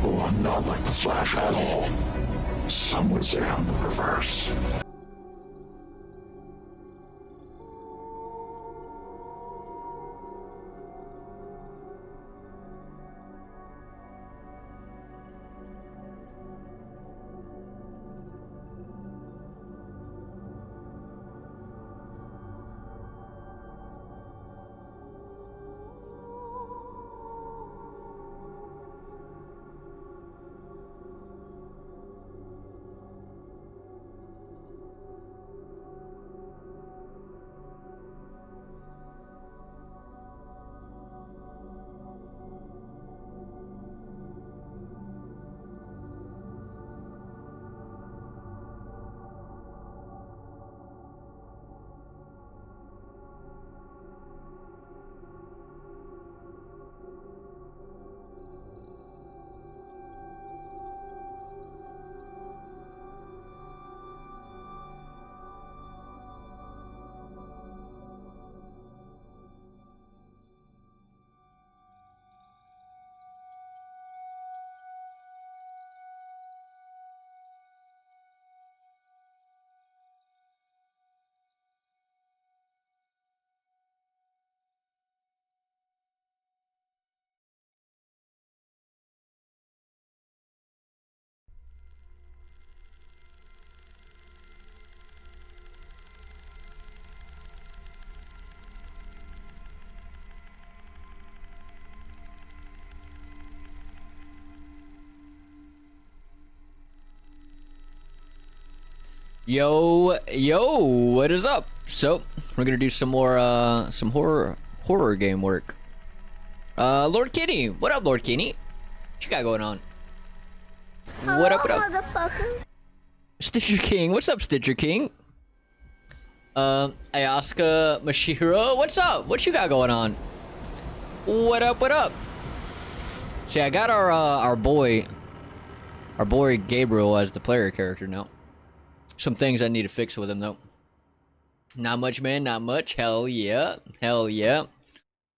Oh, I'm not like the Flash at all. Some would say I'm the reverse. Yo, yo, what is up? So, we're gonna do some more, some horror game work. Lord Kenny, what up, Lord Kenny? What you got going on? Hello, what up, motherfucker? Stitcher King, what's up, Stitcher King? Ayaska Mashiro, what's up? What you got going on? What up, what up? See, I got our boy Gabriel as the player character now. Some things I need to fix with him though. Not much, man, not much. Hell yeah. Hell yeah.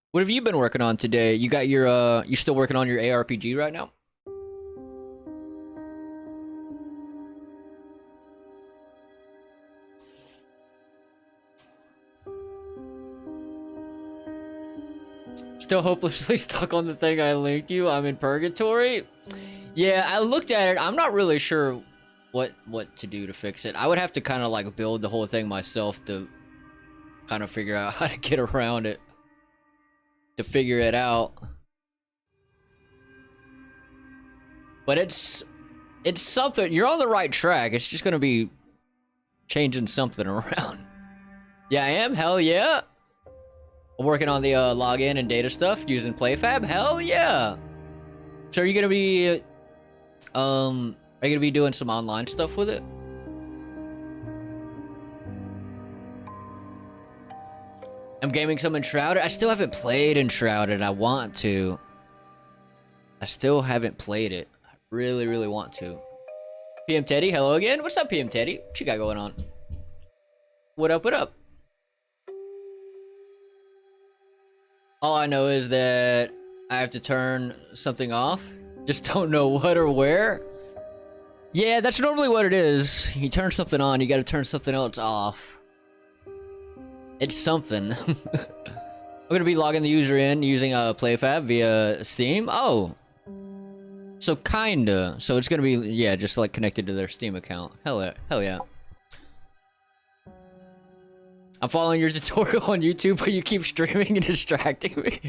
What have you been working on today? You got your you still working on your ARPG right now? Still hopelessly stuck on the thing I linked you. I'm in purgatory. Yeah, I looked at it. I'm not really sure what to do to fix it. I would have to kind of like build the whole thing myself to kind of figure out how to get around it. To figure it out. But it's something. You're on the right track. It's just gonna be changing something around. Yeah, I am. Hell yeah. I'm working on the login and data stuff using PlayFab. Hell yeah. So are you gonna be doing some online stuff with it? I'm gaming some Enshrouded. I still haven't played Enshrouded. I want to. I still haven't played it. I really, really want to. PM Teddy, hello again. What's up, PM Teddy? What you got going on? What up, what up? All I know is that I have to turn something off. Just don't know what or where. Yeah, that's normally what it is. You turn something on, you gotta turn something else off. It's something. I'm gonna be logging the user in using PlayFab via Steam. Oh. So kinda. So it's gonna be, yeah, just like connected to their Steam account. Hell yeah. Hell yeah. I'm following your tutorial on YouTube, but you keep streaming and distracting me.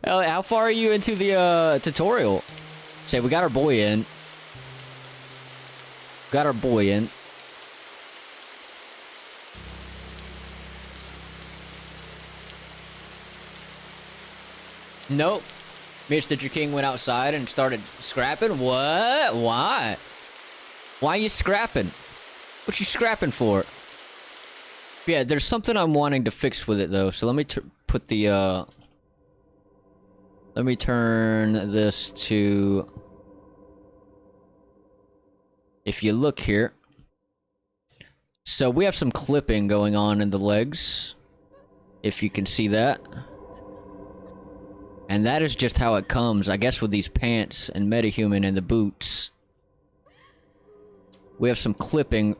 How far are you into the tutorial? Say, we got our boy in. Got our boy in. Nope. Me and Stitcher King went outside and started scrapping. What? Why? Why are you scrapping? What you scrapping for? Yeah, there's something I'm wanting to fix with it though. So let me put the let me turn this to, if you look here. So we have some clipping going on in the legs, if you can see that. And that is just how it comes, I guess, with these pants and Metahuman and the boots. We have some clipping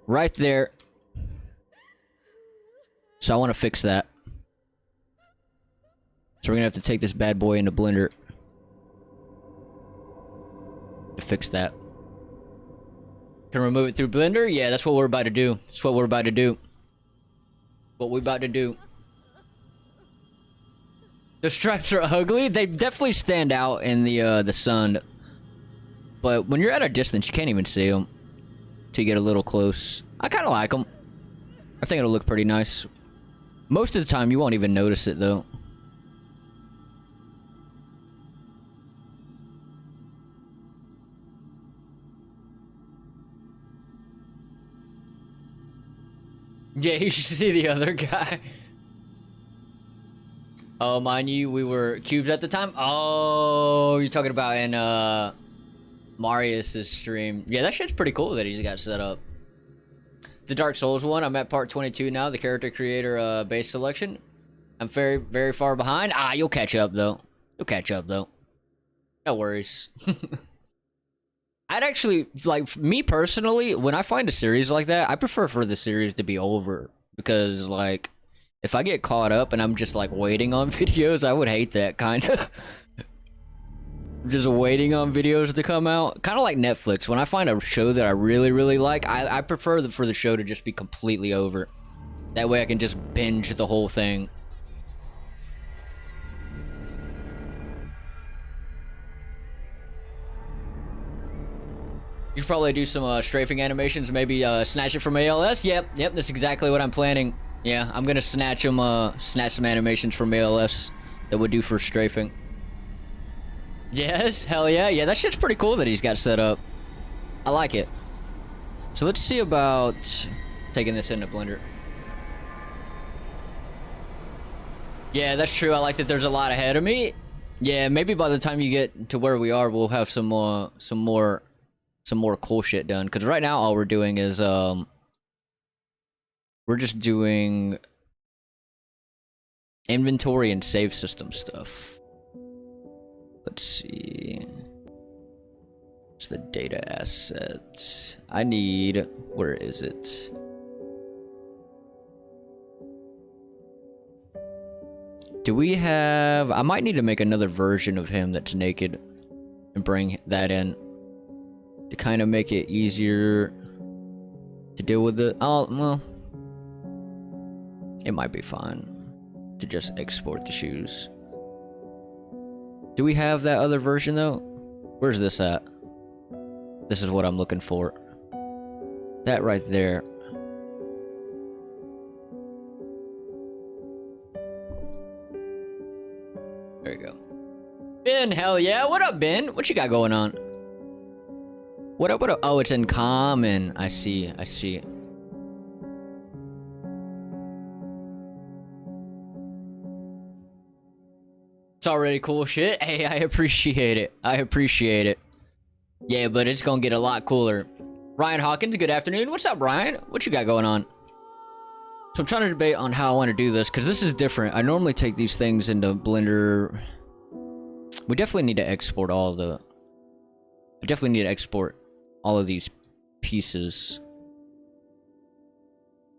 right there. So I want to fix that. So we're gonna have to take this bad boy into Blender to fix that. Can remove it through Blender? Yeah, that's what we're about to do. That's what we're about to do. What we're about to do. The stripes are ugly. They definitely stand out in the sun. But when you're at a distance, you can't even see them till you get a little close. I kind of like them. I think it'll look pretty nice. Most of the time, you won't even notice it, though. Yeah, you should see the other guy. Oh, mind you, we were cubes at the time. Oh, you're talking about in Marius's stream. Yeah, that shit's pretty cool that he's got set up. The Dark Souls one, I'm at part 22 now, the character creator base selection. I'm very, very far behind. Ah, you'll catch up though. You'll catch up though. No worries. I'd actually, like, me personally, when I find a series like that, I prefer for the series to be over. Because, like, if I get caught up and I'm just, like, waiting on videos, I would hate that, kind of. Just waiting on videos to come out. Kind of like Netflix. When I find a show that I really, really like, I prefer for the show to just be completely over. That way I can just binge the whole thing. You should probably do some strafing animations, maybe snatch it from ALS. Yep, that's exactly what I'm planning. Yeah, I'm gonna snatch some animations from ALS that would do for strafing. Yes, hell yeah. Yeah, that shit's pretty cool that he's got set up. I like it. So let's see about taking this into Blender. Yeah, that's true. I like that there's a lot ahead of me. Yeah, maybe by the time you get to where we are, we'll have some more cool shit done. Because right now, all we're doing is we're just doing inventory and save system stuff. Let's see. It's the data asset. I need. Where is it? Do we have... I might need to make another version of him that's naked and bring that in to kind of make it easier to deal with it. Oh, well, it might be fine to just export the shoes. Do we have that other version though? Where's this at? This is what I'm looking for. That right there. There you go. Ben, hell yeah. What up, Ben? What you got going on? What up, what up? Oh, it's in common. I see, I see. It's already cool shit. Hey, I appreciate it. I appreciate it. Yeah, but it's gonna get a lot cooler. Ryan Hawkins, good afternoon. What's up, Ryan? What you got going on? So I'm trying to debate on how I want to do this, because this is different. I normally take these things into Blender. We definitely need to export all the... I definitely need to export all of these pieces.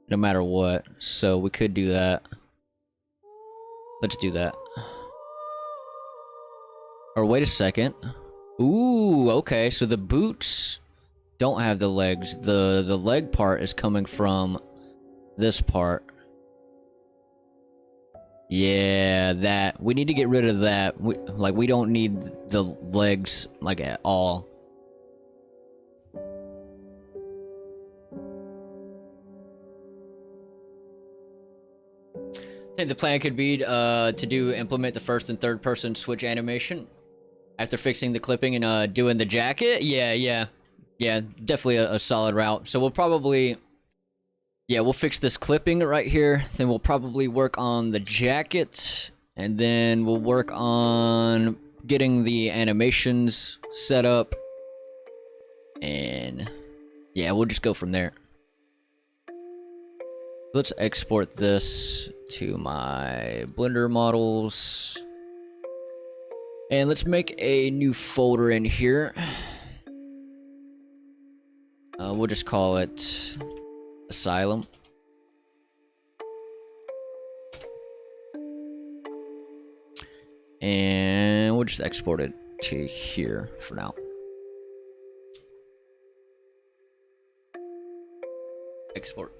No matter what. So we could do that. Let's do that. Or wait a second. Ooh, okay. So the boots don't have the legs. The leg part is coming from this part. Yeah, that. We need to get rid of that. We don't need the legs, like, at all. I think the plan could be to implement the first and third person switch animation after fixing the clipping and doing the jacket. Yeah, definitely a solid route. So we'll probably, yeah, we'll fix this clipping right here. Then we'll probably work on the jacket, and then we'll work on getting the animations set up, and yeah, we'll just go from there. Let's export this to my Blender models. And let's make a new folder in here. We'll just call it Asylum. And we'll just export it to here for now. Export.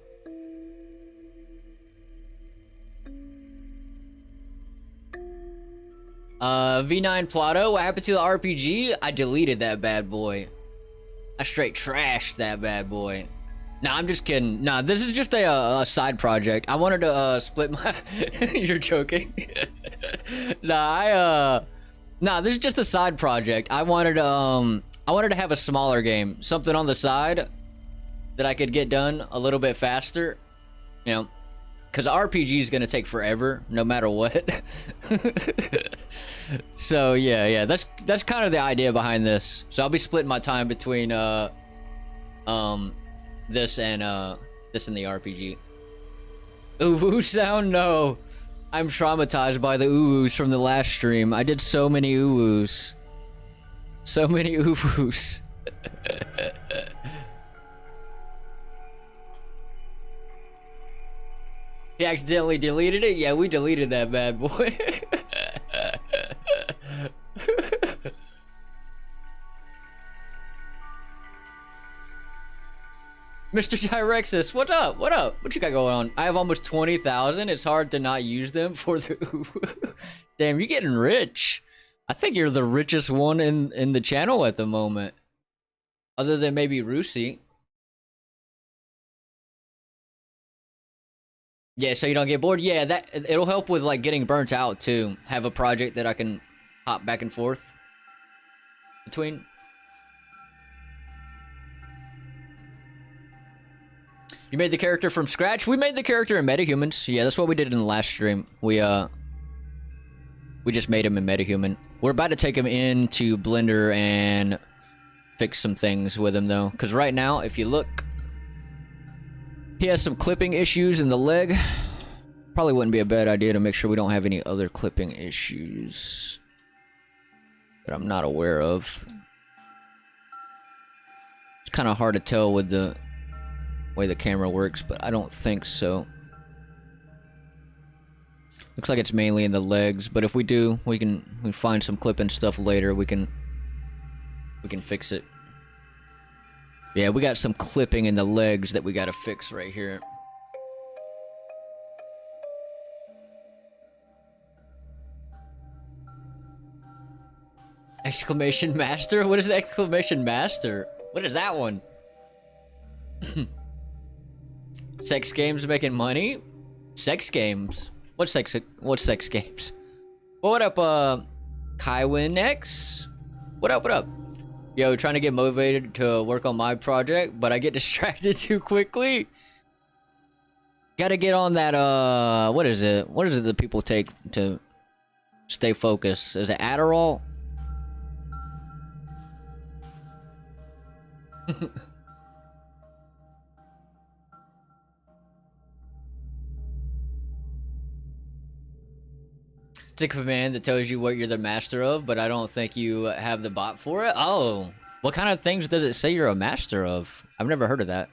V9 Plato, what happened to the RPG? I deleted that bad boy. I straight trashed that bad boy. Nah, I'm just kidding. Nah, this is just a side project. I wanted to split my... You're joking. Nah, Nah, this is just a side project. I wanted to have a smaller game. Something on the side that I could get done a little bit faster. You know, because RPG is going to take forever, no matter what. So, yeah, that's kind of the idea behind this. So I'll be splitting my time between this and the RPG. Ooh sound? No. I'm traumatized by the oohs from the last stream. I did so many oohs. So many oohs. He accidentally deleted it? Yeah, we deleted that bad boy. Mr. Direxus, what up? What up? What you got going on? I have almost 20,000. It's hard to not use them for the... Damn, you're getting rich. I think you're the richest one in the channel at the moment. Other than maybe Rusi. Yeah, so you don't get bored. Yeah, that it'll help with like getting burnt out too. Have a project that I can hop back and forth between. You made the character from scratch? We made the character in MetaHumans. Yeah, that's what we did in the last stream. We just made him in MetaHuman. We're about to take him into Blender and fix some things with him though. Cause right now, if you look, he has some clipping issues in the leg. Probably wouldn't be a bad idea to make sure we don't have any other clipping issues that I'm not aware of. It's kind of hard to tell with the way the camera works, but I don't think so. Looks like it's mainly in the legs, but if we do, we can find some clipping stuff later. We can fix it. Yeah, we got some clipping in the legs that we gotta fix right here. Exclamation master? What is exclamation master? What is that one? Sex games making money? Sex games? What's sex games? Well, what up, Kywin X? What up, what up? Yo, trying to get motivated to work on my project, but I get distracted too quickly. Gotta get on that, what is it? What is it that people take to stay focused? Is it Adderall? It's a command that tells you what you're the master of, but I don't think you have the bot for it. Oh, what kind of things does it say you're a master of? I've never heard of that.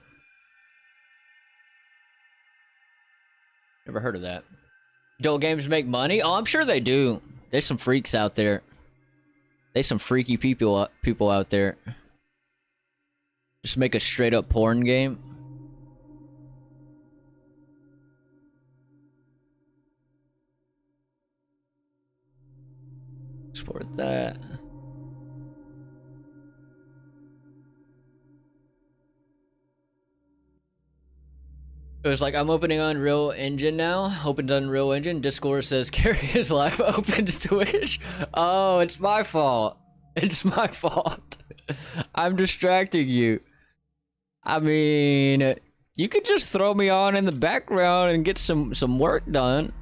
Never heard of that. Adult games make money? Oh, I'm sure they do. There's some freaks out there. There's some freaky people out there. Just make a straight up porn game. Export that. It was like, I'm opening Unreal Engine now. Opened Unreal Engine. Discord says, Carry is live. Opens Twitch. Oh, it's my fault. It's my fault. I'm distracting you. I mean, you could just throw me on in the background and get some work done.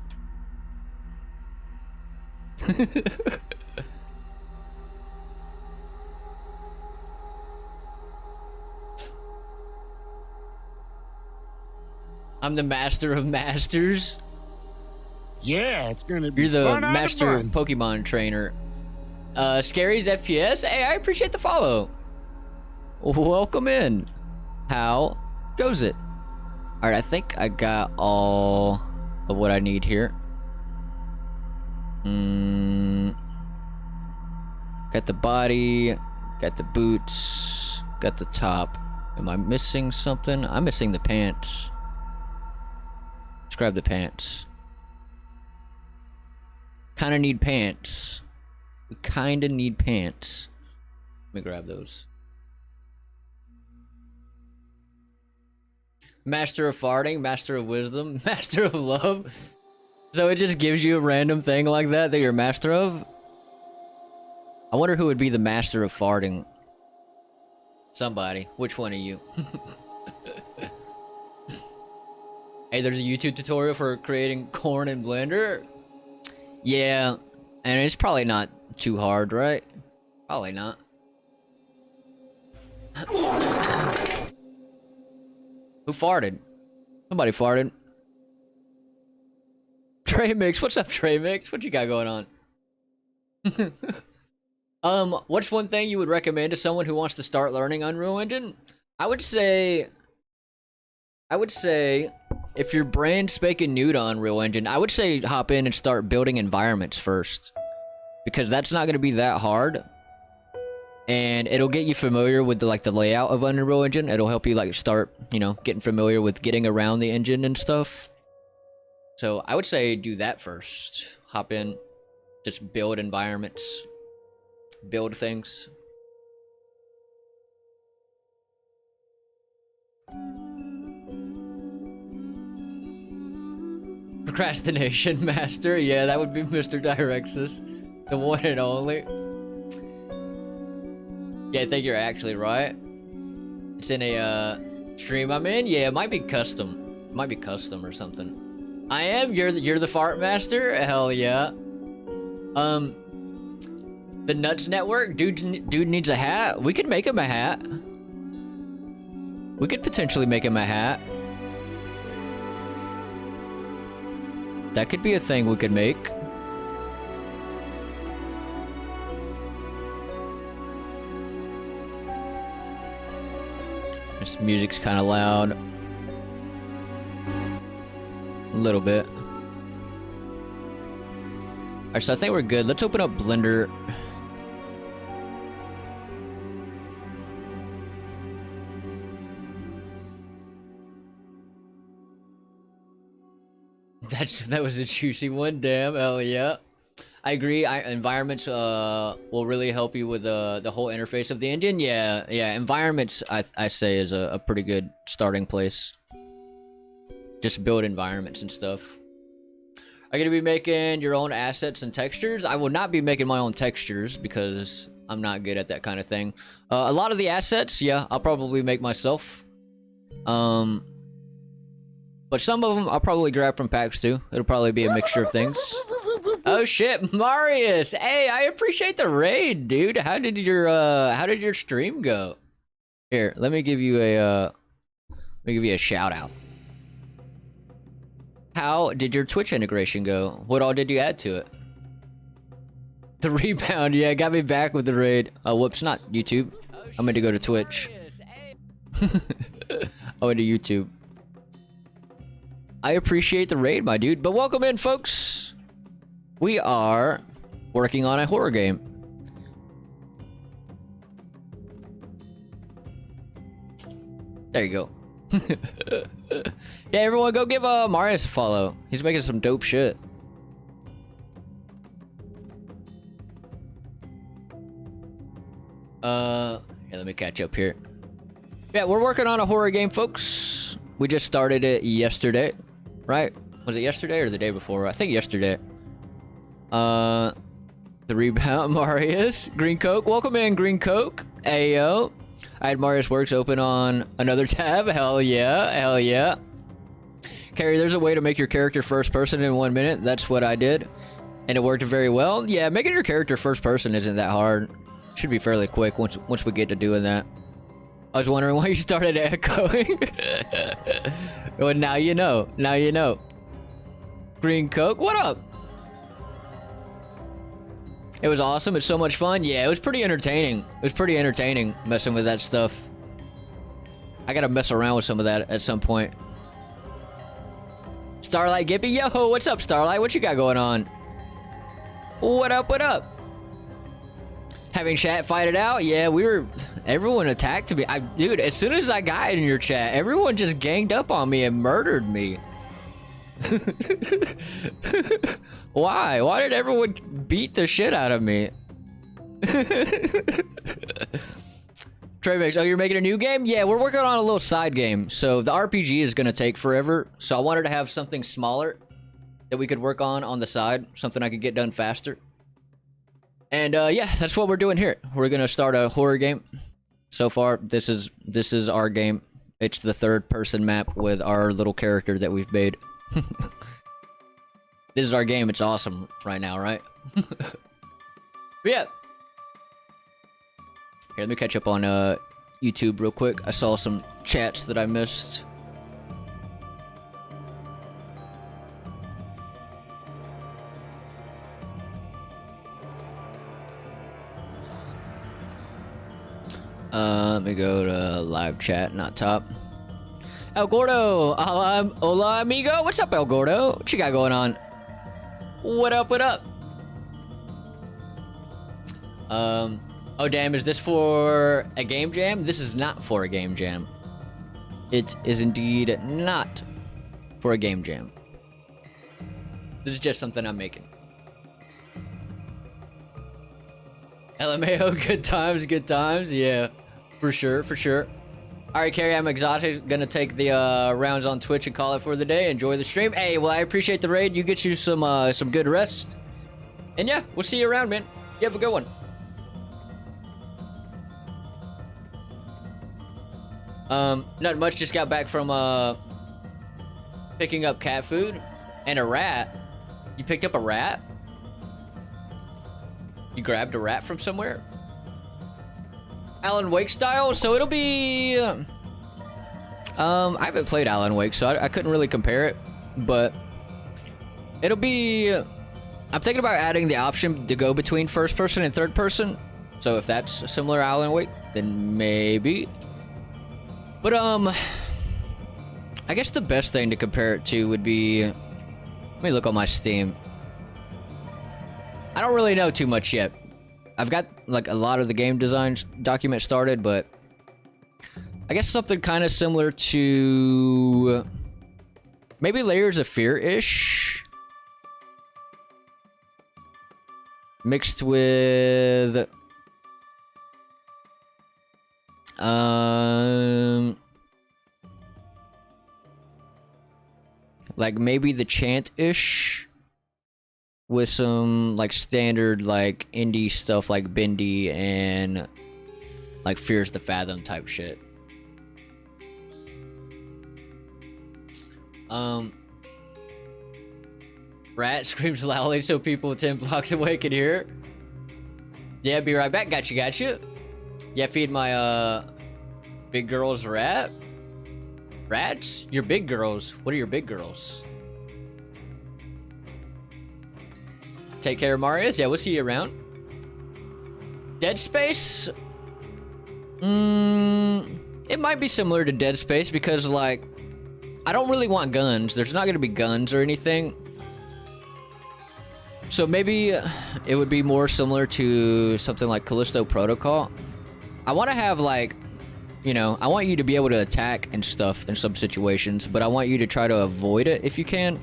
I'm the master of masters. Yeah, it's gonna be You're the fun master fun. Pokemon trainer. Scary's FPS. Hey, I appreciate the follow. Welcome in. How goes it? All right, I think I got all of what I need here. Got the body, got the boots, got the top. Am I missing something? I'm missing the pants. Let's grab the pants. Kinda need pants. We kinda need pants. Let me grab those. Master of farting, master of wisdom, master of love. So it just gives you a random thing like that you're master of? I wonder who would be the master of farting. Somebody. Which one of you? Hey, there's a YouTube tutorial for creating corn in Blender. Yeah, and it's probably not too hard, right? Probably not. Who farted? Somebody farted. Trey Mix, what's up, Trey Mix? What you got going on? What's one thing you would recommend to someone who wants to start learning Unreal Engine? I would say if you're brand spanking new to Unreal Engine, I would say hop in and start building environments first, because that's not going to be that hard, and it'll get you familiar with the layout of Unreal Engine. It'll help you start, getting familiar with getting around the engine and stuff. So I would say do that first. Hop in, just build environments, build things. Procrastination master. Yeah, that would be Mr. Direxus. The one and only. Yeah, I think you're actually right. It's in a stream I'm in. Yeah, it might be custom. It might be custom or something. I am. You're the fart master. Hell yeah. The Nuts Network. Dude needs a hat. We could make him a hat. We could potentially make him a hat. That could be a thing we could make. This music's kind of loud. A little bit. Alright, so I think we're good. Let's open up Blender. That was a juicy one. Damn, hell yeah. I agree. Environments will really help you with the whole interface of the engine. Yeah, environments I say is a pretty good starting place. Just build environments and stuff. Are you gonna be making your own assets and textures? I will not be making my own textures because I'm not good at that kind of thing. A lot of the assets, yeah, I'll probably make myself. But some of them I'll probably grab from packs too. It'll probably be a mixture of things. Oh shit, Marius! Hey, I appreciate the raid, dude. How did your stream go? Here, let me give you a shout out. How did your Twitch integration go? What all did you add to it? The rebound, yeah, got me back with the raid. Oh, whoops, not YouTube. I meant to go to Twitch. I went to YouTube. I appreciate the raid, my dude. But welcome in, folks. We are working on a horror game. There you go. Yeah, everyone go give Marius a follow. He's making some dope shit. Yeah, let me catch up here. Yeah, we're working on a horror game, folks. We just started it yesterday. Right? Was it yesterday or the day before? I think yesterday. The rebound, Marius. Green Coke. Welcome in, Green Coke. Ayo. I had Marius Works open on another tab. Hell yeah. Hell yeah. Carrie, there's a way to make your character first person in 1 minute. That's what I did. And it worked very well. Yeah, making your character first person isn't that hard. Should be fairly quick once we get to doing that. I was wondering why you started echoing. Well, now you know. Now you know. Green Coke, what up? It was awesome. It's so much fun. Yeah, it was pretty entertaining. It was pretty entertaining messing with that stuff. I gotta mess around with some of that at some point. Starlight Gippy, yo, what's up, Starlight? What you got going on? What up, what up? Having chat fight it out? Yeah, everyone attacked me. Dude, as soon as I got in your chat, everyone just ganged up on me and murdered me. Why? Why did everyone beat the shit out of me? Treybex, oh, you're making a new game? Yeah, we're working on a little side game. So the RPG is going to take forever. So I wanted to have something smaller that we could work on the side. Something I could get done faster. And yeah, that's what we're doing here. We're gonna start a horror game. So far, this is our game. It's the third-person map with our little character that we've made. This is our game. It's awesome right now, right? But yeah. Here, let me catch up on YouTube real quick. I saw some chats that I missed. Let me go to live chat, not top. El Gordo, hola amigo. What's up, El Gordo? What you got going on? What up, what up? Oh damn, is this for a game jam? This is not for a game jam. It is indeed not for a game jam. This is just something I'm making. LMAO, good times, yeah. For sure, for sure. All right, Carrie, I'm exhausted. Gonna take the rounds on Twitch and call it for the day. Enjoy the stream. Hey, well, I appreciate the raid. You get you some good rest. And yeah, we'll see you around, man. You have a good one. Not much. Just got back from picking up cat food and a rat. You picked up a rat? You grabbed a rat from somewhere? Alan Wake style, so it'll be I haven't played Alan Wake, so I couldn't really compare it, but it'll be I'm thinking about adding the option to go between first person and third person, so if that's a similar Alan Wake, then maybe. But I guess the best thing to compare it to would be, let me look on my Steam. I don't really know too much yet. I've got like a lot of the game design document started, but I guess something kind of similar to maybe Layers of Fear-ish, mixed with like maybe The Chant-ish, with some like standard like indie stuff like Bendy and like Fears the Fathom type shit. Rat screams loudly so people 10 blocks away can hear it. Yeah, be right back. Gotcha. Yeah, feed my big girls rat. Rats? Your big girls. What are your big girls? Take care, Marius. Yeah, we'll see you around. Dead Space? It might be similar to Dead Space because, like, I don't really want guns. There's not going to be guns or anything. So maybe it would be more similar to something like Callisto Protocol. I want to have, like, you know, I want you to be able to attack and stuff in some situations, but I want you to try to avoid it if you can.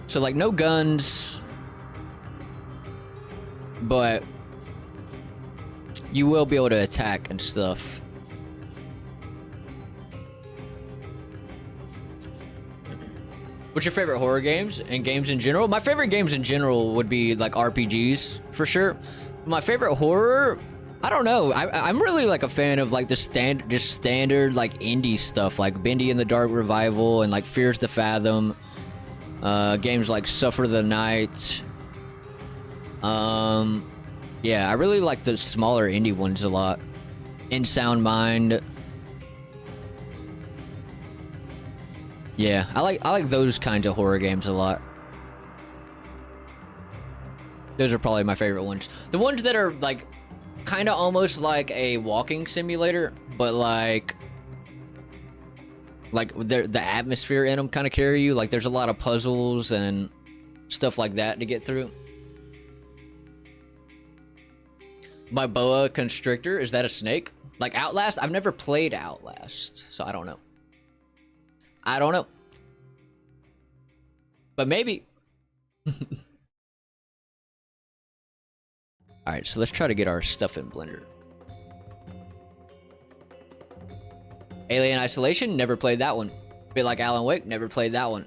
So, like, no guns, but you will be able to attack and stuff. What's your favorite horror games and games in general? My favorite games in general would be, like, RPGs, for sure. My favorite horror, I don't know. I'm really, like, a fan of, like, the standard, like, indie stuff, like Bendy and the Dark Revival and, like, Fears the Fathom. Games like Suffer the Night. Yeah, I really like the smaller indie ones a lot. In Sound Mind. Yeah, I like those kinds of horror games a lot. Those are probably my favorite ones. The ones that are like kind of almost like a walking simulator, but like the atmosphere in them kind of carry you. Like there's a lot of puzzles and stuff like that to get through. My boa constrictor, is that a snake? Like Outlast? I've never played Outlast, so I don't know. I don't know. But maybe. Alright, so let's try to get our stuff in Blender. Alien Isolation, never played that one. Bit like Alan Wake, never played that one.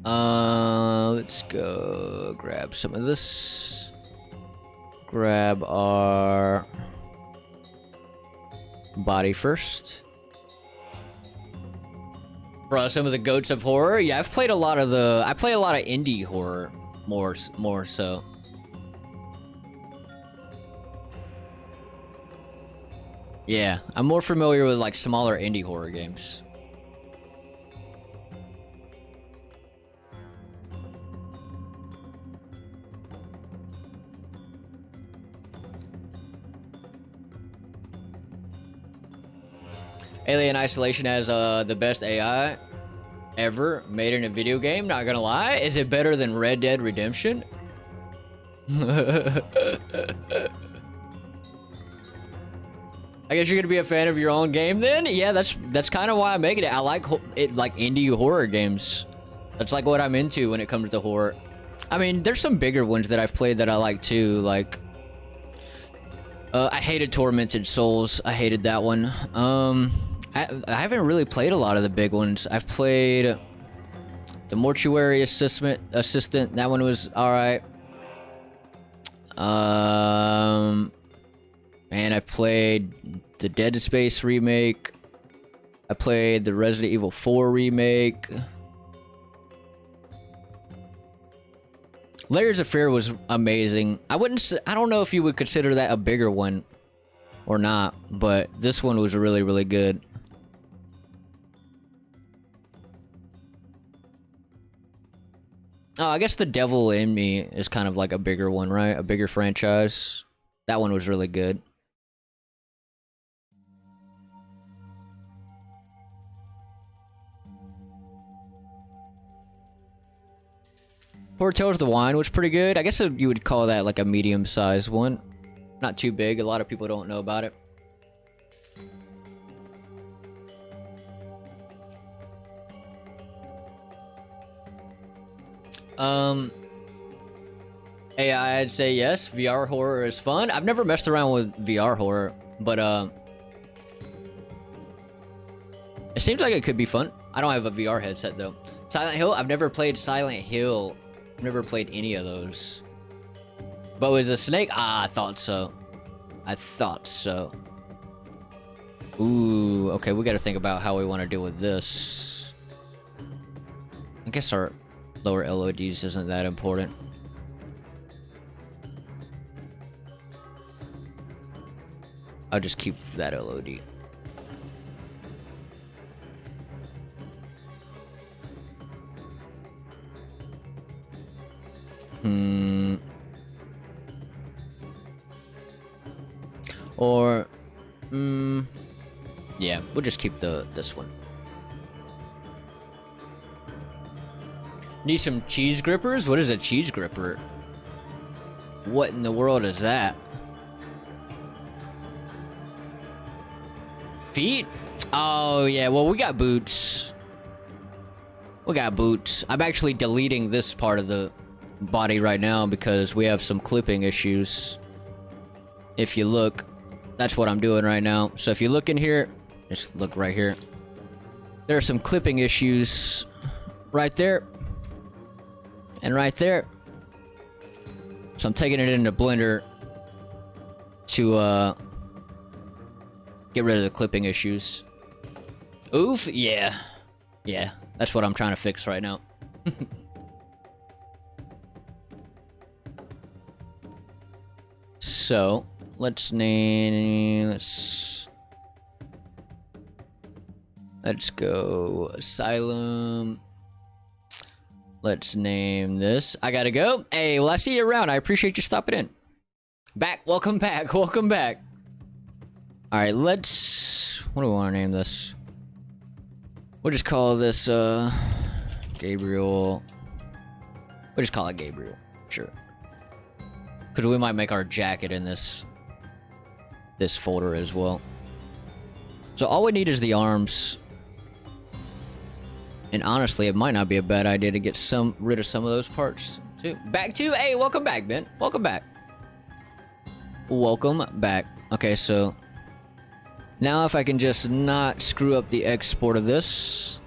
Let's go grab some of this. Grab our body first. Bro, some of the goats of horror. Yeah, I've played a lot of I play a lot of indie horror more so. Yeah, I'm more familiar with like smaller indie horror games. Alien Isolation has the best AI ever made in a video game, not gonna lie. Is it better than Red Dead Redemption? I guess you're gonna be a fan of your own game then? Yeah, that's kind of why I'm making it. I like it, like indie horror games. That's like what I'm into when it comes to horror. I mean, there's some bigger ones that I've played that I like too, like I hated Tormented Souls. I hated that one. I haven't really played a lot of the big ones. I've played the Mortuary Assistant. That one was alright. And I played the Dead Space remake. I played the Resident Evil 4 remake. Layers of Fear was amazing. I don't know if you would consider that a bigger one or not, but this one was really, really good. Oh, I guess The Devil in Me is kind of like a bigger one, right? A bigger franchise. That one was really good. Four Tales of the Wine was pretty good. I guess you would call that like a medium-sized one. Not too big. A lot of people don't know about it. AI, I'd say yes. VR horror is fun. I've never messed around with VR horror, but it seems like it could be fun. I don't have a VR headset though. Silent Hill, I've never played Silent Hill. I've never played any of those. But was a snake? Ah, I thought so. I thought so. Ooh, okay, we gotta think about how we want to deal with this. I guess our lower LODs isn't that important. I'll just keep that LOD. Or, yeah, we'll just keep this one. Need some cheese grippers? What is a cheese gripper? What in the world is that? Feet? Oh, yeah, well, we got boots. We got boots. I'm actually deleting this part of the body right now because we have some clipping issues. If you look, that's what I'm doing right now. So if you look in here, just look right here. There are some clipping issues right there and right there. So I'm taking it into Blender to get rid of the clipping issues. Oof, yeah. Yeah, that's what I'm trying to fix right now. So, let's go Asylum. Let's name this. I gotta go. Hey, well, I see you around. I appreciate you stopping in. Welcome back. Welcome back. All right, what do we want to name this? We'll just call this Gabriel. We'll just call it Gabriel. Sure. Because we might make our jacket in this folder as well. So all we need is the arms. And honestly, it might not be a bad idea to get rid of some of those parts too. Hey, welcome back, Ben. Welcome back. Welcome back. Okay, so now if I can just not screw up the export of this,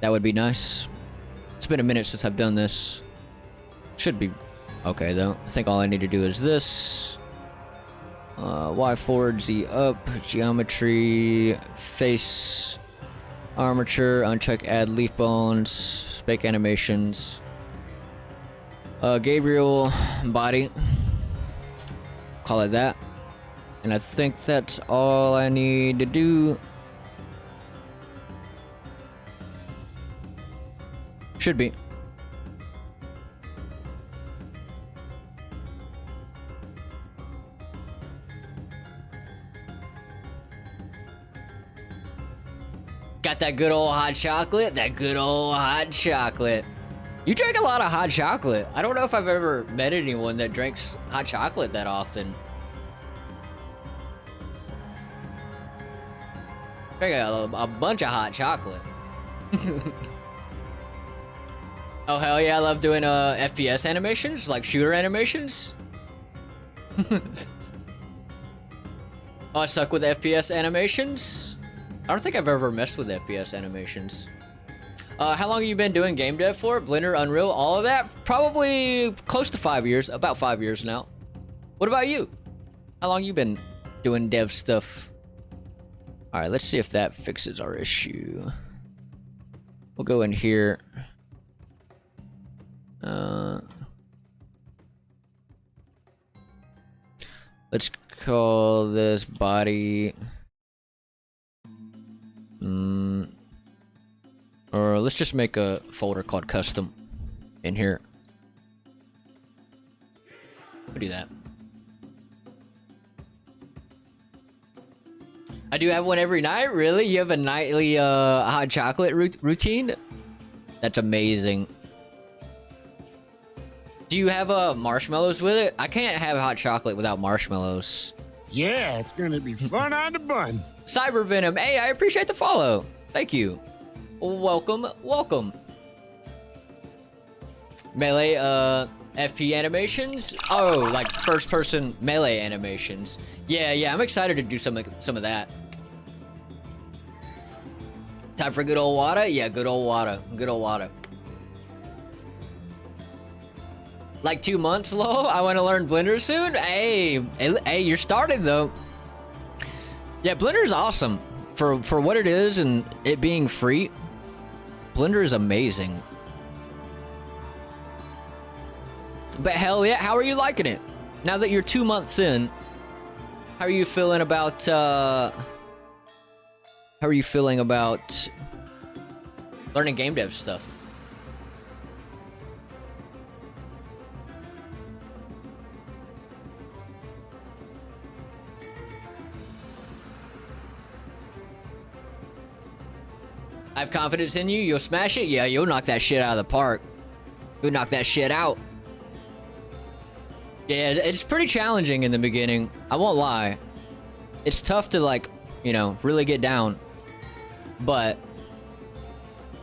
that would be nice. It's been a minute since I've done this. Should be okay though. I think all I need to do is this. Y forward, Z up, geometry, face, armature, uncheck, add leaf bones, fake animations. Gabriel body. Call it that. And I think that's all I need to do. Should be. Got that good old hot chocolate? That good old hot chocolate. You drink a lot of hot chocolate. I don't know if I've ever met anyone that drinks hot chocolate that often. Drink a bunch of hot chocolate. Oh hell yeah, I love doing FPS animations, like shooter animations. Oh, I suck with FPS animations. I don't think I've ever messed with FPS animations. How long have you been doing game dev for? Blender, Unreal, all of that? Probably close to 5 years, about 5 years now. What about you? How long you been doing dev stuff? All right, let's see if that fixes our issue. We'll go in here. Let's call this body. Or let's just make a folder called custom in here. We'll do that. I do have one every night, really? You have a nightly hot chocolate routine? That's amazing. Do you have marshmallows with it? I can't have hot chocolate without marshmallows. Yeah, it's gonna be fun on the bun. Cyber Venom, hey, I appreciate the follow. Thank you. Welcome, welcome. Melee, FP animations? Oh, like first-person melee animations. Yeah, I'm excited to do some of that. Time for good old water? Yeah, good old water. Good old water. Like 2 months, lol? I want to learn Blender soon? Hey, you're started though. Yeah, Blender's awesome. For what it is and it being free, Blender is amazing. But hell yeah, how are you liking it? Now that you're 2 months in, how are you feeling about, learning game dev stuff? I have confidence in you. You'll smash it. Yeah, you'll knock that shit out of the park. You'll knock that shit out. Yeah, it's pretty challenging in the beginning. I won't lie. It's tough to, like, you know, really get down. But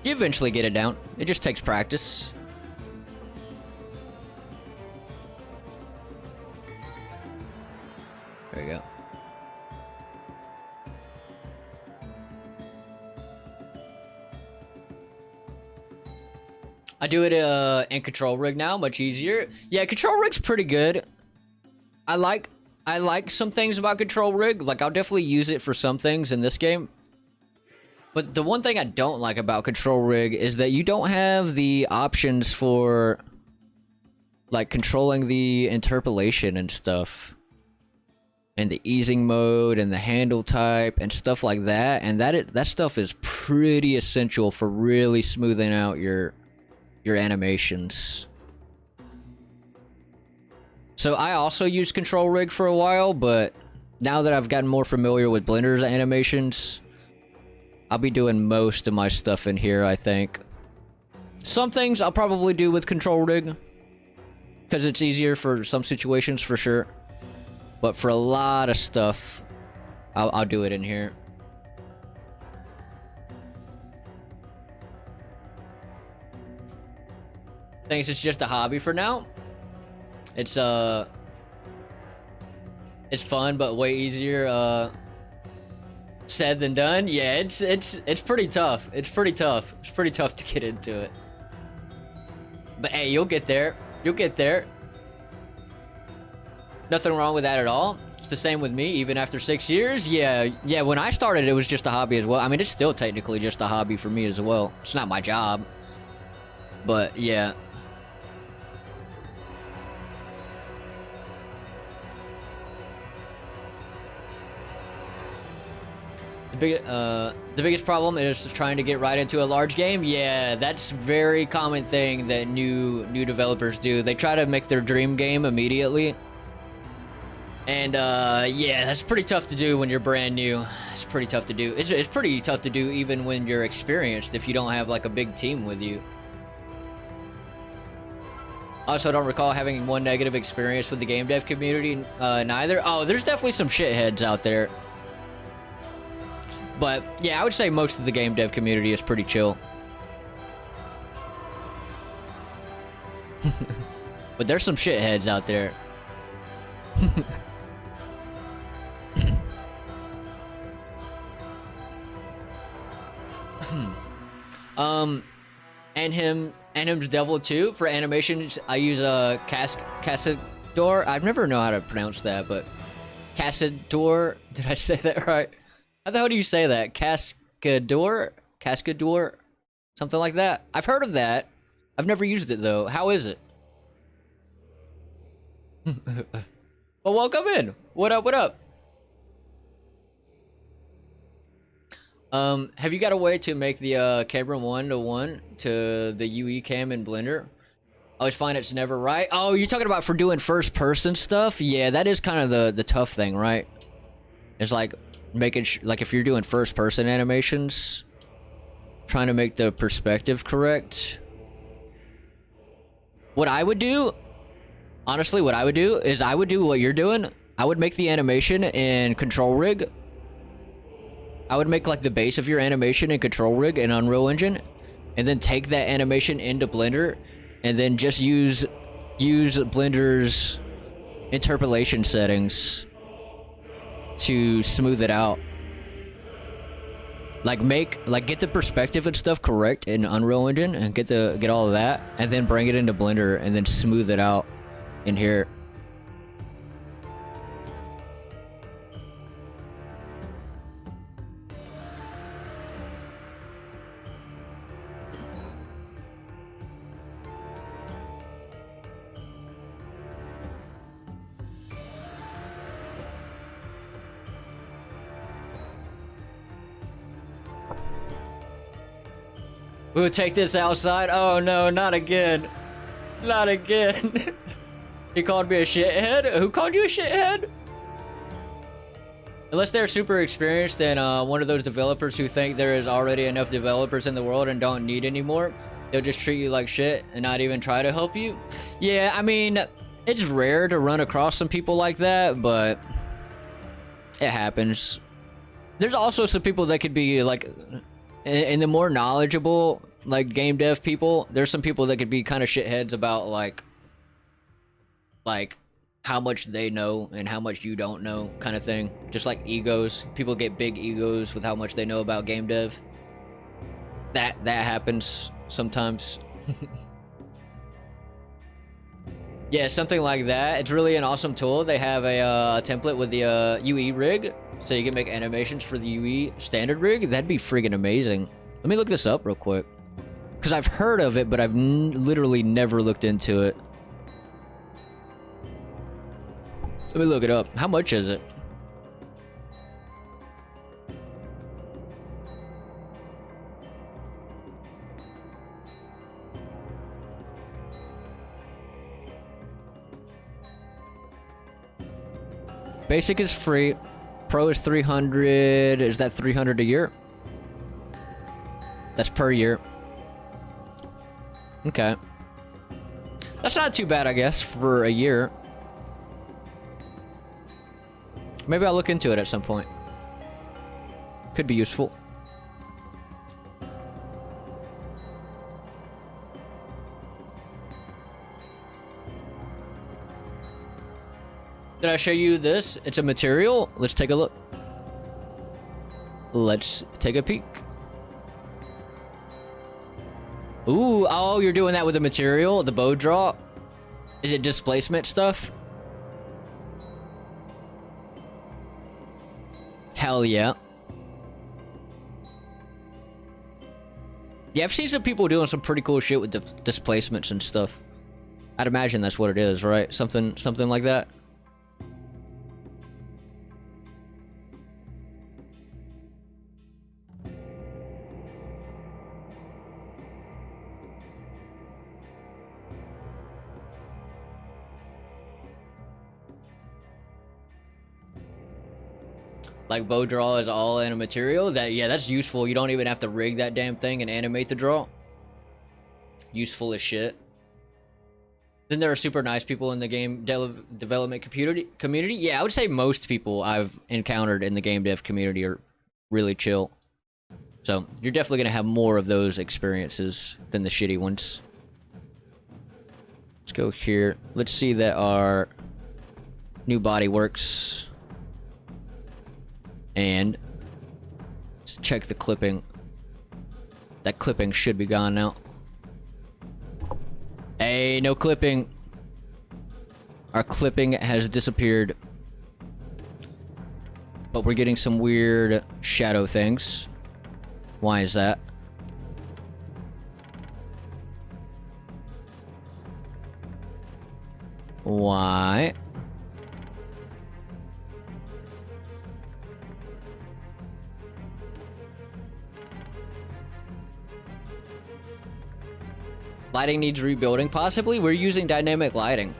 you eventually get it down. It just takes practice. There you go. I do it in Control Rig now, much easier. Yeah, Control Rig's pretty good. I like some things about Control Rig. Like, I'll definitely use it for some things in this game. But the one thing I don't like about Control Rig is that you don't have the options for, like, controlling the interpolation and stuff. And the easing mode and the handle type and stuff like that. And that stuff is pretty essential for really smoothing out your animations. So I also used Control Rig for a while, but now that I've gotten more familiar with Blender's animations, I'll be doing most of my stuff in here, I think. Some things I'll probably do with Control Rig, because it's easier for some situations for sure. But for a lot of stuff, I'll do it in here. Thinks it's just a hobby for now. It's fun, but way easier said than done. Yeah, it's pretty tough. It's pretty tough. It's pretty tough to get into it. But hey, you'll get there. You'll get there. Nothing wrong with that at all. It's the same with me, even after 6 years. Yeah, when I started, it was just a hobby as well. I mean, it's still technically just a hobby for me as well. It's not my job. But yeah. The biggest problem is trying to get right into a large game. Yeah, that's very common thing that new developers do. They try to make their dream game immediately. And yeah, that's pretty tough to do when you're brand new. It's pretty tough to do. It's pretty tough to do even when you're experienced if you don't have like a big team with you. Also, I don't recall having one negative experience with the game dev community neither. Oh, there's definitely some shitheads out there. But yeah, I would say most of the game dev community is pretty chill. But there's some shitheads out there. Him's Devil 2 for animations. I use a Cassador. I never know how to pronounce that, but Cassador. Did I say that right? How the hell do you say that? Cascador? Cascador? Something like that. I've heard of that. I've never used it though. How is it? Well, welcome in. What up? What up? Have you got a way to make the camera 1-to-1 to the UE cam in Blender? I always find it's never right. Oh, you're talking about for doing first person stuff? Yeah, that is kind of the tough thing, right? It's like making like if you're doing first person animations, trying to make the perspective correct. What I would do, honestly, what I would do is I would do what you're doing. I would make the animation in Control Rig. I would make like the base of your animation in Control Rig in Unreal Engine, and then take that animation into Blender, and then just use Blender's interpolation settings to smooth it out. Like get the perspective and stuff correct in Unreal Engine, and get all of that, and then bring it into Blender, and then smooth it out in here. We would take this outside. Oh no, not again. Not again. He called me a shithead? Who called you a shithead? Unless they're super experienced and one of those developers who think there is already enough developers in the world and don't need any more, they'll just treat you like shit and not even try to help you. Yeah, I mean, it's rare to run across some people like that, but it happens. There's also some people that could be like, in the more knowledgeable like game dev people, there's some people that could be kind of shitheads about like how much they know and how much you don't know kind of thing. Just like egos. People get big egos with how much they know about game dev. That happens sometimes. Yeah, something like that. It's really an awesome tool. They have a template with the UE rig, so you can make animations for the UE standard rig. That'd be friggin' amazing. Let me look this up real quick, because I've heard of it, but I've literally never looked into it. Let me look it up. How much is it? Basic is free. Pro is 300. Is that 300 a year? That's per year. Okay. That's not too bad, I guess, for a year. Maybe I'll look into it at some point. Could be useful. Did I show you this? It's a material. Let's take a look. Let's take a peek. Ooh, oh, you're doing that with the material, the bow draw? Is it displacement stuff? Hell yeah. Yeah, I've seen some people doing some pretty cool shit with the displacements and stuff. I'd imagine that's what it is, right? Something like that. Like bow draw is all in a material. Yeah, that's useful. You don't even have to rig that damn thing and animate the draw. Useful as shit. Then there are super nice people in the game development community. Yeah, I would say most people I've encountered in the game dev community are really chill. So you're definitely gonna have more of those experiences than the shitty ones. Let's go here. Let's see that our new body works. And let's check the clipping. That clipping should be gone now. Hey, no clipping. Our clipping has disappeared. But we're getting some weird shadow things. Why is that? Why? Lighting needs rebuilding. Possibly we're using dynamic lighting.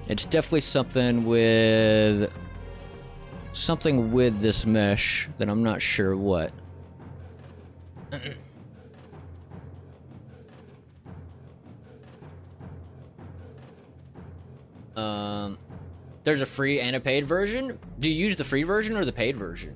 It's definitely something with this mesh that I'm not sure what. There's a free and a paid version. Do you use the free version or the paid version?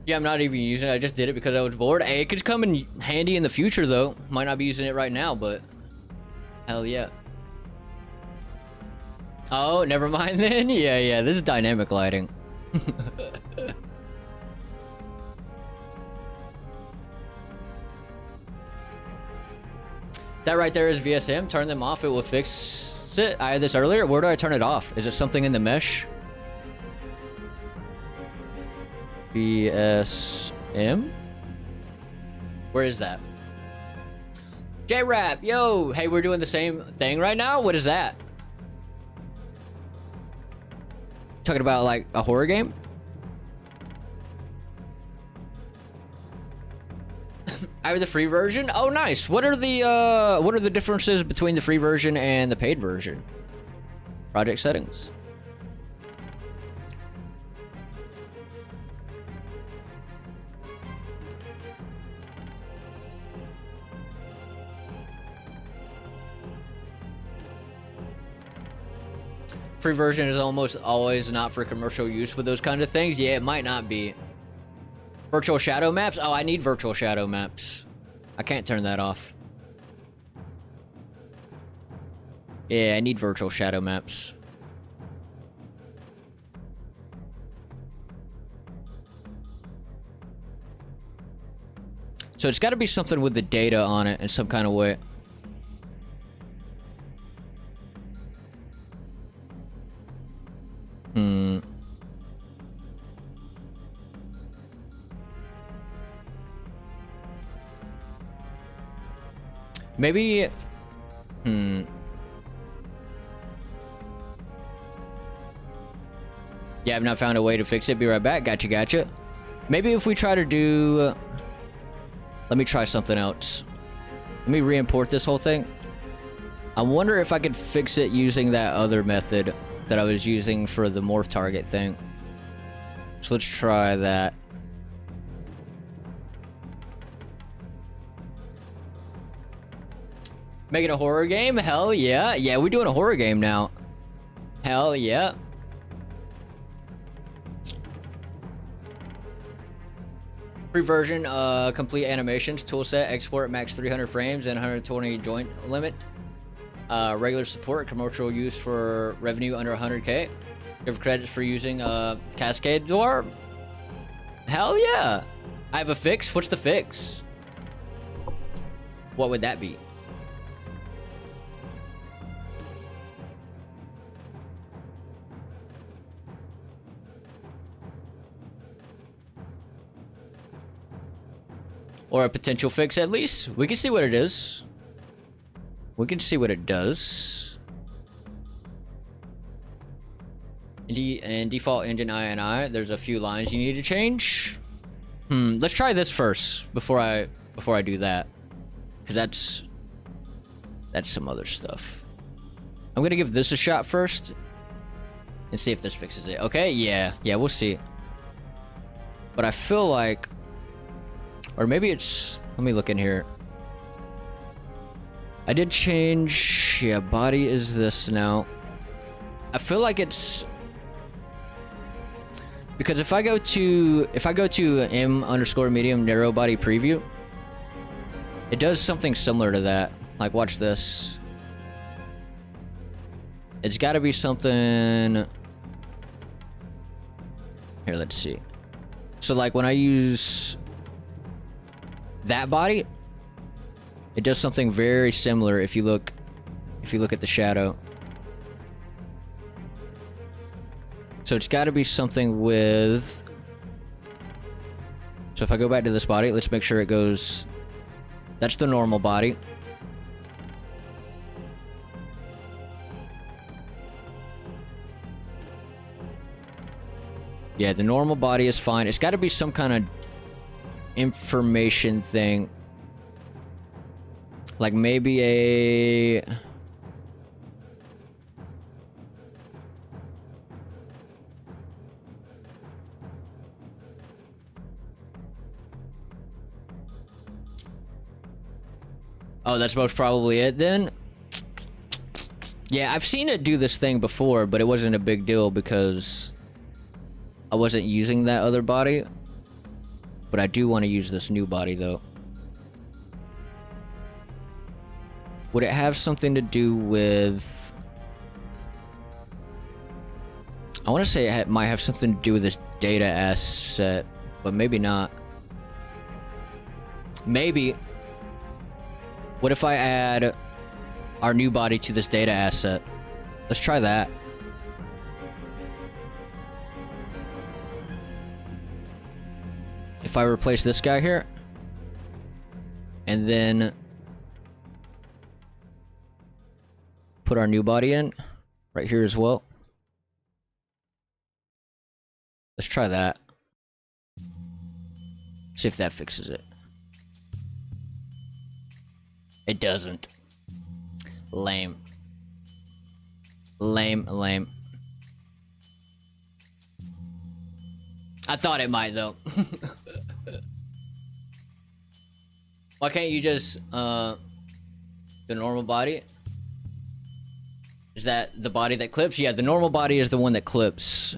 Yeah, I'm not even using it. I just did it because I was bored. Hey, it could come in handy in the future, though. Might not be using it right now, but hell yeah. Oh, never mind then. Yeah. This is dynamic lighting. That right there is VSM. Turn them off. It will fix it. I had this earlier. Where do I turn it off? Is it something in the mesh? VSM? Where is that? J-Rap, yo! Hey, we're doing the same thing right now? What is that? Talking about like a horror game? I have the free version. Oh, nice. What are the differences between the free version and the paid version? Project settings. Free version is almost always not for commercial use with those kind of things. Yeah, it might not be. Virtual shadow maps? Oh, I need virtual shadow maps. I can't turn that off. Yeah, I need virtual shadow maps. So it's got to be something with the data on it in some kind of way. Maybe... Yeah, I've not found a way to fix it. Be right back. Gotcha. Maybe if we try to do... Let me try something else. Let me re-import this whole thing. I wonder if I could fix it using that other method that I was using for the morph target thing. So let's try that. Making a horror game? Hell yeah. Yeah, we're doing a horror game now. Hell yeah. Free version, complete animations, toolset, export max 300 frames and 120 joint limit. Regular support, commercial use for revenue under 100K. Give credits for using Cascade Door. Hell yeah. I have a fix. What's the fix? What would that be? Or a potential fix at least. We can see what it is. We can see what it does. In default engine INI, there's a few lines you need to change. Let's try this first before I do that. Cause that's some other stuff. I'm gonna give this a shot first and see if this fixes it. Okay, yeah, we'll see. But I feel like, or maybe it's, let me look in here. I did change. Yeah, body is this now. I feel like it's because if I go to m_medium narrow body preview, it does something similar to that. Like, watch this. It's got to be something. Here, let's see. So, like, when I use that body, it does something very similar. If you look at the shadow. So it's got to be something with. So if I go back to this body, let's make sure it goes. That's the normal body. Yeah, the normal body is fine. It's got to be some kind of information thing. Like maybe a... Oh, that's most probably it then? Yeah, I've seen it do this thing before, but it wasn't a big deal because I wasn't using that other body. But I do want to use this new body though. Would it have something to do with... I want to say it might have something to do with this data asset, but maybe not. Maybe. What if I add our new body to this data asset? Let's try that. If I replace this guy here, and then put our new body in right here as well. Let's try that. See if that fixes it. It doesn't. Lame. Lame, lame. I thought it might though. Why can't you just the normal body? Is that the body that clips? Yeah, the normal body is the one that clips.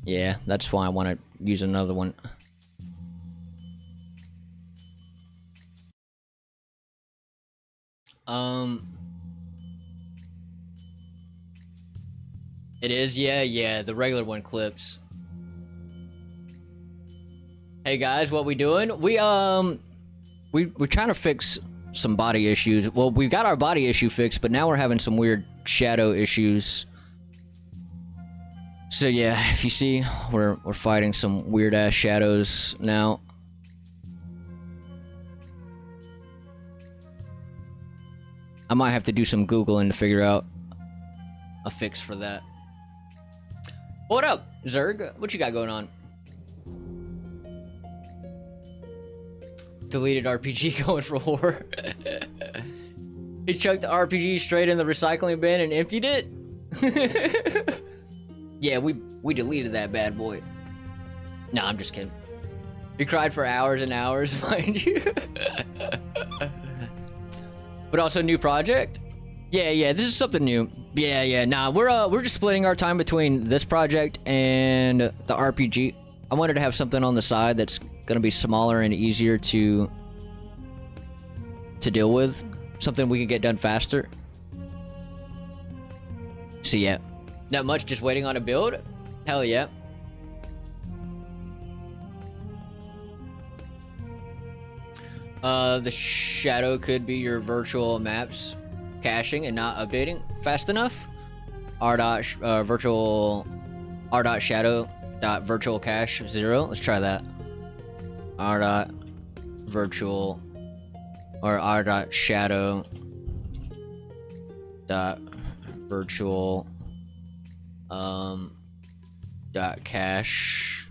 Yeah, that's why I want to use another one. It is, yeah, the regular one clips. Hey guys, what we doing? We're trying to fix some body issues. Well, we got our body issue fixed, but now we're having some weird shadow issues. So yeah, if you see, we're fighting some weird ass shadows now. I might have to do some Googling to figure out a fix for that. What up, Zerg? What you got going on? Deleted RPG going for war. He chucked the RPG straight in the recycling bin and emptied it? Yeah, we deleted that bad boy. Nah, I'm just kidding. We cried for hours and hours, mind you. But also new project? Yeah, this is something new. Yeah, nah, we're just splitting our time between this project and the RPG. I wanted to have something on the side that's gonna be smaller and easier to deal with. Something we can get done faster. So yeah, not much, just waiting on a build. Hell yeah. The shadow could be your virtual maps caching and not updating fast enough. r.shadow.virtual cache 0. Let's try that. r.virtual or r.shadow.virtual .cache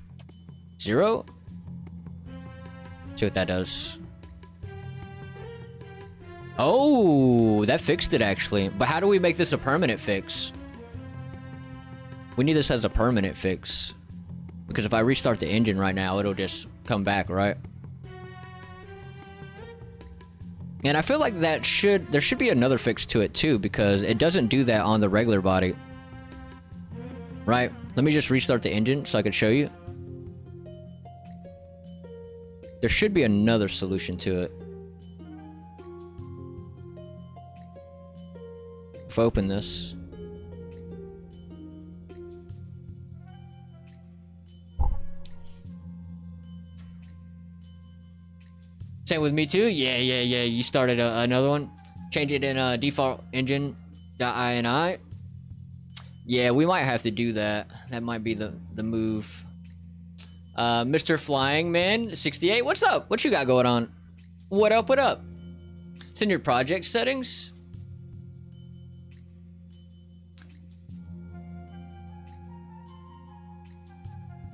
0. See what that does. Oh, that fixed it actually. But how do we make this a permanent fix? We need this as a permanent fix. Because if I restart the engine right now, it'll just come back, right? And I feel like there should be another fix to it too, because it doesn't do that on the regular body. Right? Let me just restart the engine so I can show you. There should be another solution to it. If I open this. Same with me too. Yeah. You started another one. Change it in default engine.ini. Yeah, we might have to do that. That might be the move. Mr. Flying Man 68. What's up? What you got going on? What up? What up? It's in your project settings.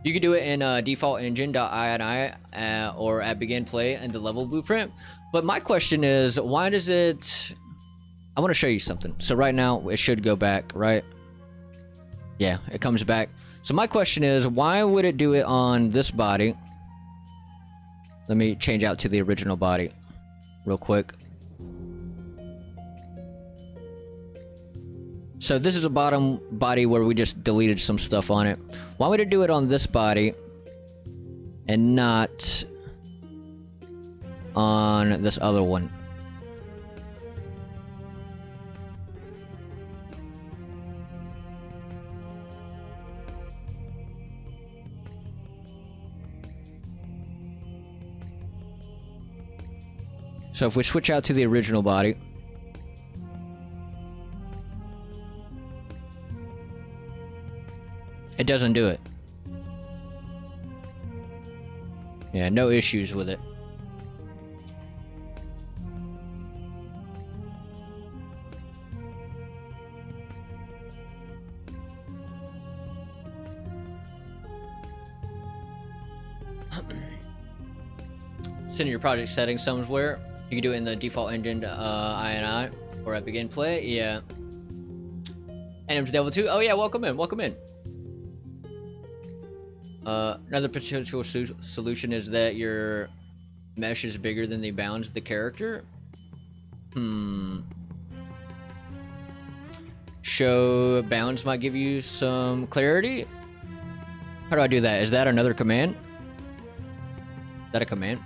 You can do it in default engine.ini or at begin play in the level blueprint. But my question is, why does it... I want to show you something. So right now, it should go back, right? Yeah, it comes back. So my question is, why would it do it on this body? Let me change out to the original body real quick. So this is a bottom body where we just deleted some stuff on it. Why would it do it on this body and not on this other one? So if we switch out to the original body, it doesn't do it. Yeah, no issues with it. It's in your project settings somewhere. You can do it in the default engine ini or at begin play. Yeah. NM's Devil 2. Oh yeah, welcome in. Welcome in. Another potential solution is that your mesh is bigger than the bounds of the character. Show bounds might give you some clarity. How do I do that? Is that another command? Is that a command?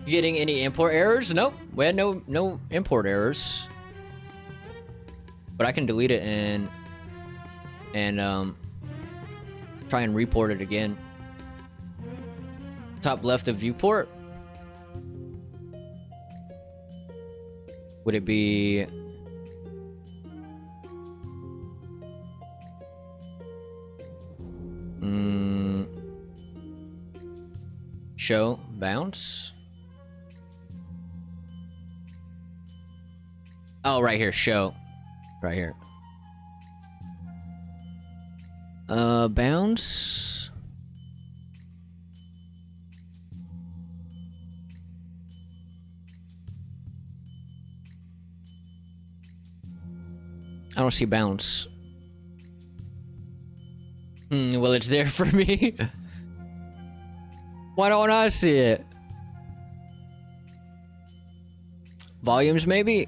You getting any import errors? Nope. We had no import errors. But I can delete it and try and report it again. Top left of viewport. Would it be... show bounce? Oh, right here, show. Right here. Bounce. I don't see bounce. Well, it's there for me. Why don't I see it? Volumes, maybe?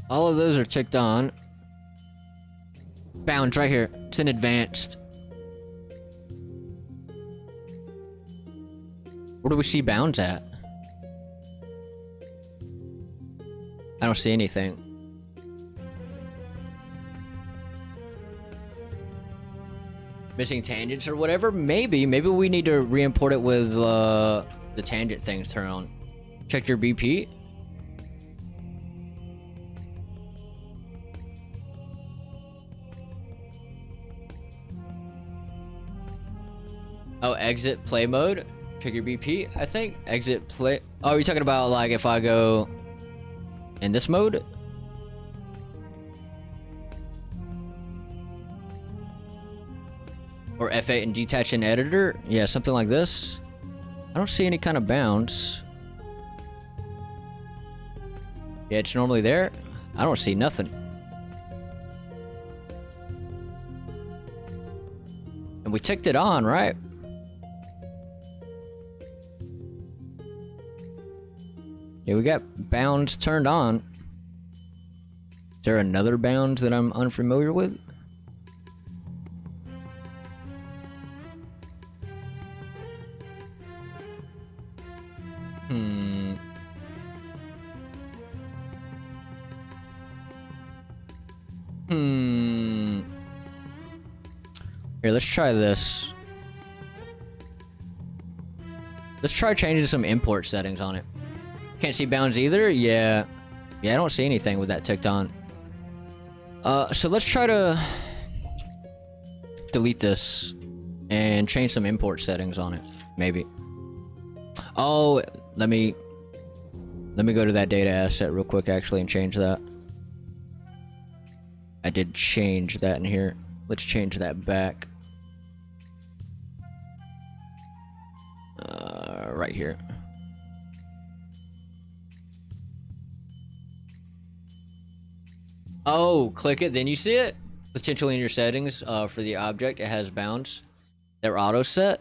All of those are ticked on. Bounds right here. It's in advanced. Where do we see bounds at? I don't see anything. Missing tangents or whatever? Maybe we need to re-import it with the tangent things turned on. Check your BP. Oh, exit play mode. Check your BP, I think. Exit play. Oh, you're talking about like if I go in this mode? Or F8 and detach an editor? Yeah, something like this. I don't see any kind of bounds. Yeah, it's normally there. I don't see nothing. And we ticked it on, right? Yeah, we got bounds turned on. Is there another bound that I'm unfamiliar with? Here, let's try this. Let's try changing some import settings on it. Can't see bounds either? Yeah. Yeah, I don't see anything with that ticked on. So let's try to delete this and change some import settings on it, maybe. Oh, let me go to that data asset real quick actually and change that. I did change that in here. Let's change that back. Right here. Oh, click it, then you see it. Potentially in your settings for the object, it has bounds. They're auto set.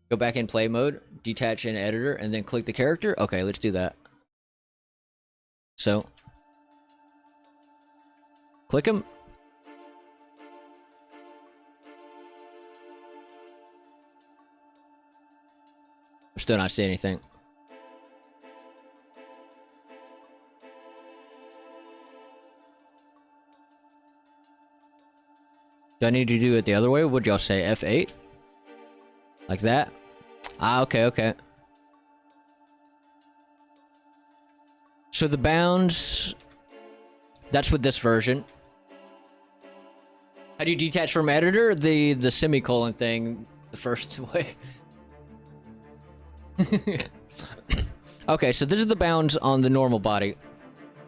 Go back in play mode, detach in editor, and then click the character. Okay, let's do that. So, click him. I'm still not seeing anything. Do I need to do it the other way? Would y'all say F8? Like that? Ah, okay, okay. So the bounds, that's with this version. How do you detach from editor? The semicolon thing, the first way. Okay, so this is the bounds on the normal body.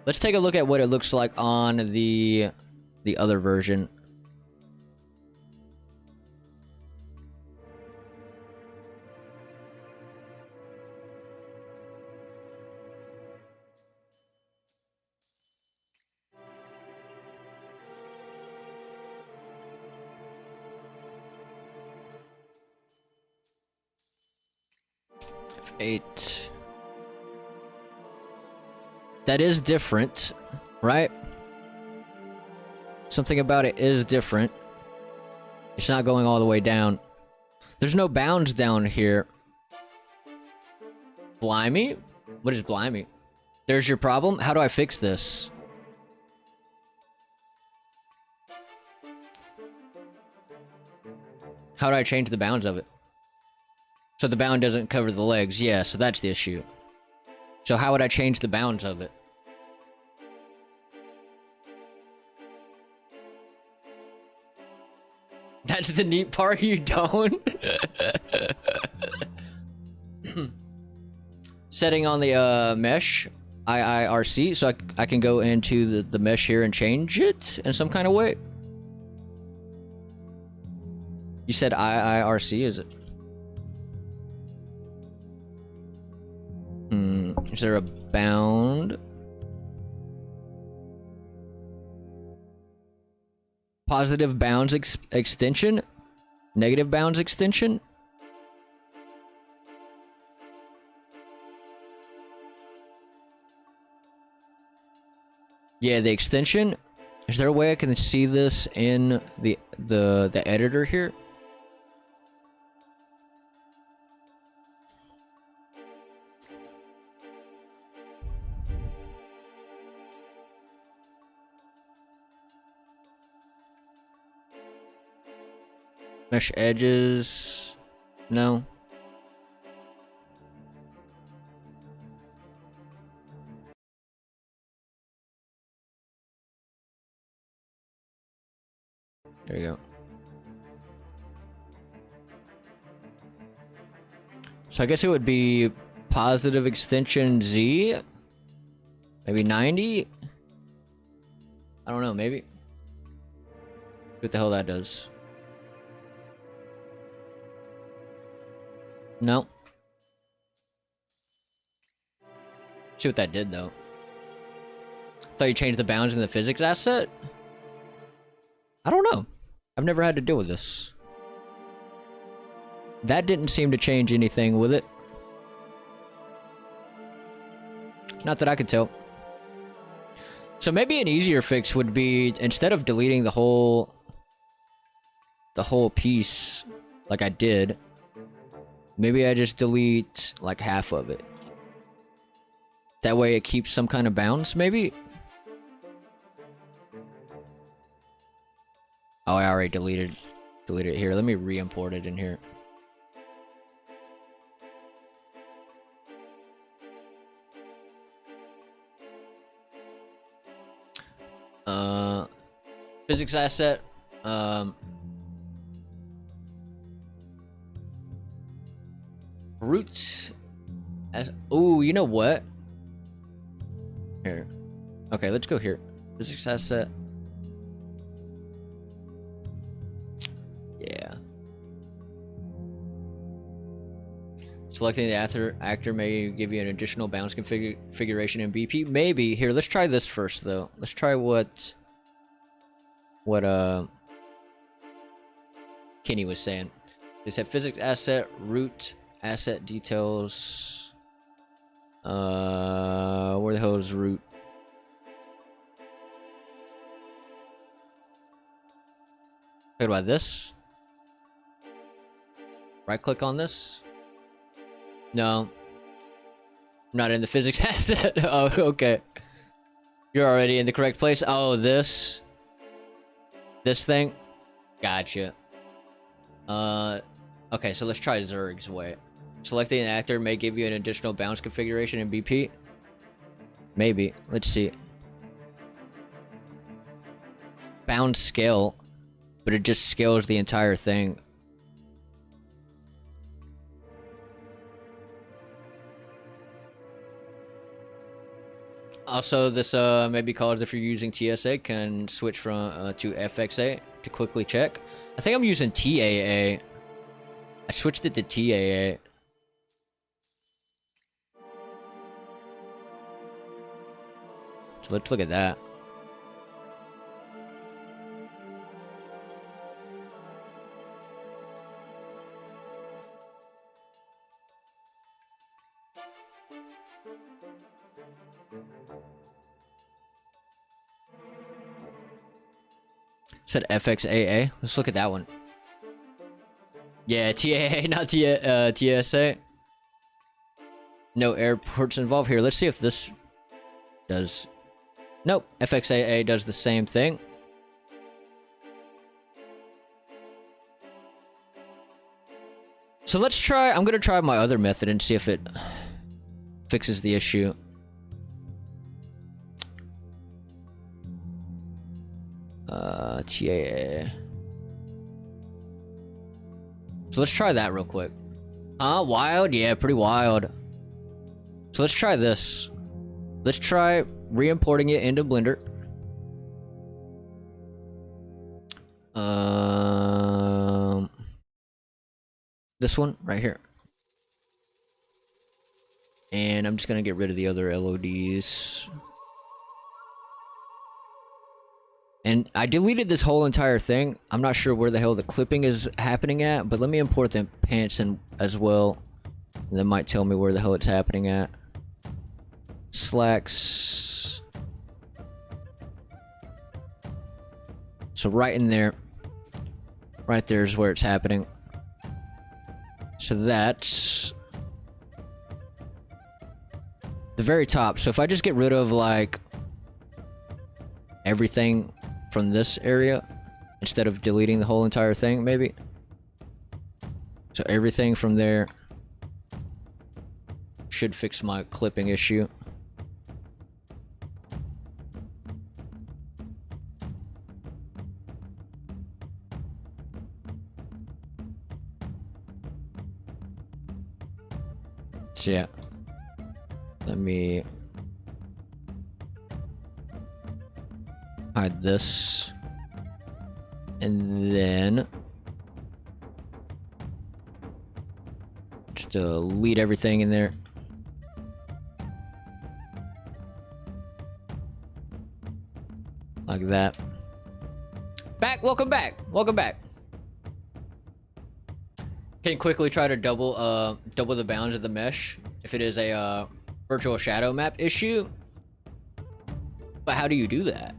Let's take a look at what it looks like on the other version. That is different, right? Something about it is different. It's not going all the way down. There's no bounds down here. Blimey? What is blimey? There's your problem? How do I fix this? How do I change the bounds of it? So the bound doesn't cover the legs. Yeah, so that's the issue. So how would I change the bounds of it? That's the neat part, you don't? Setting on the mesh, IIRC, so I can go into the mesh here and change it in some kind of way. You said IIRC, is it? Is there a bound? Positive bounds extension? Negative bounds extension? Yeah, the extension. Is there a way I can see this in the editor here? Mesh edges. No. There you go. So I guess it would be positive extension Z. Maybe 90? I don't know, maybe. What the hell that does. No. See what that did though. Thought you changed the bounds in the physics asset? I don't know. I've never had to deal with this. That didn't seem to change anything with it. Not that I could tell. So maybe an easier fix would be, instead of deleting the whole piece like I did, maybe I just delete like half of it. That way it keeps some kind of bounds, maybe? Oh, I already deleted it here. Let me re-import it in here. Physics asset. Roots. Oh, you know what? Here. Okay, let's go here. Physics asset. Yeah. Selecting the actor may give you an additional bounce configuration in BP. Maybe. Here, let's try this first, though. Let's try what Kenny was saying. They said physics asset, root, asset details. Where the hell is root? What about this? Right click on this? No. I'm not in the physics asset. Oh, okay. You're already in the correct place. Oh, this thing? Gotcha. Okay, so let's try Zerg's way. Selecting an actor may give you an additional bounce configuration in BP. Maybe. Let's see. Bounce scale, but it just scales the entire thing. Also, this may be caused if you're using TSA, can switch from to FXA to quickly check. I think I'm using TAA. I switched it to TAA. So let's look at that. Said FXAA. Let's look at that one. Yeah, TAA, not TSA. No airports involved here. Let's see if this does. Nope, FXAA does the same thing. So let's try, I'm gonna try my other method and see if it fixes the issue. TAA. So let's try that real quick. Wild? Yeah, pretty wild. So let's try this. Let's try re-importing it into Blender. This one right here. And I'm just gonna get rid of the other LODs. And I deleted this whole entire thing. I'm not sure where the hell the clipping is happening at, but let me import the pants in as well. And that might tell me where the hell it's happening at. Slacks. So right in there. Right there is where it's happening. So that's the very top. So if I just get rid of like everything from this area instead of deleting the whole entire thing, maybe. So everything from there should fix my clipping issue. So yeah, let me hide this, and then just delete everything in there. Like that. Welcome back. Welcome back. Can quickly try to double the bounds of the mesh if it is a virtual shadow map issue. But how do you do that?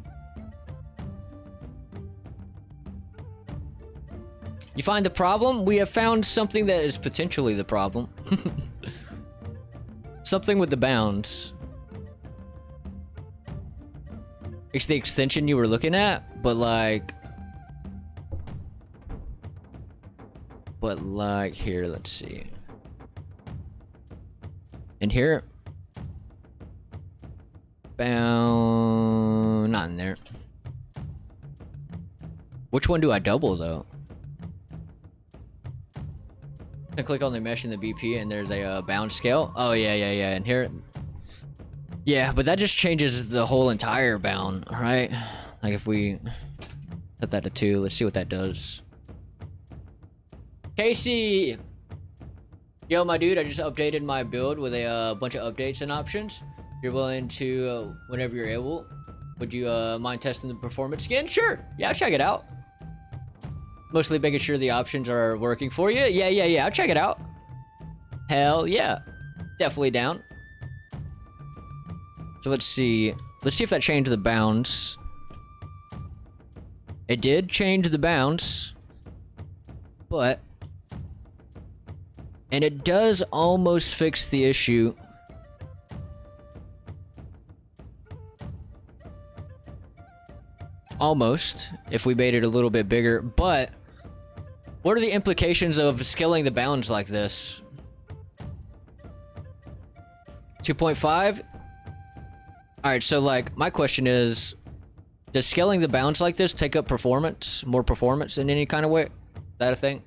You find the problem? We have found something that is potentially the problem. Something with the bounds. It's the extension you were looking at, but like... here, let's see. In here... bound... not in there. Which one do I double, though? I click on the mesh in the BP and there's a bound scale. Oh, yeah. And here... yeah, but that just changes the whole entire bound, right? Like if we set that to 2, let's see what that does. Casey! Yo, my dude, I just updated my build with a bunch of updates and options. If you're willing to, whenever you're able, would you mind testing the performance again? Sure. Yeah, I'll check it out. Mostly making sure the options are working for you. Yeah. I'll check it out. Hell yeah. Definitely down. So let's see. Let's see if that changed the bounds. It did change the bounds. But... and it does almost fix the issue. Almost. If we made it a little bit bigger. But... what are the implications of scaling the bounds like this? 2.5? Alright, so like, my question is, does scaling the bounds like this take up performance? More performance in any kind of way? Is that a thing?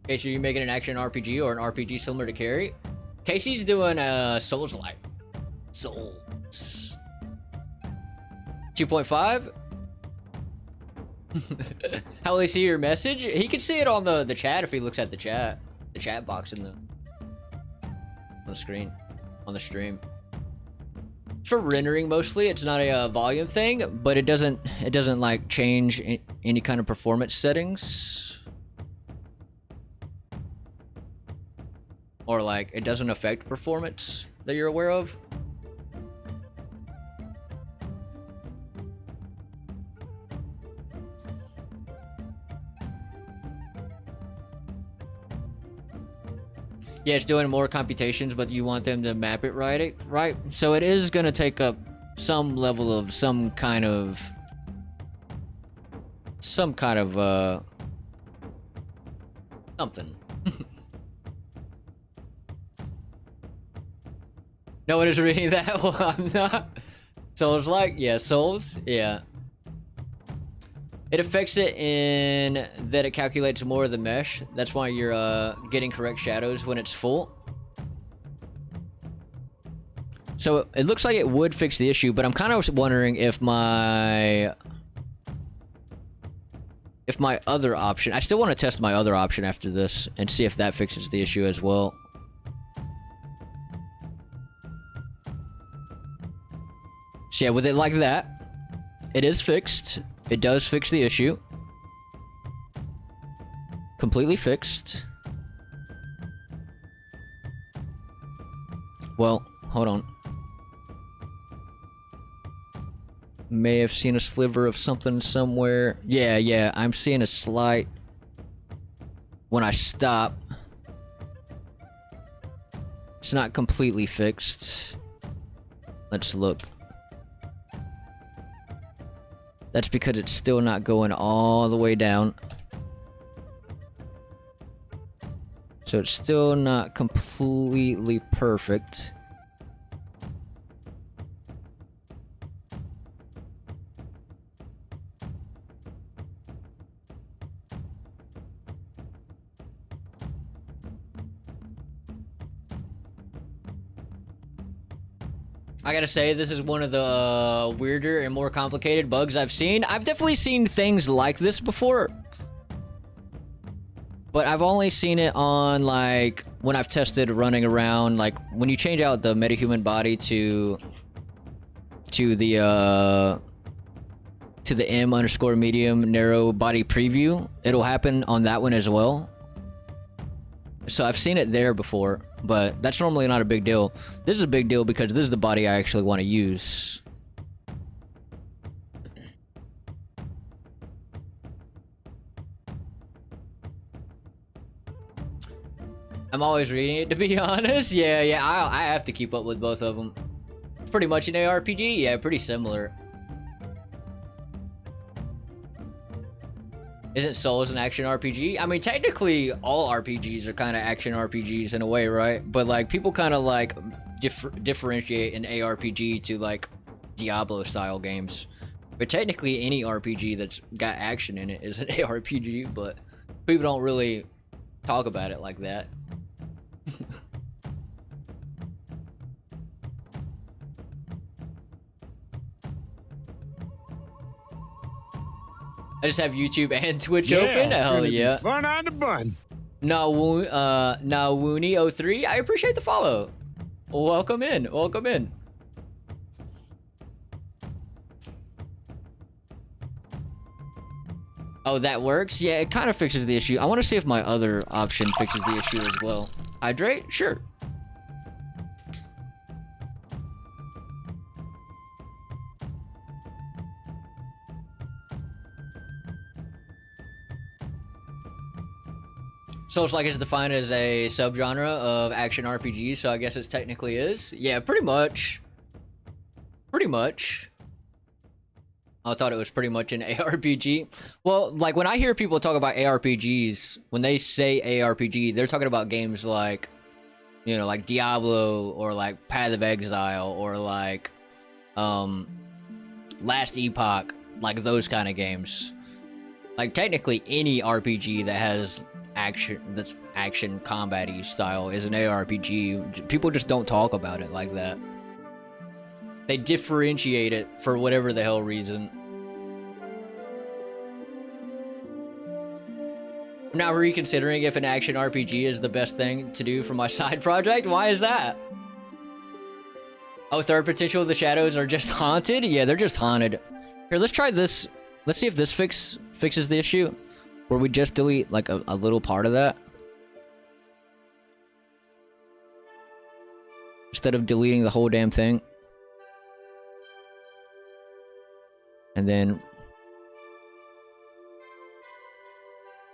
Casey, are you making an action RPG or an RPG similar to Carry? Casey's doing Souls-like. Souls. 2.5? How will he see your message? He can see it on the chat if he looks at the chat box in on the screen, on the stream. It's for rendering mostly. It's not a volume thing, but it doesn't like change any kind of performance settings, or like it doesn't affect performance that you're aware of. Yeah, it's doing more computations, but you want them to map it right? So it is going to take up some level of some kind of something. No one is reading that. Well, I'm not. Souls-like? Yeah, Souls? Yeah. It affects it in that it calculates more of the mesh. That's why you're getting correct shadows when it's full. So it looks like it would fix the issue, but I'm kind of wondering if my other option... I still want to test my other option after this and see if that fixes the issue as well. So yeah, with it like that, it is fixed. It does fix the issue. Completely fixed. Well, hold on. May have seen a sliver of something somewhere. Yeah, I'm seeing a slight... when I stop. It's not completely fixed. Let's look. That's because it's still not going all the way down. So it's still not completely perfect. I gotta say, this is one of the weirder and more complicated bugs I've seen. I've definitely seen things like this before. But I've only seen it on, like, when I've tested running around, like, when you change out the metahuman body to the M_medium narrow body preview, it'll happen on that one as well. So I've seen it there before, but that's normally not a big deal. This is a big deal because this is the body I actually want to use. I'm always reading it, to be honest. Yeah, I have to keep up with both of them. Pretty much an ARPG? Yeah, pretty similar. Isn't Souls an action RPG? I mean, technically, all RPGs are kind of action RPGs in a way, right? But, like, people kind of, like, differentiate an ARPG to, like, Diablo-style games. But technically, any RPG that's got action in it is an ARPG, but people don't really talk about it like that. I just have YouTube and Twitch open. It's Hell gonna be yeah. fun on the bun. Nawuni03, I appreciate the follow. Welcome in. Welcome in. Oh, that works? Yeah, it kind of fixes the issue. I want to see if my other option fixes the issue as well. Hydrate? Sure. Souls-like is defined as a subgenre of action RPGs, so I guess it technically is. Yeah, pretty much. Pretty much. I thought it was pretty much an ARPG. Well, like, when I hear people talk about ARPGs, when they say ARPG, they're talking about games like, you know, like Diablo, or like Path of Exile, or like, Last Epoch, like those kind of games. Like, technically, any RPG that has that's action combat-y style is an ARPG. People just don't talk about it like that. They differentiate it for whatever the hell reason. I'm now reconsidering if an action RPG is the best thing to do for my side project. Why is that? Oh, third potential, the shadows are just haunted? Yeah, they're just haunted. Here, let's try this. Let's see if this fixes the issue. Where we just delete, like, a little part of that. Instead of deleting the whole damn thing. And then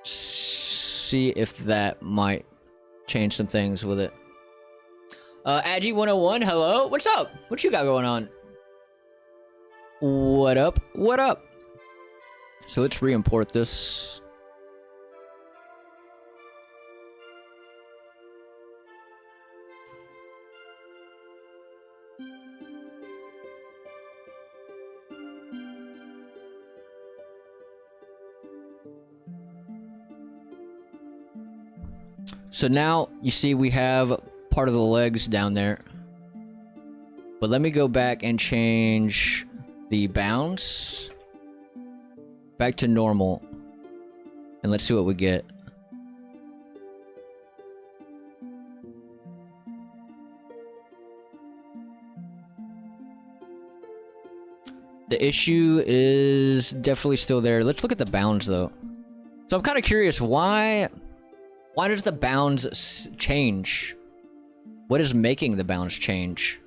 see if that might change some things with it. Agi101, hello? What's up? What you got going on? What up? What up? So let's re-import this. So now, you see we have part of the legs down there. But let me go back and change the bounds back to normal. And let's see what we get. The issue is definitely still there. Let's look at the bounds, though. So I'm kind of curious, why does the bounds change? What is making the bounds change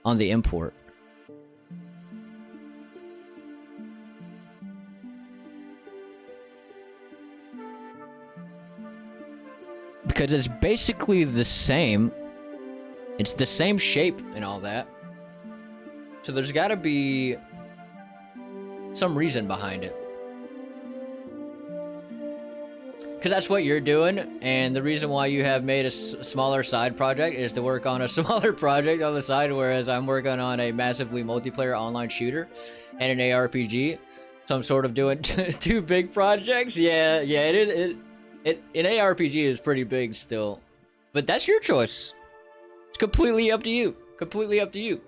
on the import? Because it's basically the same. It's the same shape and all that. So there's got to be some reason behind it. Because that's what you're doing, and the reason why you have made a smaller side project is to work on a smaller project on the side, whereas I'm working on a massively multiplayer online shooter and an ARPG. So I'm sort of doing two big projects. Yeah, it is. An ARPG is pretty big still, but that's your choice. It's completely up to you. Completely up to you.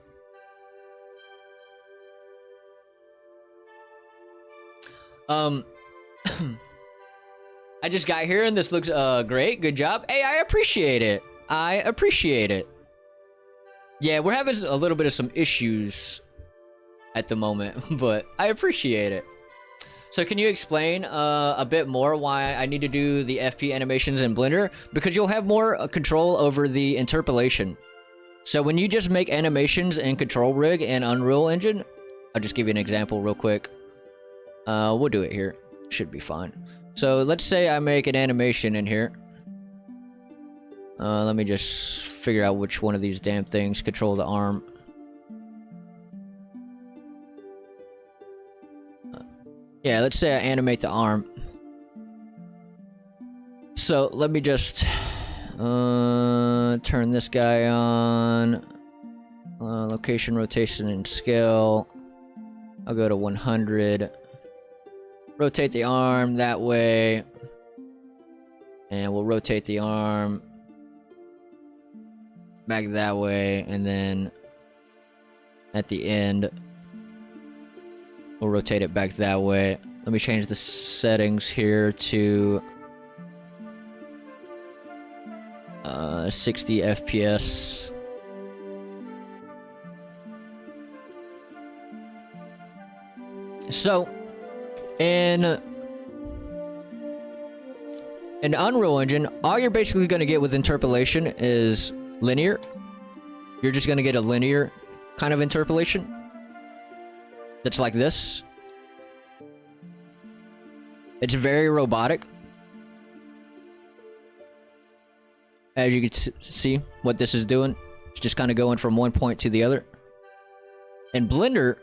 I just got here and this looks great. Good job. Hey, I appreciate it. I appreciate it. Yeah, we're having a little bit of some issues at the moment, but I appreciate it. So can you explain a bit more why I need to do the FP animations in Blender? Because you'll have more control over the interpolation. So when you just make animations in Control Rig and Unreal Engine, I'll just give you an example real quick. We'll do it here. Should be fine. So let's say I make an animation in here. Let me just figure out which one of these damn things control the arm. Yeah, let's say I animate the arm. So let me just turn this guy on. Location, rotation, and scale. I'll go to 100. Rotate the arm that way. And we'll rotate the arm back that way. And then at the end, we'll rotate it back that way. Let me change the settings here to 60 FPS. So, in Unreal Engine, all you're basically going to get with interpolation is linear. You're just going to get a linear kind of interpolation. That's like this. It's very robotic. As you can see what this is doing. It's just kind of going from one point to the other. In Blender,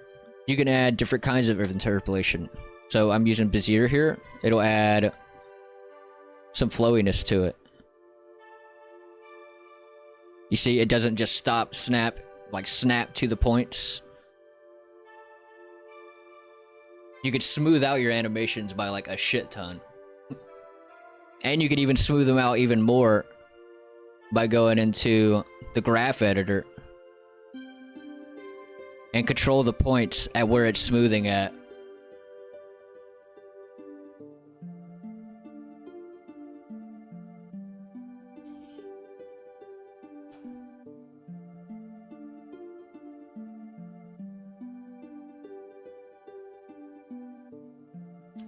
you can add different kinds of interpolation. So I'm using Bezier here. It'll add some flowiness to it. You see, it doesn't just stop, snap, like snap to the points. You could smooth out your animations by like a shit ton. And you could even smooth them out even more by going into the graph editor and control the points at where it's smoothing at.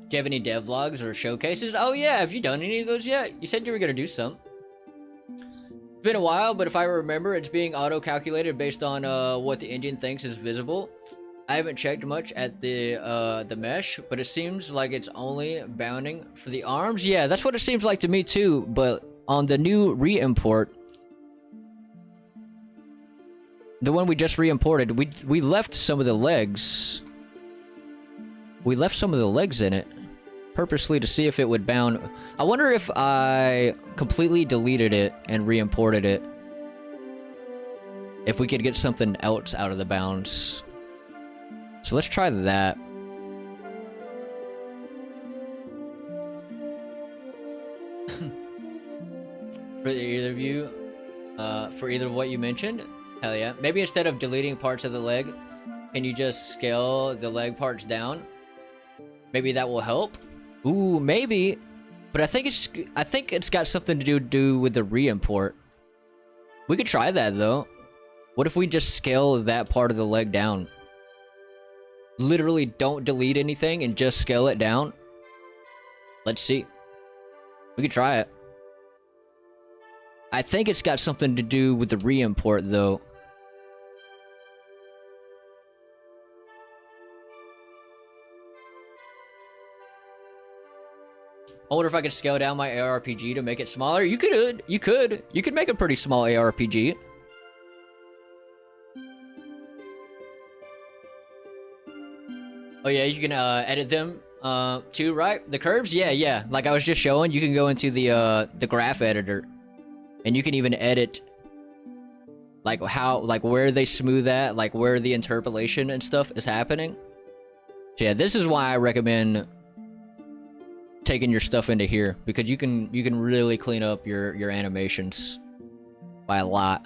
Do you have any devlogs or showcases? Oh yeah, have you done any of those yet? You said you were gonna do some. It's been a while, but if I remember, it's being auto-calculated based on what the engine thinks is visible. I haven't checked much at the mesh, but it seems like it's only bounding for the arms. Yeah, that's what it seems like to me too, but on the new re-import, the one we just re-imported, we left some of the legs. We left some of the legs in it purposely to see if it would bound. I wonder if I completely deleted it and re-imported it, if we could get something else out of the bounds. So let's try that. For either of you, for either of what you mentioned, hell yeah. Maybe instead of deleting parts of the leg, can you just scale the leg parts down? Maybe that will help. Ooh, maybe. But I think it's got something to do with the re-import. We could try that though. What if we just scale that part of the leg down? Literally don't delete anything and just scale it down. Let's see. We could try it. I think it's got something to do with the re-import though. I wonder if I could scale down my ARPG to make it smaller. You could make a pretty small ARPG. Oh yeah, you can edit them too, right? The curves, yeah. Like I was just showing, you can go into the graph editor, and you can even edit like where they smooth at, like where the interpolation and stuff is happening. So yeah, this is why I recommend taking your stuff into here, because you can really clean up your animations by a lot.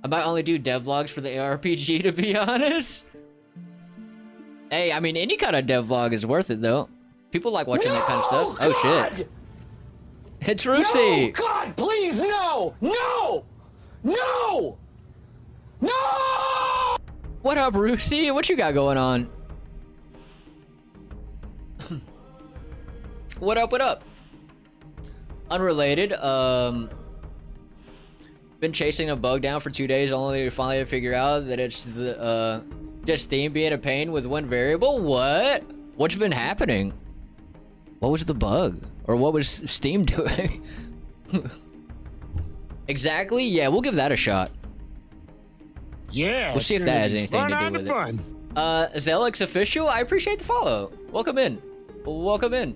might only do devlogs for the ARPG, to be honest. Hey, I mean, any kind of devlog is worth it, though. People like watching that kind of stuff. God! Oh, shit. It's Rusi! No, God, please, no! No! No! No! What up, Rusi? What you got going on? What up, what up? Unrelated, been chasing a bug down for 2 days only to finally figure out that it's the, just Steam being a pain with one variable? What? What's been happening? What was the bug? Or what was Steam doing? Exactly? Yeah, we'll give that a shot. Yeah. We'll see if that has anything to do with it. Fun. Zelix Official, I appreciate the follow. Welcome in. Welcome in.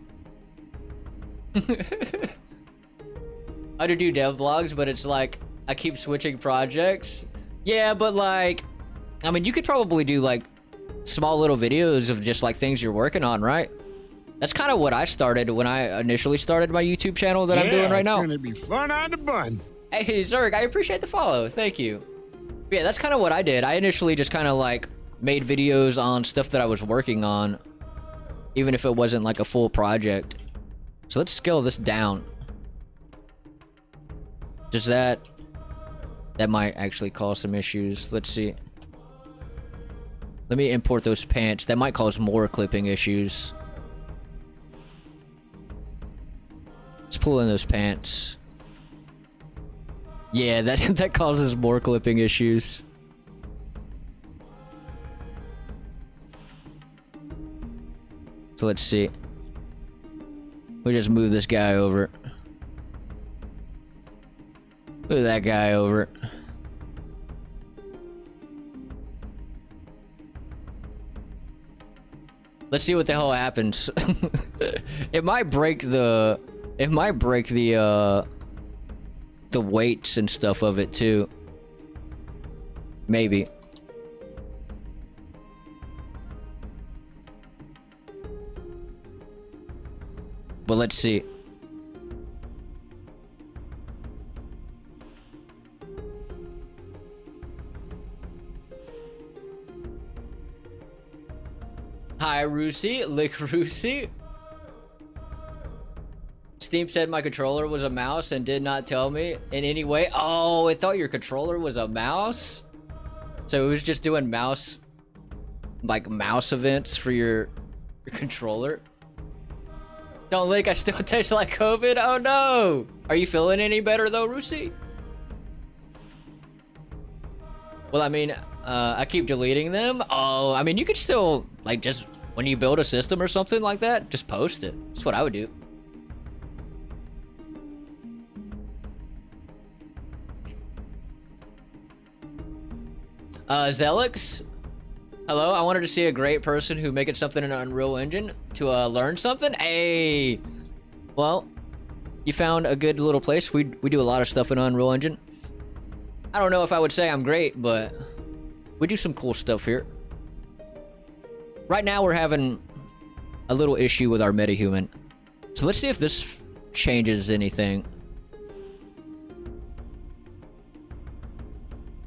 I do dev vlogs, but it's like, I keep switching projects. Yeah, but like, I mean, you could probably do like small little videos of just like things you're working on, right? That's kind of what I started when I initially started my YouTube channel that I'm doing right now. It's gonna be fun on the bun. Hey, Zerg, I appreciate the follow. Thank you. But yeah, that's kind of what I did. I initially just kind of like made videos on stuff that I was working on, even if it wasn't like a full project. So let's scale this down. Does that might actually cause some issues. Let's see. Let me import those pants. That might cause more clipping issues. Let's pull in those pants. Yeah, that causes more clipping issues. So let's see. We just move this guy over. Move that guy over. Let's see what the hell happens. It might break the weights and stuff of it too. Maybe. But let's see. Hi, Rusi. Lick Rusi. Steam said my controller was a mouse and did not tell me in any way. Oh, it thought your controller was a mouse? So it was just doing mouse events for your controller? Don't lick, I still taste like COVID? Oh no! Are you feeling any better though, Rusi? Well, I mean, I keep deleting them. Oh, I mean, you could still, like, just when you build a system or something like that, just post it. That's what I would do. Zelix, hello. I wanted to see a great person who making something in an Unreal Engine to learn something. Hey, well, you found a good little place. We do a lot of stuff in Unreal Engine. I don't know if I would say I'm great, but we do some cool stuff here. Right now, we're having a little issue with our metahuman. So let's see if this changes anything.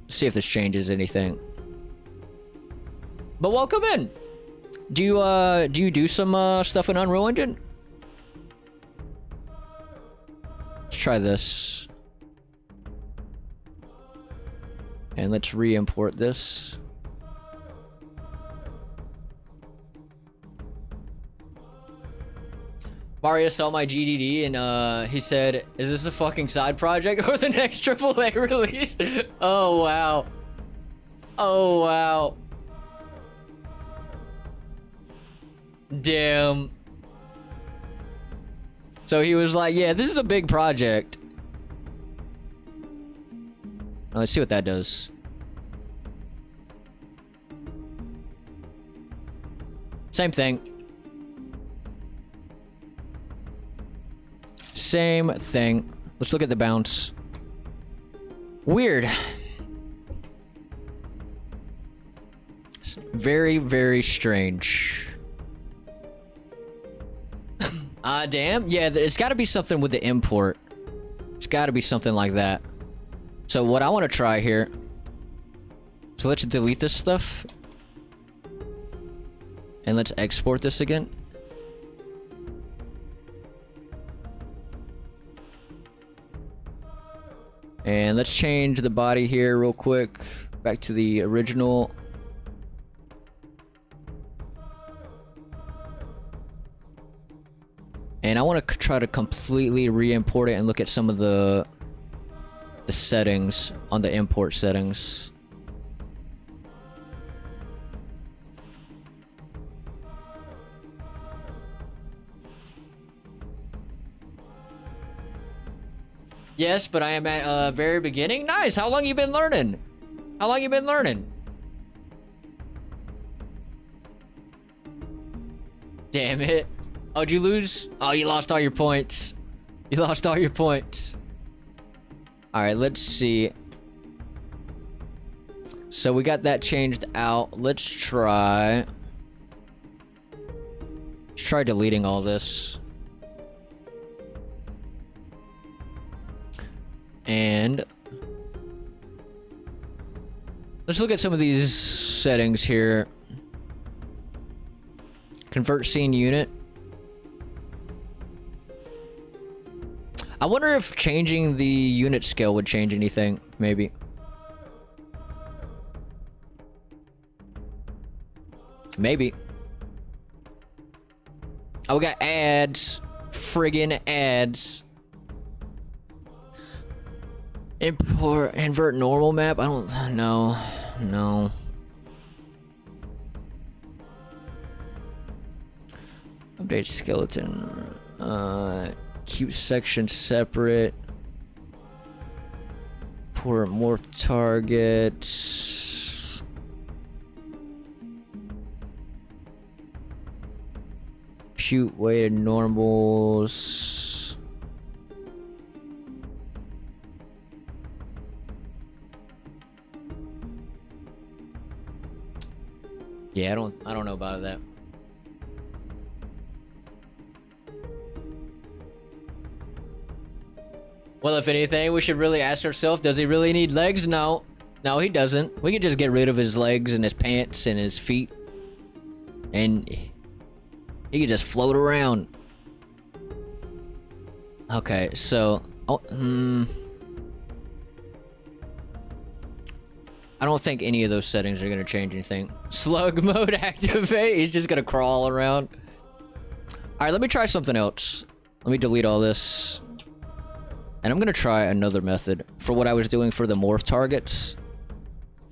See if this changes anything. But welcome in. Do you do some stuff in Unreal Engine? Let's try this. And let's re-import this. Mario saw my GDD and he said, "Is this a fucking side project or the next AAA release?" Oh wow. Oh wow. Damn. So he was like, "Yeah, this is a big project." Now, let's see what that does. Same thing. Same thing. Let's look at the bounce. Weird. Very, very strange. Damn. Yeah, it's got to be something with the import. It's got to be something like that. So what I want to try here So let's delete this stuff. And let's export this again. And let's change the body here real quick. Back to the original. And I want to try to completely re-import it and look at some of the settings on the import settings. Yes, but I am at very beginning. Nice. How long you been learning? How long you been learning? Damn it. Oh, did you lose? Oh, you lost all your points. You lost all your points. Alright, let's see. So we got that changed out. Let's try deleting all this. And let's look at some of these settings here. Convert scene unit. I wonder if changing the unit scale would change anything, maybe. Maybe. Oh, we got ads. Friggin' ads. Invert normal map? I don't know. No. Update skeleton. Keep section separate. For morph targets. Pute weighted normals. Yeah, I don't know about that. Well, if anything, we should really ask ourselves, does he really need legs? No. No, he doesn't. We could just get rid of his legs and his pants and his feet. And he could just float around. Okay, so... Oh, I don't think any of those settings are going to change anything. Slug mode activate. He's just going to crawl around. Alright, let me try something else. Let me delete all this. And I'm going to try another method for what I was doing for the morph targets.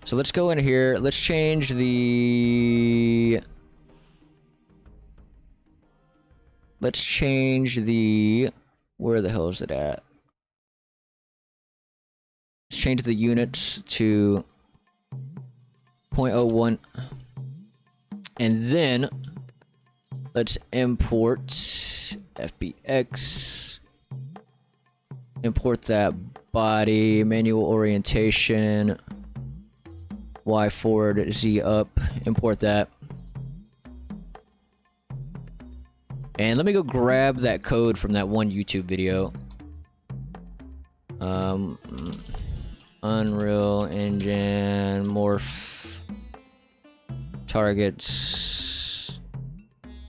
So let's go in here. Let's change the... Let's change the... Where the hell is it at? Let's change the units to 0.01. And then let's import FBX. Import that body, manual orientation, Y forward, Z up, import that. And let me go grab that code from that one YouTube video. Unreal Engine, morph, targets.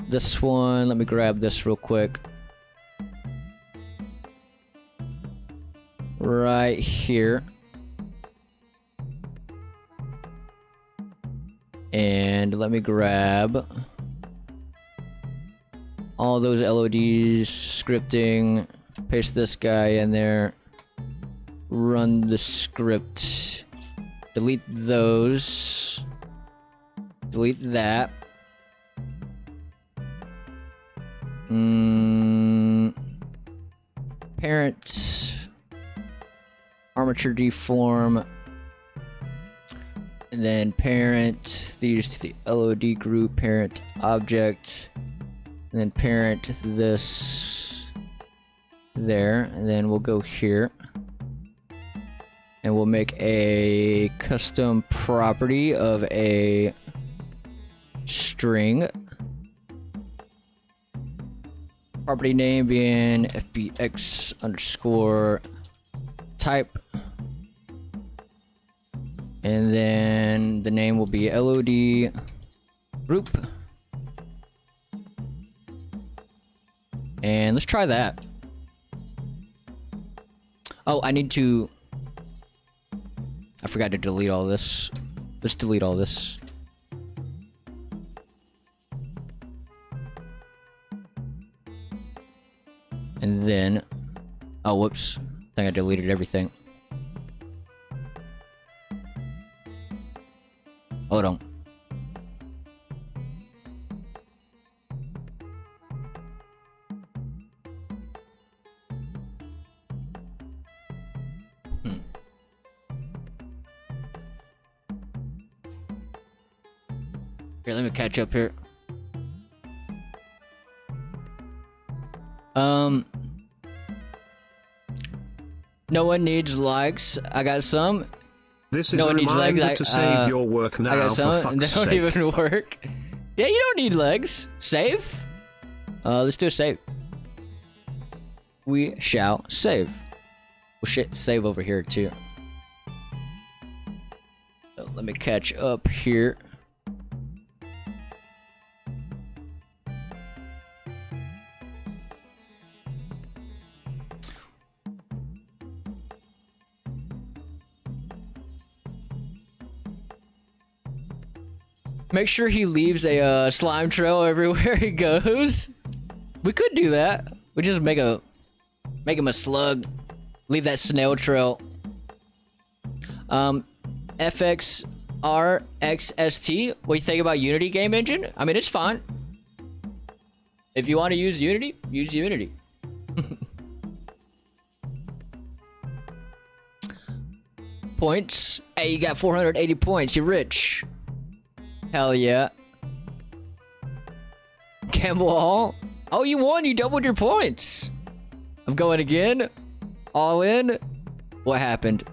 This one, let me grab this real quick. Right here. And let me grab all those LODs, scripting, paste this guy in there, run the script, delete those, delete that. Parent. Armature deform, and then parent these to the LOD group, parent object, and then parent this there, and then we'll go here and we'll make a custom property of a string, property name being FBX underscore type, And then the name will be LOD group. And let's try that. Oh, I forgot to delete all this. Let's delete all this. And then, oh, whoops. I think I deleted everything. Hold on. Here, let me catch up here. No one needs likes. I got some. This is No a one needs reminder legs. to save your work I now, got for some. fuck's They don't sake. even work. Yeah, you don't need legs. Save. Let's do a save. We shall save. Well, shit, save over here too. So let me catch up here. Make sure he leaves a slime trail everywhere he goes. We could do that. We just make him a slug. Leave that snail trail. FXRXST. What do you think about Unity game engine? I mean, it's fine. If you want to use Unity, use Unity. Points. Hey, you got 480 points. You're rich. Hell yeah. Campbell Hall. Oh, you won. You doubled your points. I'm going again. All in. What happened?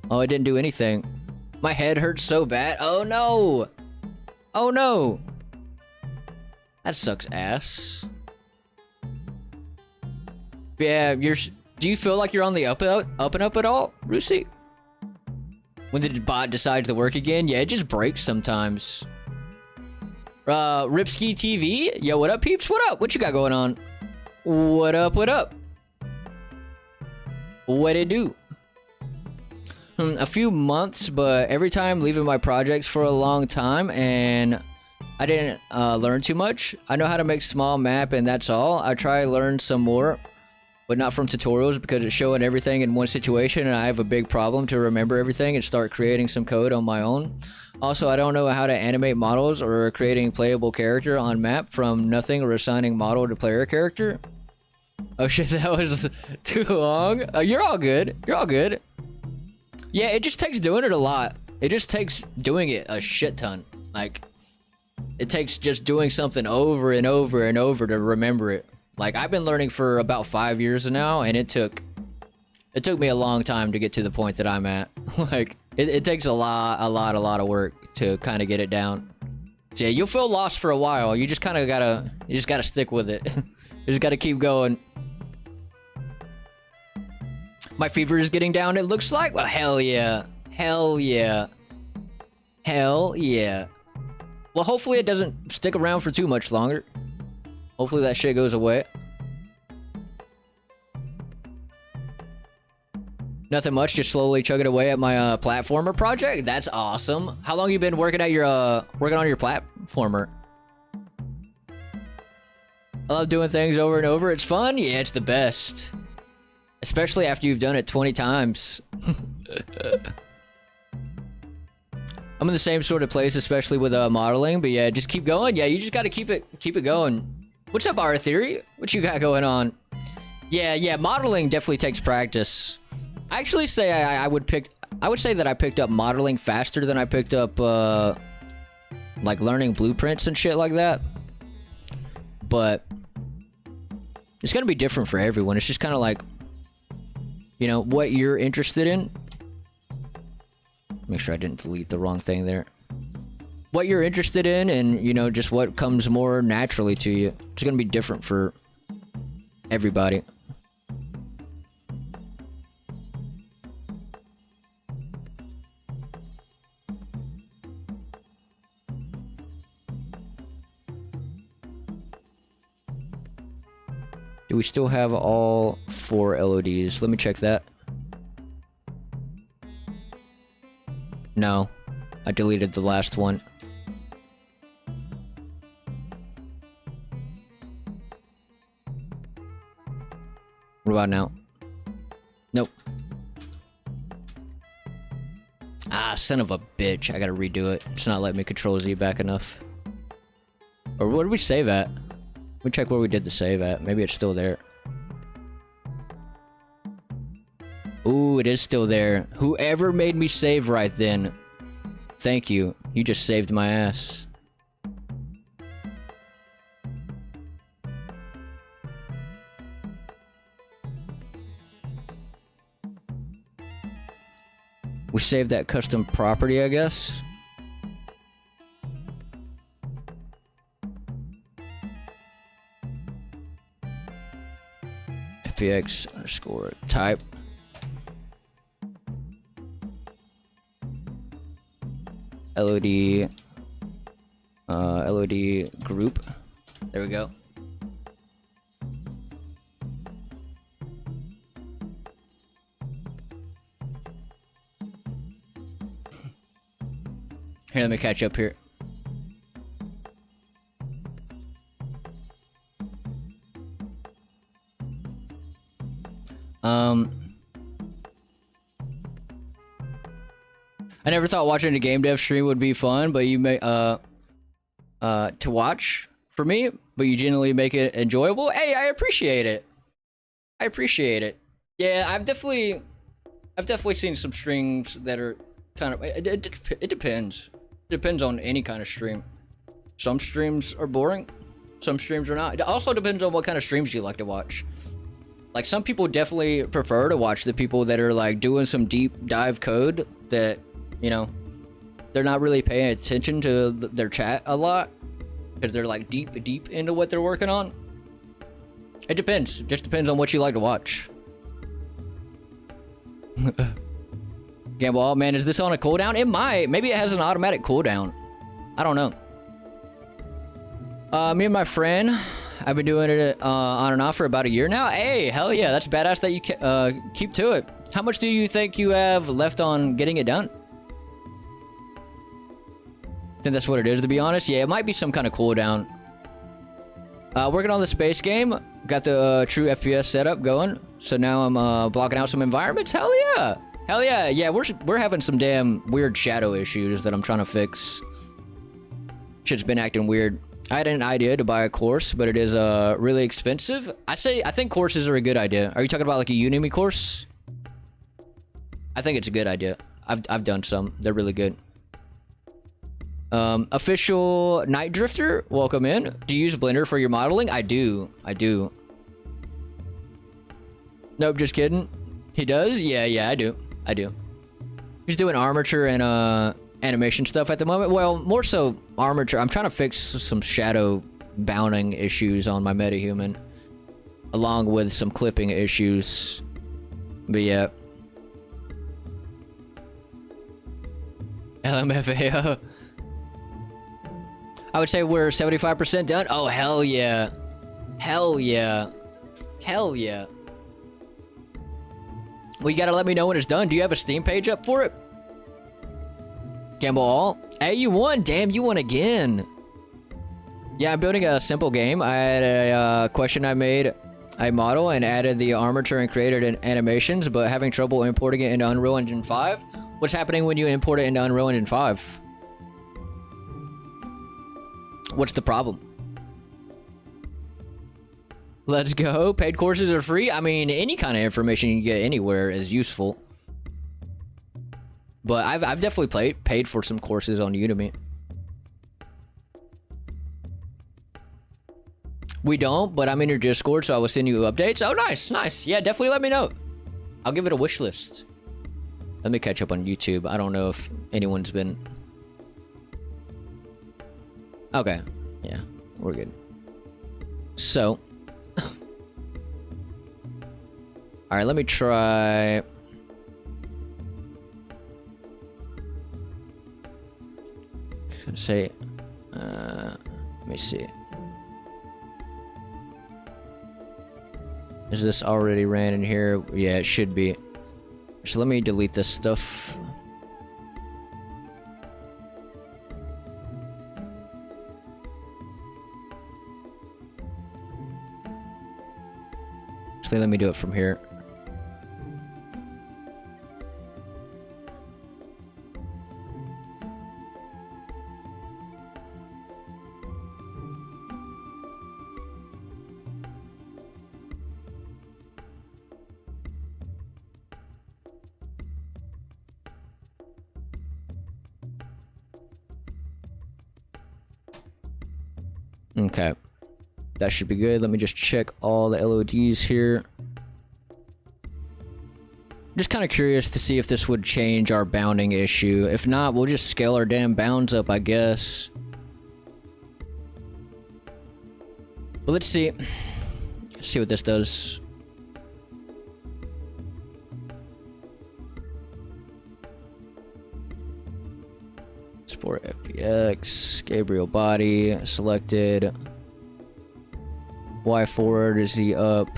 Oh, it didn't do anything. My head hurts so bad. Oh, no. Oh, no. That sucks ass. Yeah, do you feel like you're on the up and up at all, Rusi? When the bot decides to work again? Yeah, it just breaks sometimes. Ripski TV? Yo, what up, peeps? What up? What you got going on? What up, what up? What it do? A few months, but every time leaving my projects for a long time, and I didn't learn too much. I know how to make small map, and that's all. I try to learn some more, but not from tutorials because it's showing everything in one situation, and I have a big problem to remember everything and start creating some code on my own. Also, I don't know how to animate models or creating playable character on map from nothing or assigning model to player character. Oh shit, that was too long. You're all good. You're all good. Yeah, it just takes doing it a lot. It just takes doing it a shit ton. Like, it takes just doing something over and over and over to remember it. Like, I've been learning for about 5 years now, and it took me a long time to get to the point that I'm at. Like, it takes a lot of work to kind of get it down. So yeah, you'll feel lost for a while. You just kind of gotta stick with it. You just gotta keep going. My fever is getting down, it looks like. Well, hell yeah. Hell yeah. Hell yeah. Well, hopefully it doesn't stick around for too much longer. Hopefully that shit goes away. Nothing much, just slowly chugging away at my platformer project. That's awesome. How long you been working at your working on your platformer? I love doing things over and over. It's fun. Yeah, it's the best. Especially after you've done it 20 times. I'm in the same sort of place, especially with modeling. But yeah, just keep going. Yeah, you just got to keep it going. What's up, Our Theory? What you got going on? Yeah, modeling definitely takes practice. I actually say I would say that I picked up modeling faster than I picked up like learning blueprints and shit like that. But it's gonna be different for everyone. It's just kind of like, you know, what you're interested in. Make sure I didn't delete the wrong thing there. What you're interested in, and you know, just what comes more naturally to you. It's gonna be different for everybody. we still have all 4 LODs? Let me check that. No, I deleted the last one. What about now? Nope. Ah, son of a bitch. I gotta redo it. It's not letting me control Z back enough. Or where did we save at? Let me check where we did the save at. Maybe it's still there. Ooh, it is still there. Whoever made me save right then. Thank you. You just saved my ass. We saved that custom property, I guess. FPX underscore type. LOD. LOD group. There we go. Here, let me catch up here. I never thought watching a game dev stream would be fun, but you may to watch for me, but you genuinely make it enjoyable. Hey, I appreciate it. I appreciate it. Yeah, I've definitely seen some streams that are kind of it depends. It depends on any kind of stream. Some streams are boring, some streams are not. It also depends on what kind of streams you like to watch. Like, some people definitely prefer to watch the people that are like doing some deep dive code that, you know, they're not really paying attention to their chat a lot because they're like deep into what they're working on. It depends. It just depends on what you like to watch. Gamble, oh man, is this on a cooldown? It might. Maybe it has an automatic cooldown. I don't know. Me and my friend, I've been doing it on and off for about a year now. Hey, hell yeah, that's badass that you keep to it. How much do you think you have left on getting it done? I think that's what it is, to be honest. Yeah, it might be some kind of cooldown. Working on the space game. Got the true FPS setup going. So now I'm blocking out some environments. Hell yeah. Hell yeah. Yeah, we're having some damn weird shadow issues that I'm trying to fix. Shit's been acting weird. I had an idea to buy a course, but it is really expensive. I think courses are a good idea. Are you talking about like a Udemy course? I think it's a good idea. I've done some. They're really good. Official Night Drifter, welcome in. Do you use Blender for your modeling? I do. Nope, just kidding. He does? Yeah, I do. He's doing armature and animation stuff at the moment. Well, more so armature. I'm trying to fix some shadow bounding issues on my MetaHuman, along with some clipping issues. But yeah. LMFAO. I would say we're 75% done. Oh, hell yeah. Hell yeah. Hell yeah. Well, you gotta let me know when it's done. Do you have a Steam page up for it? Gamble all? Hey, you won. Damn, you won again. Yeah, I'm building a simple game. I had a question. I made a model and added the armature and created animations, but having trouble importing it into Unreal Engine 5. What's happening when you import it into Unreal Engine 5? What's the problem? Let's go. Paid courses are free. I mean, any kind of information you get anywhere is useful. But I've definitely paid for some courses on Udemy. We don't, but I'm in your Discord, so I will send you updates. Oh, nice. Yeah, definitely let me know. I'll give it a wish list. Let me catch up on YouTube. I don't know if anyone's been... Okay. Yeah, we're good. So... Alright, let me try... Say... let me see. Is this already ran in here? Yeah, it should be. So let me delete this stuff. Actually, let me do it from here. Okay. That should be good. Let me just check all the LODs here. Just kind of curious to see if this would change our bounding issue. If not, we'll just scale our damn bounds up, I guess. But let's see. Let's see what this does. Sport FPX, Gabriel body, selected. Y forward is Z up.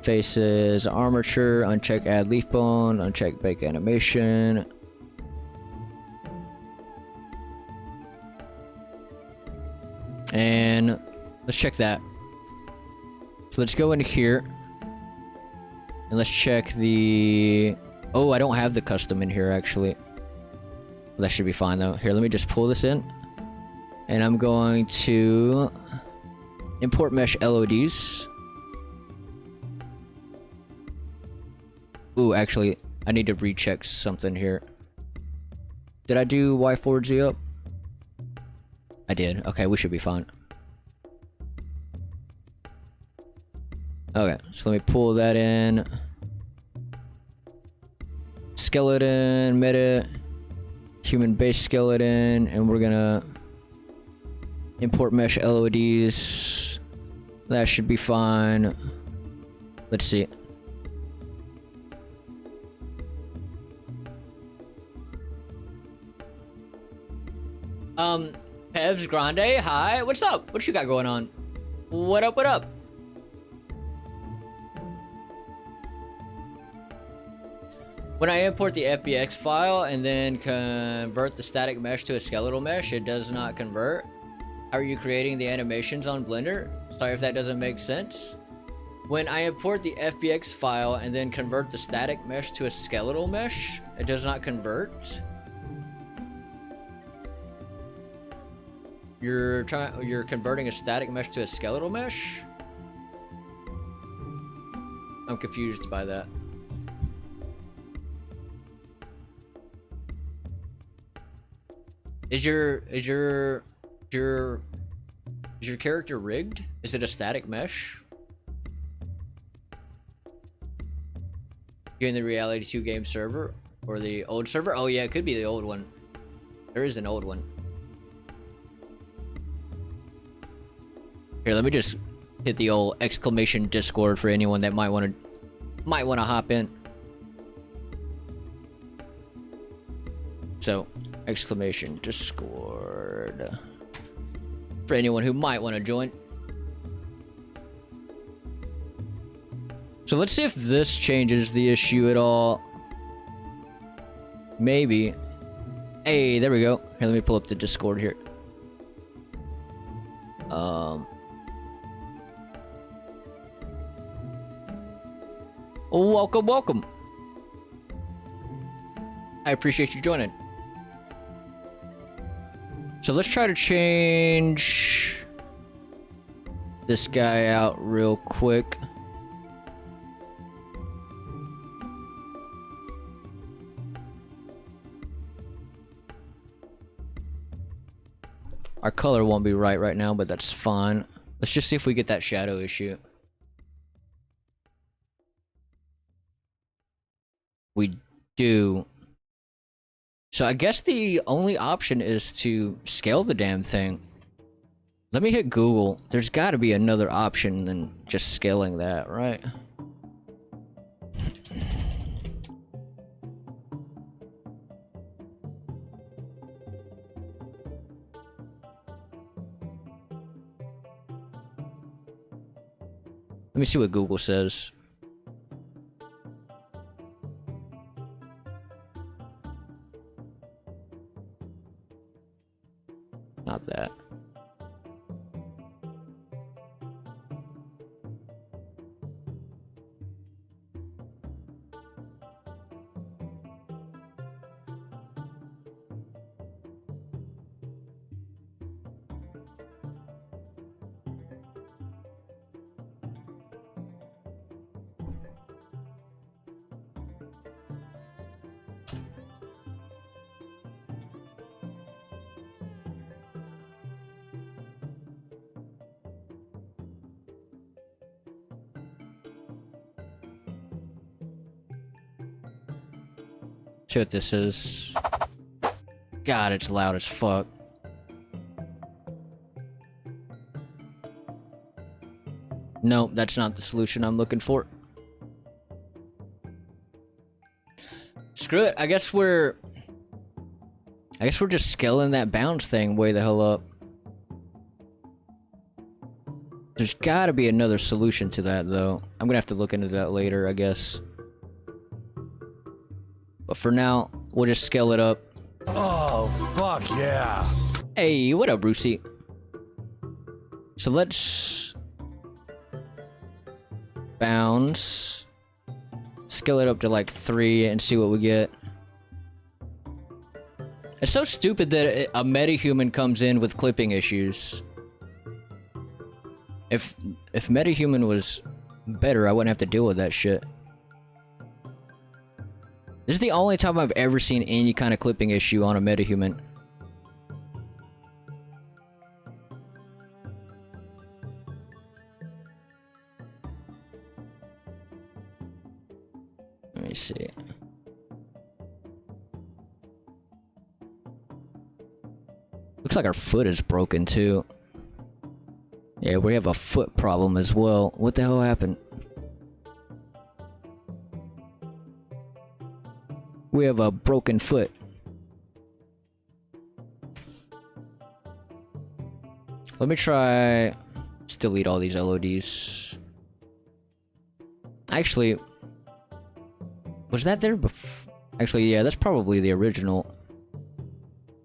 Faces armature, uncheck add leaf bone, uncheck bake animation. And let's check that. So let's go into here. And let's check the... Oh, I don't have the custom in here actually. That should be fine though. Here, let me just pull this in. And I'm going to import mesh LODs. Ooh, actually, I need to recheck something here. Did I do Y forward Z up? I did. Okay, we should be fine. Okay, so let me pull that in. Skeleton, meta, human base skeleton, and we're gonna import mesh LODs. That should be fine. Let's see. Pevs Grande, hi. What's up? What you got going on? What up, what up? When I import the FBX file and then convert the static mesh to a skeletal mesh, it does not convert. How are you creating the animations on Blender? Sorry if that doesn't make sense. When I import the FBX file and then convert the static mesh to a skeletal mesh, it does not convert. You're converting a static mesh to a skeletal mesh? I'm confused by that. Is your character rigged? Is it a static mesh? You in the Reality 2 game server or the old server? Oh yeah, it could be the old one. There is an old one. Here, let me just hit the old exclamation Discord for anyone that might want to hop in. So, exclamation Discord for anyone who might want to join. So let's see if this changes the issue at all. Maybe. Hey, there we go. Here, let me pull up the Discord here. Welcome, welcome. I appreciate you joining. So let's try to change this guy out real quick. Our color won't be right now, but that's fine. Let's just see if we get that shadow issue. We do. So I guess the only option is to scale the damn thing. Let me hit Google. There's got to be another option than just scaling that, right? Let me see what Google says. Not that. See what this is. God, it's loud as fuck. Nope, that's not the solution I'm looking for. Screw it. I guess we're just scaling that bounce thing way the hell up. There's gotta be another solution to that, though. I'm gonna have to look into that later, I guess. But for now, we'll just scale it up. Oh, fuck yeah. Hey, what up, Brucey? So let's bounce. Scale it up to like 3 and see what we get. It's so stupid that a metahuman comes in with clipping issues. If metahuman was better, I wouldn't have to deal with that shit. This is the only time I've ever seen any kind of clipping issue on a metahuman. Let me see. Looks like our foot is broken too. Yeah, we have a foot problem as well. What the hell happened? We have a broken foot. Let me try... Let's delete all these LODs. Actually... Was that there before? Actually, yeah, that's probably the original.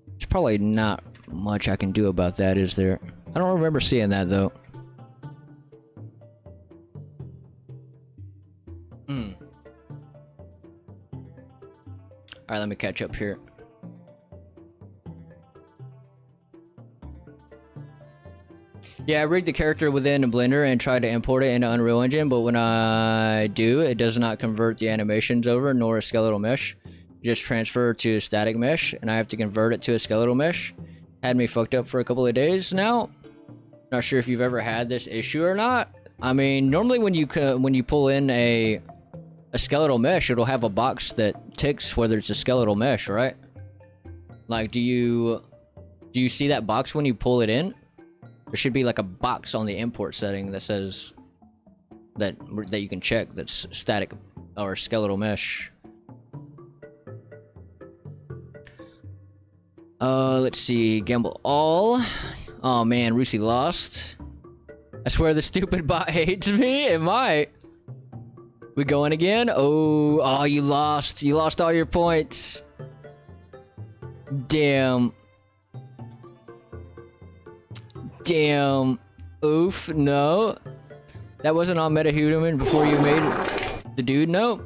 There's probably not much I can do about that, is there? I don't remember seeing that, though. Alright, let me catch up here. Yeah, I rigged the character within Blender and tried to import it into Unreal Engine, but when I do, it does not convert the animations over, nor a skeletal mesh. Just transfer to static mesh, and I have to convert it to a skeletal mesh. Had me fucked up for a couple of days now. Not sure if you've ever had this issue or not. I mean, normally when you pull in a skeletal mesh, it'll have a box that ticks whether it's a skeletal mesh, right? Like, do you see that box when you pull it in? There should be like a box on the import setting that says that you can check that's static or skeletal mesh. Let's see, gamble all. Oh man, Rusi lost. I swear the stupid bot hates me. It might. We going again? Oh, you lost. You lost all your points. Damn. Damn. Oof. No. That wasn't on MetaHuman before you made the dude? No.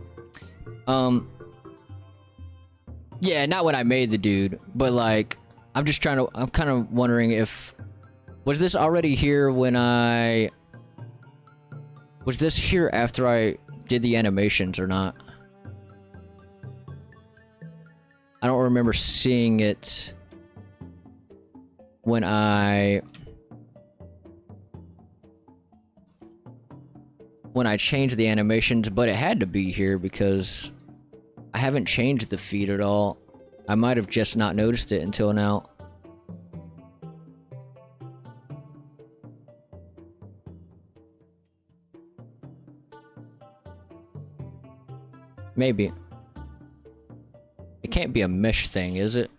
Yeah, not when I made the dude, but like, I'm kind of wondering if, was this already here when was this here after I did the animations or not? I don't remember seeing it when I changed the animations, but it had to be here because I haven't changed the feed at all. I might have just not noticed it until now. Maybe. It can't be a mesh thing, is it?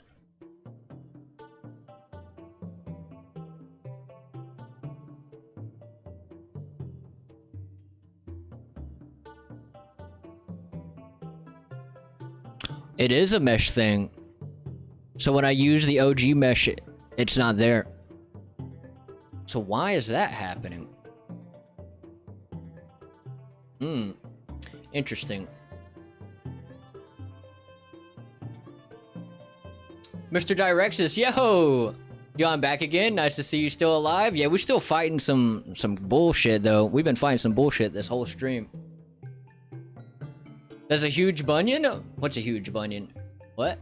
It is a mesh thing. So when I use the OG mesh, it's not there. So why is that happening? Interesting. Mr. Direxus, yo! Yo, I'm back again. Nice to see you still alive. Yeah, we're still fighting some bullshit, though. We've been fighting some bullshit this whole stream. There's a huge bunion? What's a huge bunion? What?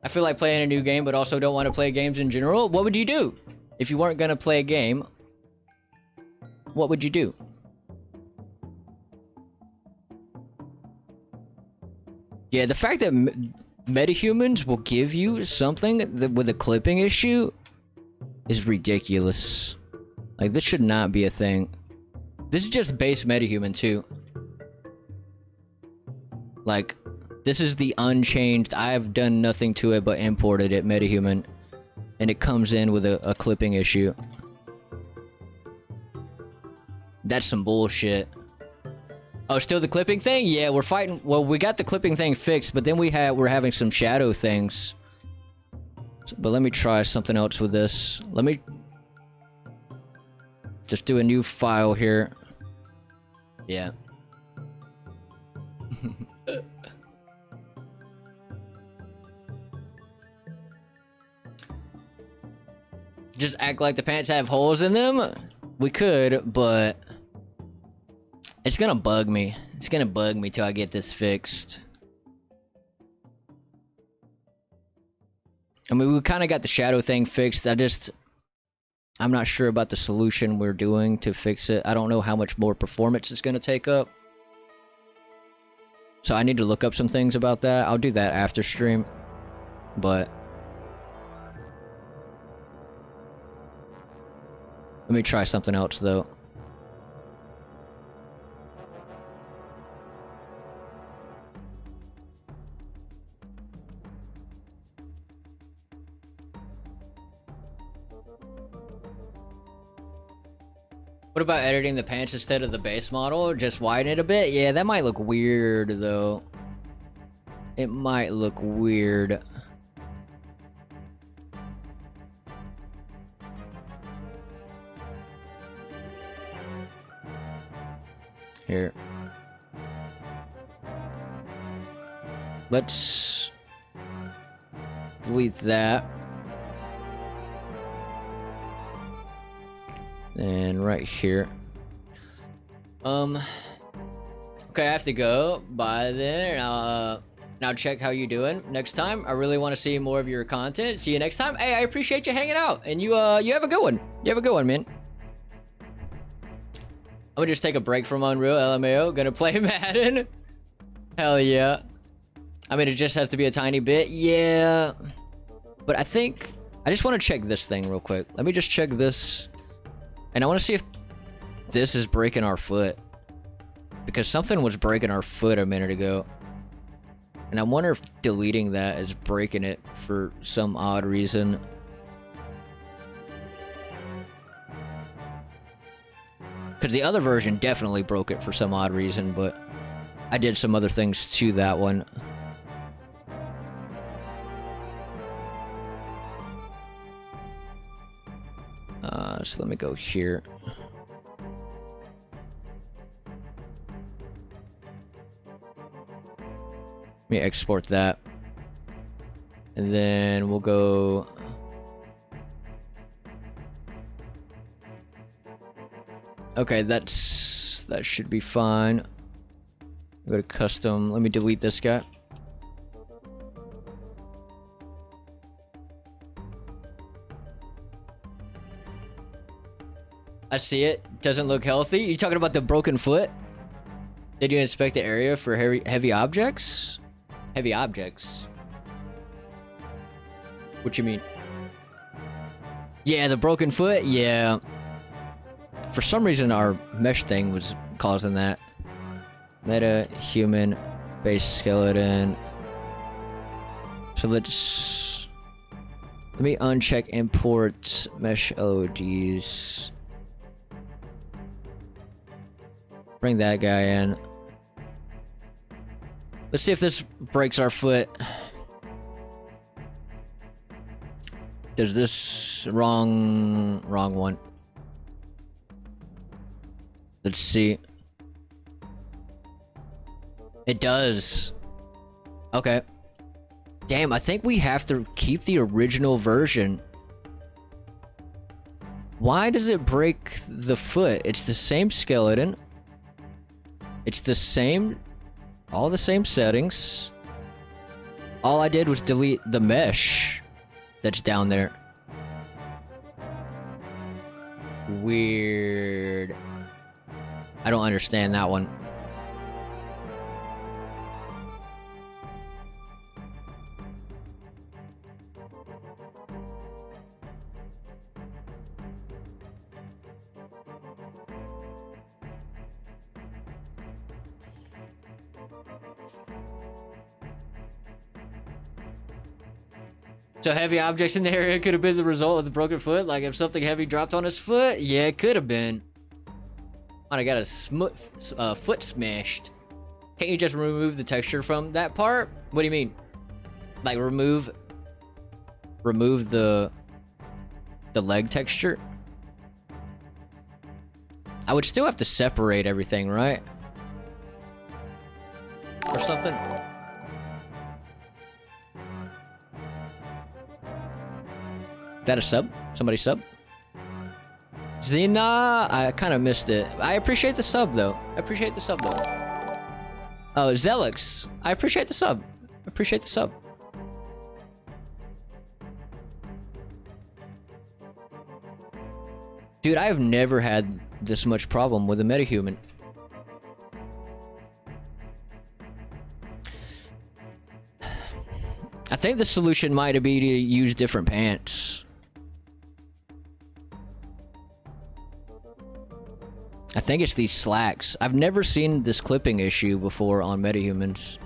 I feel like playing a new game, but also don't want to play games in general. What would you do? If you weren't gonna play a game, what would you do? Yeah, the fact that metahumans will give you something that with a clipping issue is ridiculous. Like, this should not be a thing. This is just base metahuman, too. Like, this is the unchanged, I've done nothing to it but imported it metahuman. And it comes in with a clipping issue. That's some bullshit. Oh, still the clipping thing? Yeah, we're fighting. Well, we got the clipping thing fixed, but then we're having some shadow things. But let me try something else with this. Let me just do a new file here. Yeah. Just act like the pants have holes in them? We could, but it's gonna bug me. It's gonna bug me till I get this fixed. I mean, we kind of got the shadow thing fixed. I'm not sure about the solution we're doing to fix it. I don't know how much more performance it's gonna take up. So I need to look up some things about that. I'll do that after stream. But let me try something else, though. What about editing the pants instead of the base model? Just widen it a bit? Yeah, that might look weird, though. It might look weird. Here. Let's delete that. And right here. Okay, I have to go. Bye then. Now check how you doing next time. I really want to see more of your content. See you next time. Hey, I appreciate you hanging out. And you have a good one. You have a good one, man. I'm gonna just take a break from Unreal, LMAO. Gonna play Madden. Hell yeah. I mean, it just has to be a tiny bit. Yeah. But I think I just want to check this thing real quick. Let me just check this. And I want to see if this is breaking our foot. Because something was breaking our foot a minute ago. And I wonder if deleting that is breaking it for some odd reason. Because the other version definitely broke it for some odd reason, but I did some other things to that one. So let me go here. Let me export that. And then we'll go... Okay, that should be fine. Go to custom. Let me delete this guy. I see it. Doesn't look healthy. You talking about the broken foot? Did you inspect the area for heavy objects? Heavy objects? What you mean? Yeah, the broken foot? Yeah. For some reason, our mesh thing was causing that. Meta, human, base skeleton. So let me uncheck import mesh LODs. Bring that guy in. Let's see if this breaks our foot. Does this wrong one? Let's see. It does. Okay. Damn, I think we have to keep the original version. Why does it break the foot? It's the same skeleton. It's the same, all the same settings. All I did was delete the mesh that's down there. Weird. I don't understand that one. So heavy objects in the area could have been the result of the broken foot? Like if something heavy dropped on his foot? Yeah, it could have been. Might have got a foot smashed. Can't you just remove the texture from that part? What do you mean? Like remove the leg texture? I would still have to separate everything, right? Or something? Is that a sub? Somebody sub? Xena, I kind of missed it. I appreciate the sub though. I appreciate the sub though. Oh, Zelix, I appreciate the sub. I appreciate the sub. Dude, I have never had this much problem with a metahuman. I think the solution might be to use different pants. I think it's these slacks. I've never seen this clipping issue before on metahumans.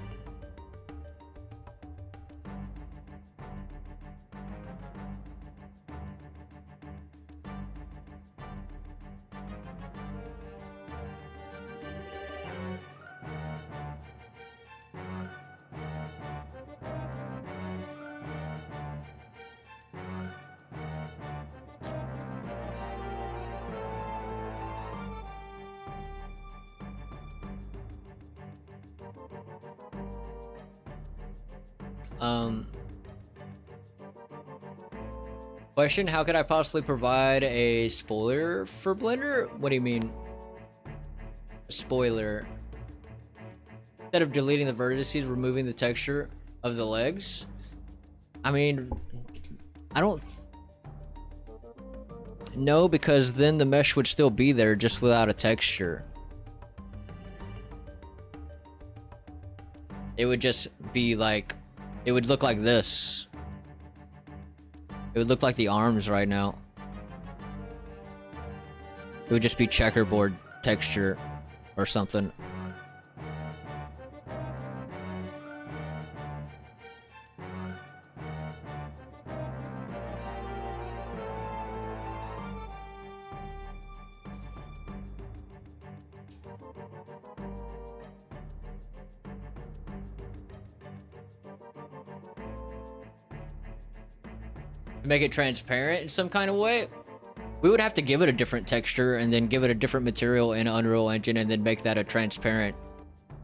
Question, how could I possibly provide a spoiler for Blender? What do you mean? A spoiler. Instead of deleting the vertices, removing the texture of the legs? I mean, I don't... No, because then the mesh would still be there just without a texture. It would just be like... It would look like this. It would look like the arms right now. It would just be checkerboard texture or something. Make it transparent in some kind of way, we would have to give it a different texture and then give it a different material in Unreal Engine and then make that a transparent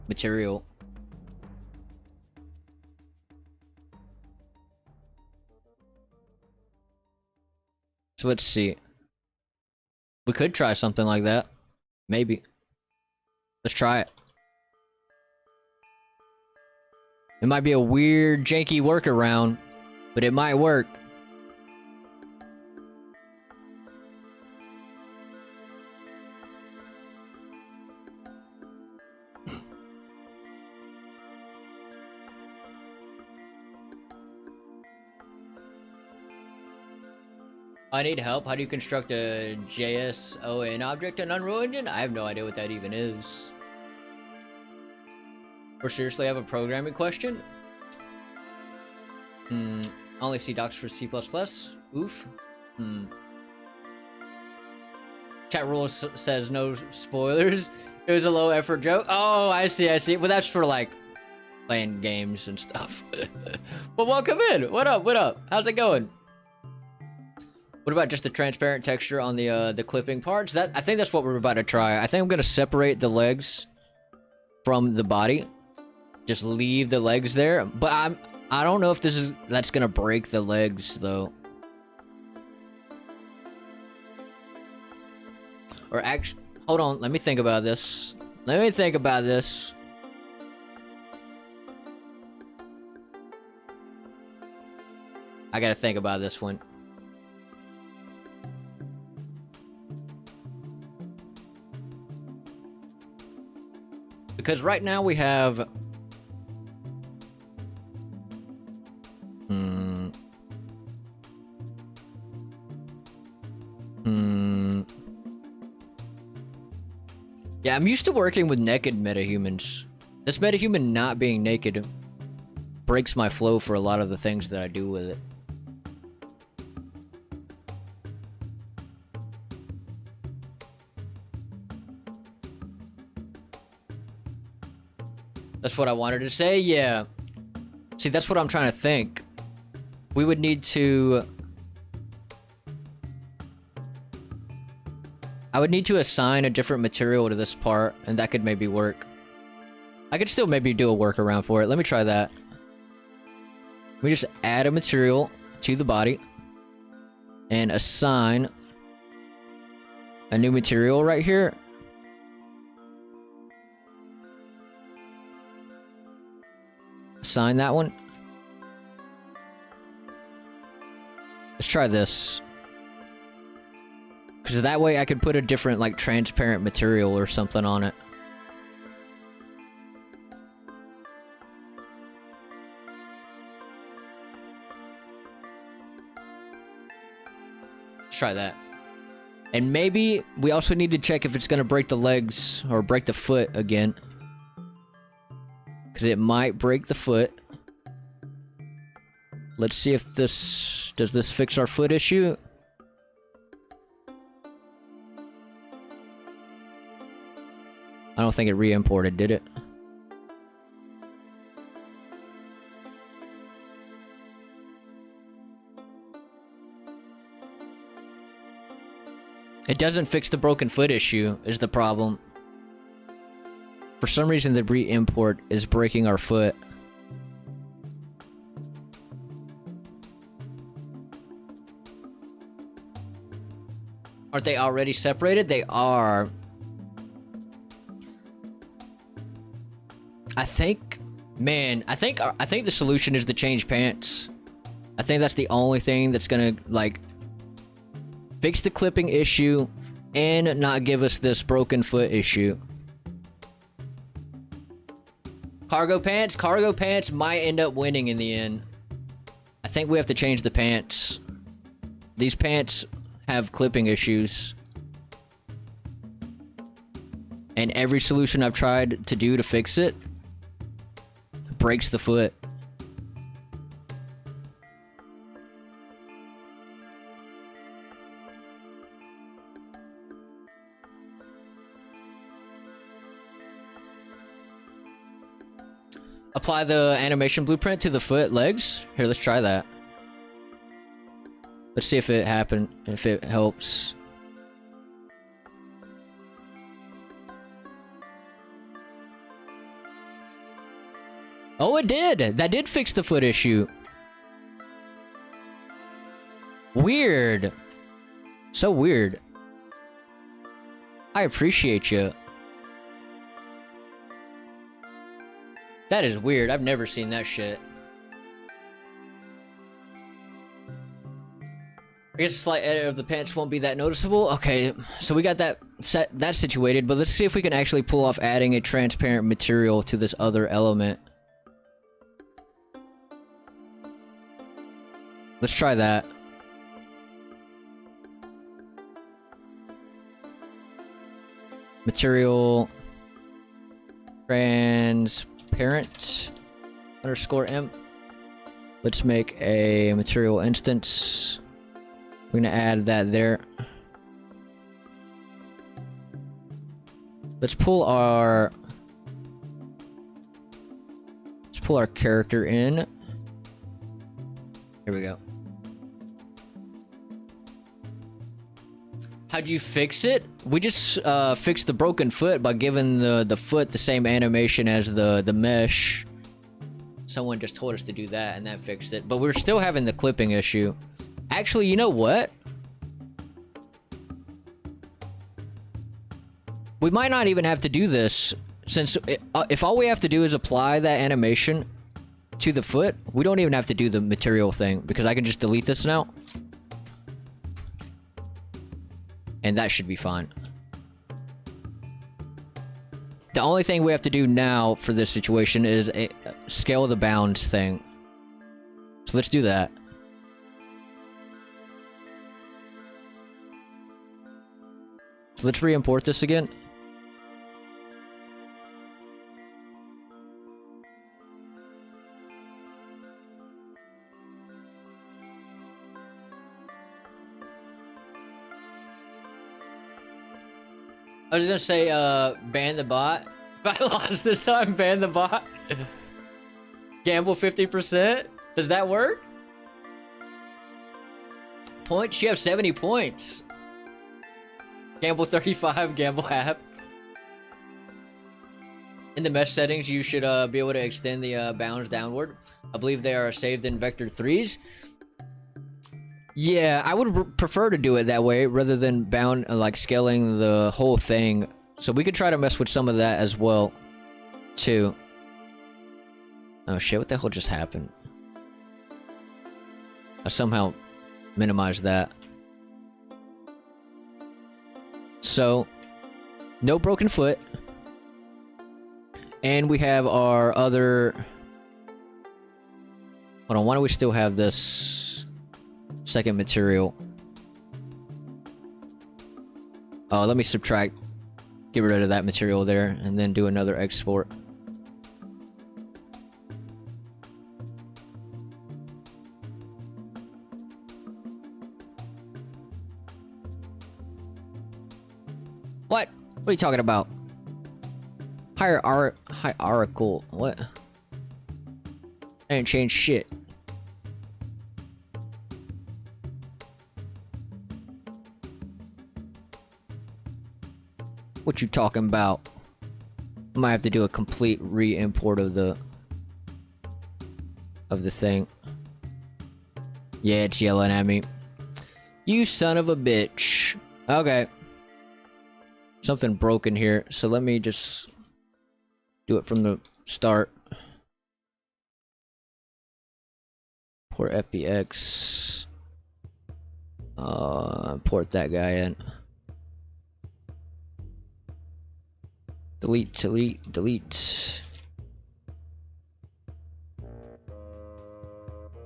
material. So let's see. We could try something like that. Maybe. Let's try it. It might be a weird, janky workaround, but it might work. I need help. How do you construct a JSON object in Unreal Engine? I have no idea what that even is. Or seriously have a programming question? I only see docs for C++. Oof. Chat rules says no spoilers. It was a low effort joke. Oh, I see, I see. Well, that's for like playing games and stuff. But welcome in. What up? What up? How's it going? What about just the transparent texture on the clipping parts? That I think that's what we're about to try. I think I'm gonna separate the legs from the body. Just leave the legs there. But I don't know if that's gonna break the legs though. Or actually, hold on. Let me think about this. Let me think about this. I gotta think about this one. Because right now we have... Yeah, I'm used to working with naked metahumans. This metahuman not being naked breaks my flow for a lot of the things that I do with it. That's what I wanted to say, yeah. See, that's what I'm trying to think. We would need to... I would need to assign a different material to this part, and that could maybe work. I could still maybe do a workaround for it. Let me try that. Let me just add a material to the body and assign a new material right here. Assign that one. Let's try this. Because that way I could put a different, like, transparent material or something on it. Let's try that. And maybe we also need to check if it's going to break the legs or break the foot again. Because it might break the foot. Let's see if this... Does this fix our foot issue? I don't think it re-imported, did it? It doesn't fix the broken foot issue, is the problem. For some reason, the re-import is breaking our foot. Aren't they already separated? They are. I think, man, I think the solution is to change pants. I think that's the only thing that's gonna, like, fix the clipping issue and not give us this broken foot issue. Cargo pants might end up winning in the end. I think we have to change the pants. These pants have clipping issues. And every solution I've tried to do to fix it breaks the foot. Apply the animation blueprint to the foot legs. Here, let's try that. Let's see if it helps. Oh, it did! That did fix the foot issue. Weird. So weird. I appreciate you. That is weird. I've never seen that shit. I guess a slight edit of the pants won't be that noticeable. Okay, so we got that situated, but let's see if we can actually pull off adding a transparent material to this other element. Let's try that. Material transparent _m. Let's make a material instance. We're gonna add that there. Let's pull our character in. Here we go. How'd you fix it? We just fixed the broken foot by giving the foot the same animation as the mesh. Someone just told us to do that and that fixed it. But we're still having the clipping issue. Actually, you know what? We might not even have to do this, since if all we have to do is apply that animation to the foot, we don't even have to do the material thing, because I can just delete this now. And that should be fine. The only thing we have to do now for this situation is scale the bounds thing. So let's do that. So let's re-import this again. I was gonna say, ban the bot. If I lost this time, ban the bot. Gamble 50%? Does that work? Points? You have 70 points. Gamble 35, gamble half. In the mesh settings, you should be able to extend the bounds downward. I believe they are saved in vector 3s. Yeah, I would prefer to do it that way rather than like scaling the whole thing. So we could try to mess with some of that as well, too. Oh shit, what the hell just happened? I somehow minimized that. So, no broken foot. And we have our other... Hold on, why do we still have this second material? Oh, let me subtract. Get rid of that material there, and then do another export. What? What are you talking about? Hierarchical. What? I didn't change shit. What you talking about? I might have to do a complete re-import of the thing. Yeah, it's yelling at me. You son of a bitch. Okay. Something broken here, so let me just do it from the start. Port FBX. Port that guy in. Delete, delete, delete.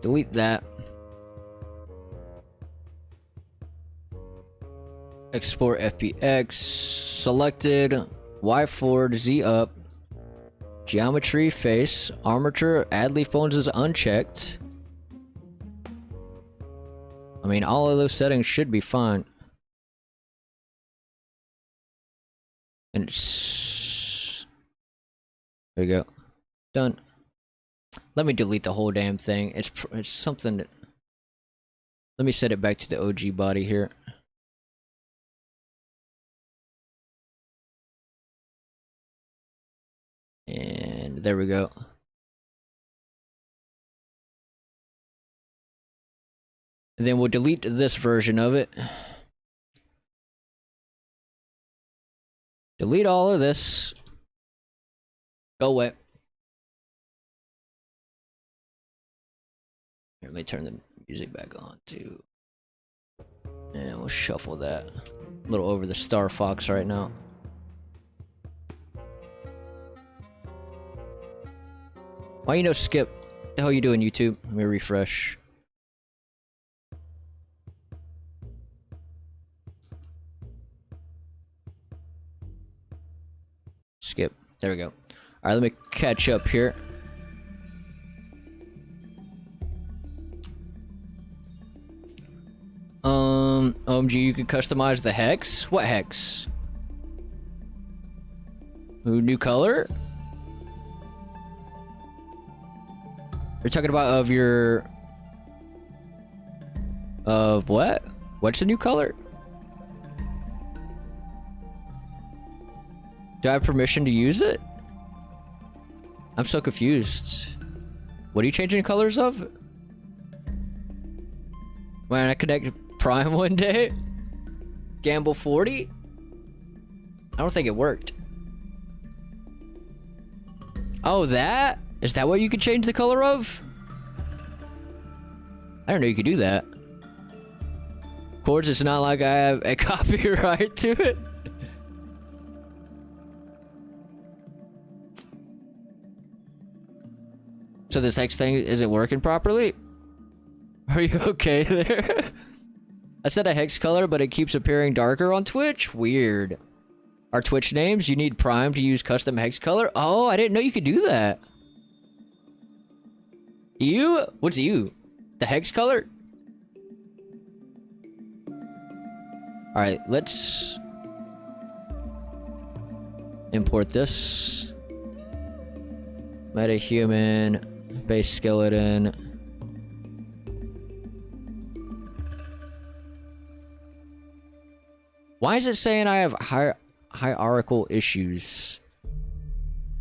Delete that. Export FBX. Selected. Y forward, Z up. Geometry, face, armature, add leaf bones is unchecked. I mean, all of those settings should be fine. And it's... There you go. Done. Let me delete the whole damn thing. It's something that... Let me set it back to the OG body here. And there we go. And then we'll delete this version of it. Delete all of this. Go away. Here, let me turn the music back on too. And we'll shuffle that. A little over the Star Fox right now. Why you no skip? What the hell you doing, YouTube? Let me refresh. Skip. There we go. Alright, let me catch up here. OMG, you can customize the hex? What hex? Ooh, new color? You're talking about of your... Of what? What's the new color? Do I have permission to use it? I'm so confused. What are you changing colors of? When I connect Prime one day? Gamble 40? I don't think it worked. Oh, that? Is that what you could change the color of? I didn't know you could do that. Of course, it's not like I have a copyright to it. So this X thing isn't working properly? Are you okay there? I set a hex color, but it keeps appearing darker on Twitch? Weird. Our Twitch names, you need Prime to use custom hex color? Oh, I didn't know you could do that. You? What's you? The hex color? Alright, let's import this. Metahuman, base skeleton. Why is it saying I have hierarchical issues?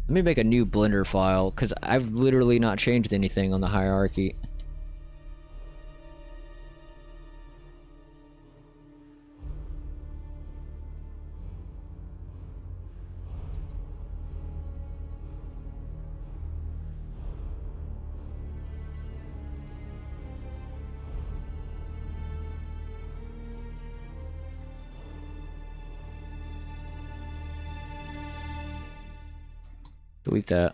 Let me make a new Blender file, because I've literally not changed anything on the hierarchy. Delete that.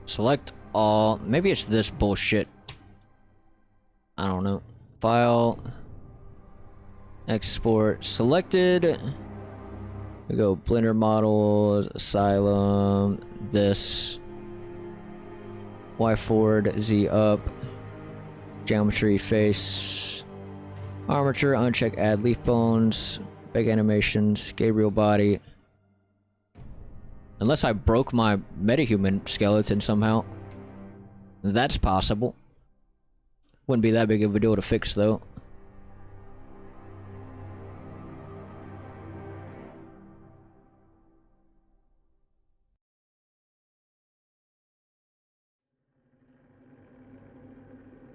Select all. Maybe it's this bullshit. I don't know. File. Export. Selected. We go Blender models. Asylum. This. Y forward. Z up. Geometry. Face. Armature, uncheck add leaf bones, big animations, Gabriel body. Unless I broke my metahuman skeleton somehow. That's possible. Wouldn't be that big of a deal to fix though.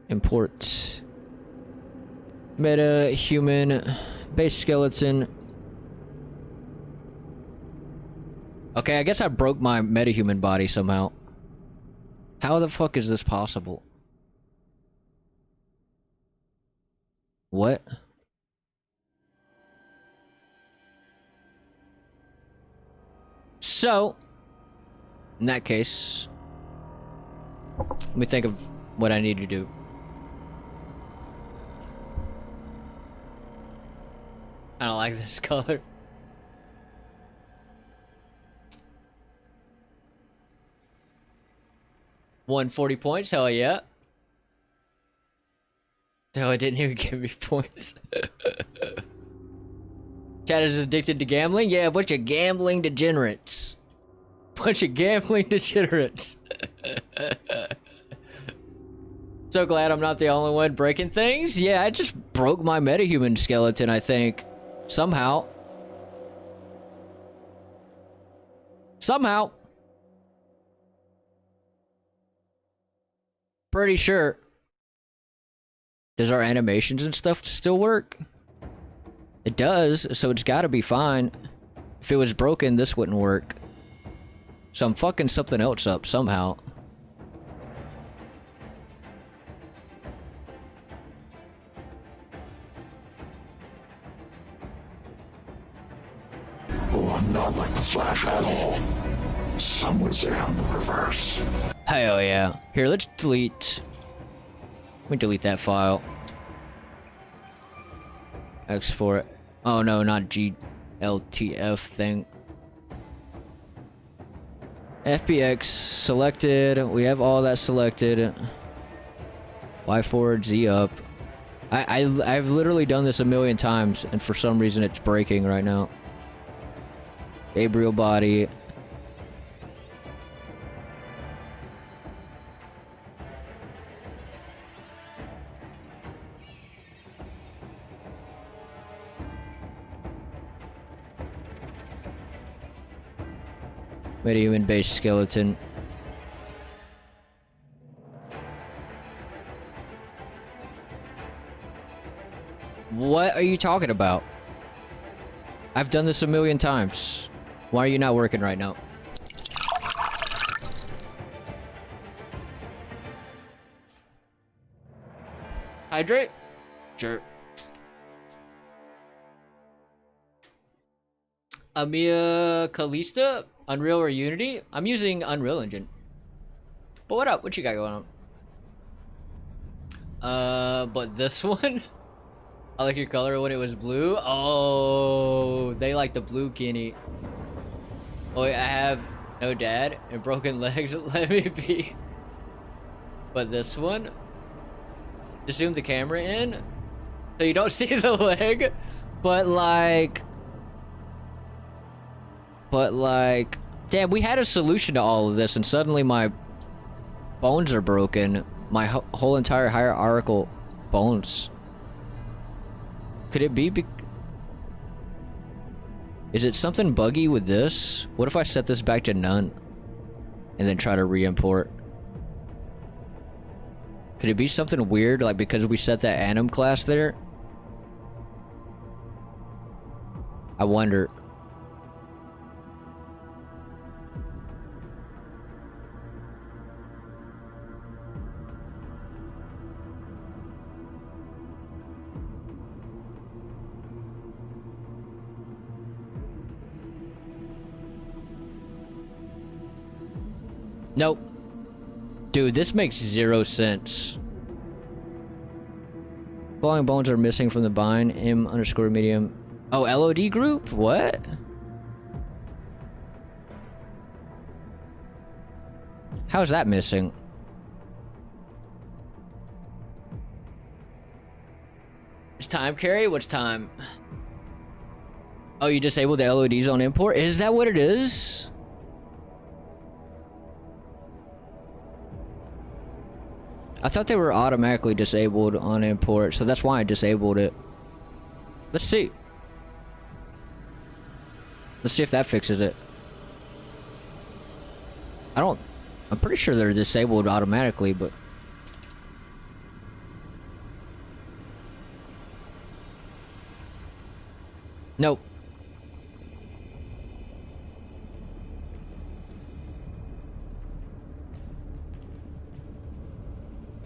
Import. Meta human base skeleton. Okay, I guess I broke my metahuman body somehow. How the fuck is this possible? What? So, in that case, let me think of what I need to do. I don't like this color. $140 points, hell yeah. No, it didn't even give me points. Chat is addicted to gambling? Yeah, a bunch of gambling degenerates. Bunch of gambling degenerates. So glad I'm not the only one breaking things. Yeah, I just broke my metahuman skeleton, I think. Somehow. Somehow. Pretty sure. Does our animations and stuff still work? It does, so it's gotta be fine. If it was broken, this wouldn't work. So I'm fucking something else up somehow. Oh, I'm not like the Flash at all. Some would say I'm the reverse. Hell yeah. Here, let's delete. Let me delete that file. Export. Oh no, not GLTF thing. FBX selected. We have all that selected. Y forward, Z up. I've literally done this a million times, and for some reason it's breaking right now. Gabriel body. Metahuman based skeleton. What are you talking about? I've done this a million times. Why are you not working right now? Hydrate? Sure. Amia Kalista? Unreal or Unity? I'm using Unreal Engine. But what up? What you got going on? But this one? I like your color when it was blue. Oh, they like the blue Kenny. Oh, wait, I have no dad and broken legs. Let me be. But this one? Just zoom the camera in so you don't see the leg. But like, damn, we had a solution to all of this, and suddenly my bones are broken. My whole entire hierarchical bones. Could it be? Is it something buggy with this? What if I set this back to none and then try to re-import? Could it be something weird, like because we set that anim class there? I wonder. Nope. Dude, this makes 0 sense. Falling bones are missing from the bind. M_medium. Oh, LOD group? What? How is that missing? Is time carry? What's time? Oh, you disabled the LODs on import? Is that what it is? I thought they were automatically disabled on import, so that's why I disabled it. Let's see. Let's see if that fixes it. I'm pretty sure they're disabled automatically, but... Nope.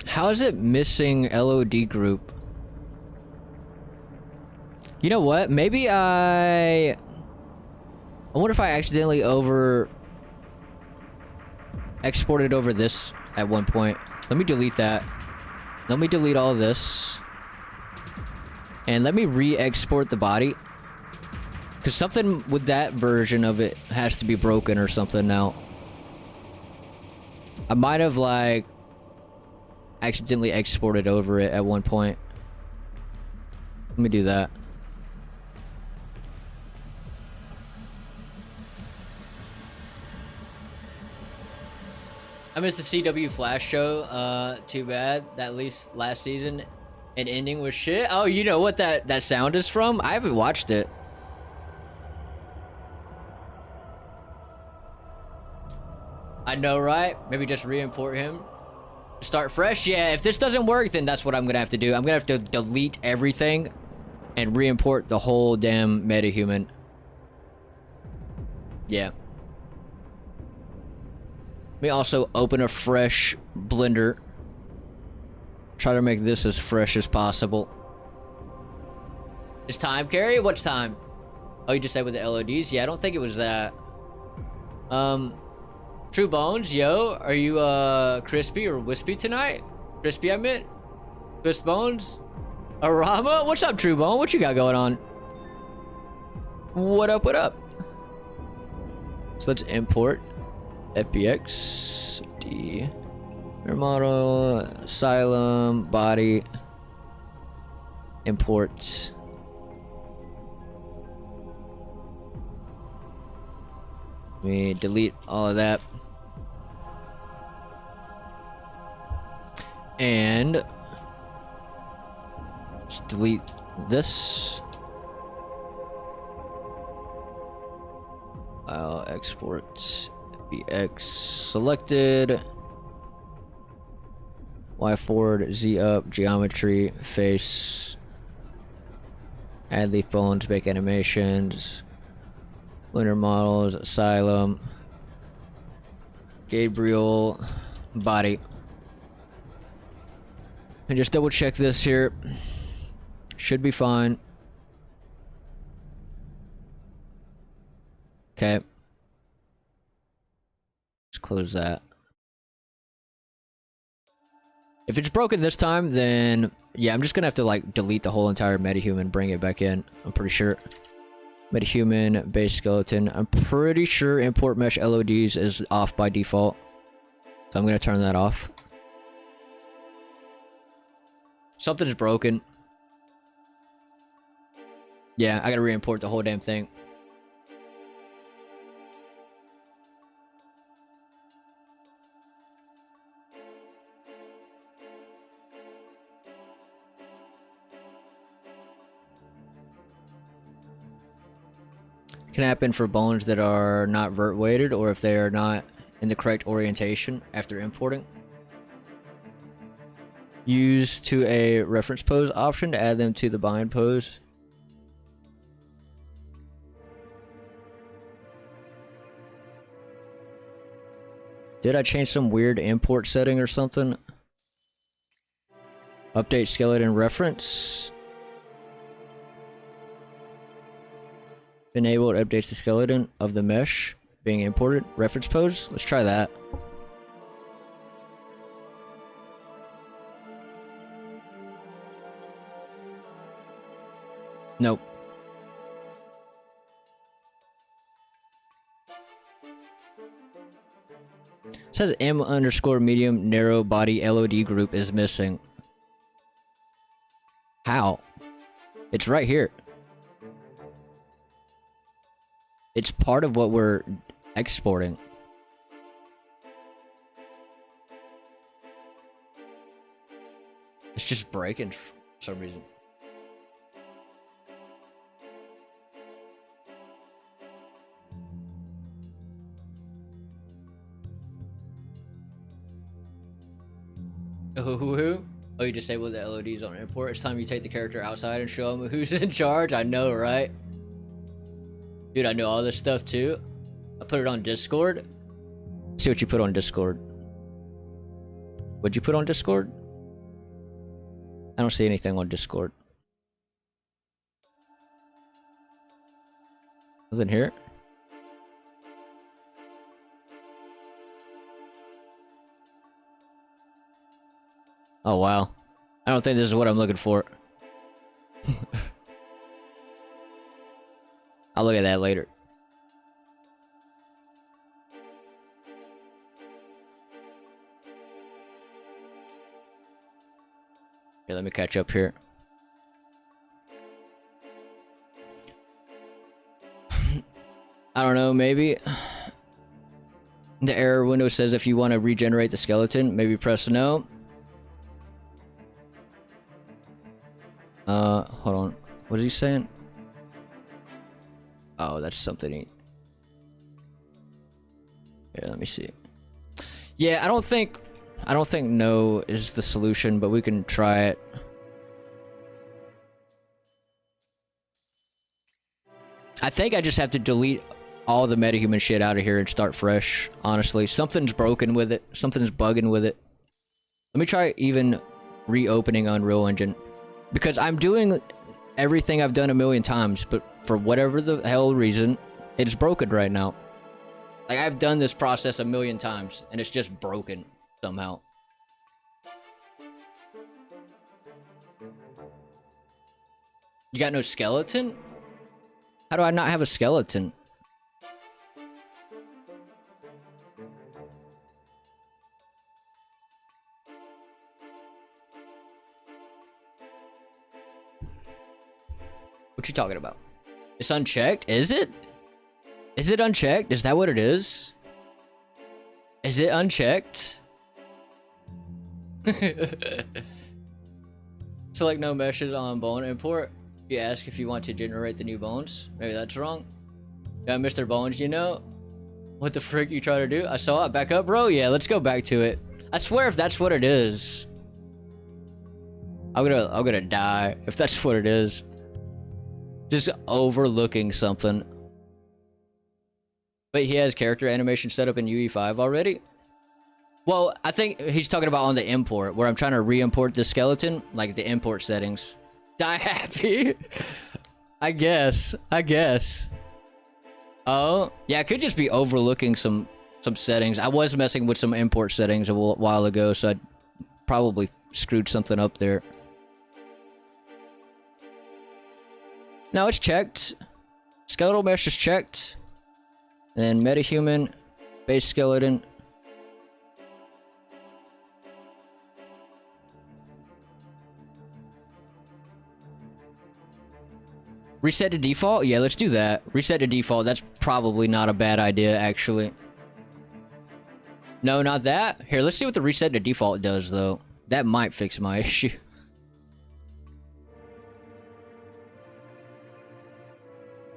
How is it missing LOD group? You know what? Maybe I wonder if I accidentally exported over this at one point. Let me delete that. Let me delete all this. And let me re-export the body. Because something with that version of it has to be broken or something now. I might have like accidentally exported over it at one point. Let me do that. I missed the CW Flash show. Too bad. At least last season and ending was shit. Oh, you know what that sound is from? I haven't watched it. I know, right? Maybe just re-import him. Start fresh? Yeah, if this doesn't work, then that's what I'm gonna have to do. I'm gonna have to delete everything and re-import the whole damn metahuman. Yeah. Let me also open a fresh blender. Try to make this as fresh as possible. Is time carry? What's time? Oh, you just said with the LODs? Yeah, I don't think it was that. True Bones, yo, are you crispy or wispy tonight? Crispy, I meant. Crisp Bones? Arama? What's up, True Bone? What you got going on? What up, what up? So let's import FBX D. Air model, Asylum, body. import. Let me delete all of that. And just delete this. I'll export FBX selected. Y forward, Z up, geometry, face. Add leaf bones, make animations. Lunar models, asylum. Gabriel, body. And just double check this here. Should be fine. Okay. Let's close that. If it's broken this time, then yeah, I'm just gonna have to like delete the whole entire metahuman, bring it back in. I'm pretty sure. Metahuman base skeleton. I'm pretty sure import mesh LODs is off by default. So I'm gonna turn that off. Something's broken. Yeah, I gotta re-import the whole damn thing. Can happen for bones that are not vert weighted or if they are not in the correct orientation after importing. Use to a reference pose option to add them to the bind pose. Did I change some weird import setting or something? Update skeleton reference. Enabled updates the skeleton of the mesh being imported. Reference pose. Let's try that. Nope. It says M underscore medium narrow body LOD group is missing. How? It's right here. It's part of what we're exporting. It's just breaking for some reason. Oh, you disable the LODs on import. It's time you take the character outside and show them who's in charge. I know, right? Dude, I know all this stuff too. I put it on Discord. See what you put on Discord. What'd you put on Discord? I don't see anything on Discord. Nothing here? Oh wow. I don't think this is what I'm looking for. I'll look at that later. Here, let me catch up here. I don't know, maybe. The error window says if you want to regenerate the skeleton, maybe press no. Hold on. What is he saying? Oh, that's something he... Here, let me see. Yeah, I don't think no is the solution, but we can try it. I think I just have to delete all the metahuman shit out of here and start fresh, honestly. Something's broken with it. Something's bugging with it. Let me try even reopening Unreal Engine. Because I'm doing everything I've done a million times, but for whatever the hell reason, it's broken right now. Like, I've done this process a million times, and it's just broken somehow. You got no skeleton? How do I not have a skeleton? What you talking about? It's unchecked? Is it? Is it unchecked? Is that what it is? Is it unchecked? Select no meshes on bone import. You ask if you want to generate the new bones. Maybe that's wrong. Yeah, Mr. Bones, you know? What the frick you try to do? I saw it. Back up, bro? Yeah, let's go back to it. I swear if that's what it is. I'm gonna die if that's what it is. Just overlooking something. But he has character animation set up in UE5 already? Well, I think he's talking about on the import, where I'm trying to re-import the skeleton, like the import settings. Die happy? I guess. Oh, yeah, it could just be overlooking some settings. I was messing with some import settings a while ago, so I probably screwed something up there. Now it's checked. Skeletal mesh is checked. And metahuman, base skeleton. Reset to default? Yeah, let's do that. Reset to default. That's probably not a bad idea, actually. No, not that. Here, let's see what the reset to default does, though. That might fix my issue.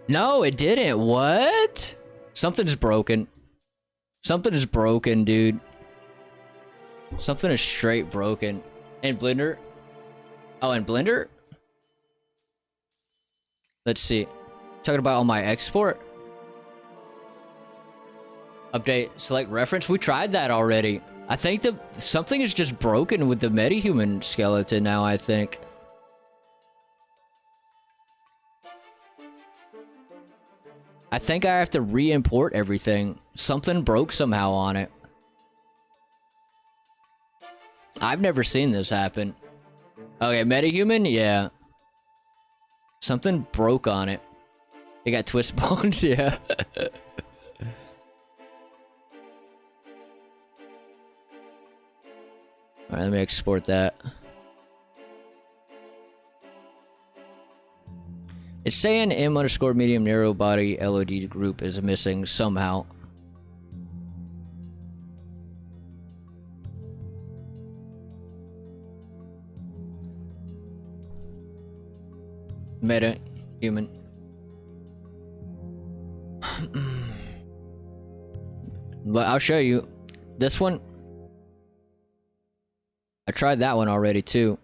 No, it didn't. What? Something's broken. Something is broken, dude. Something is straight broken. And Blender? Oh, and Blender? Let's see. Talking about on my export. Update, select reference. We tried that already. I think that something is just broken with the metahuman skeleton now, I think. I think I have to re-import everything. Something broke somehow on it. I've never seen this happen. Okay, metahuman? Yeah. Something broke on it. It got twist bones, yeah. Alright, let me export that. It's saying M_medium narrow body LOD group is missing somehow. Meta human. But I'll show you this one. I tried that one already too.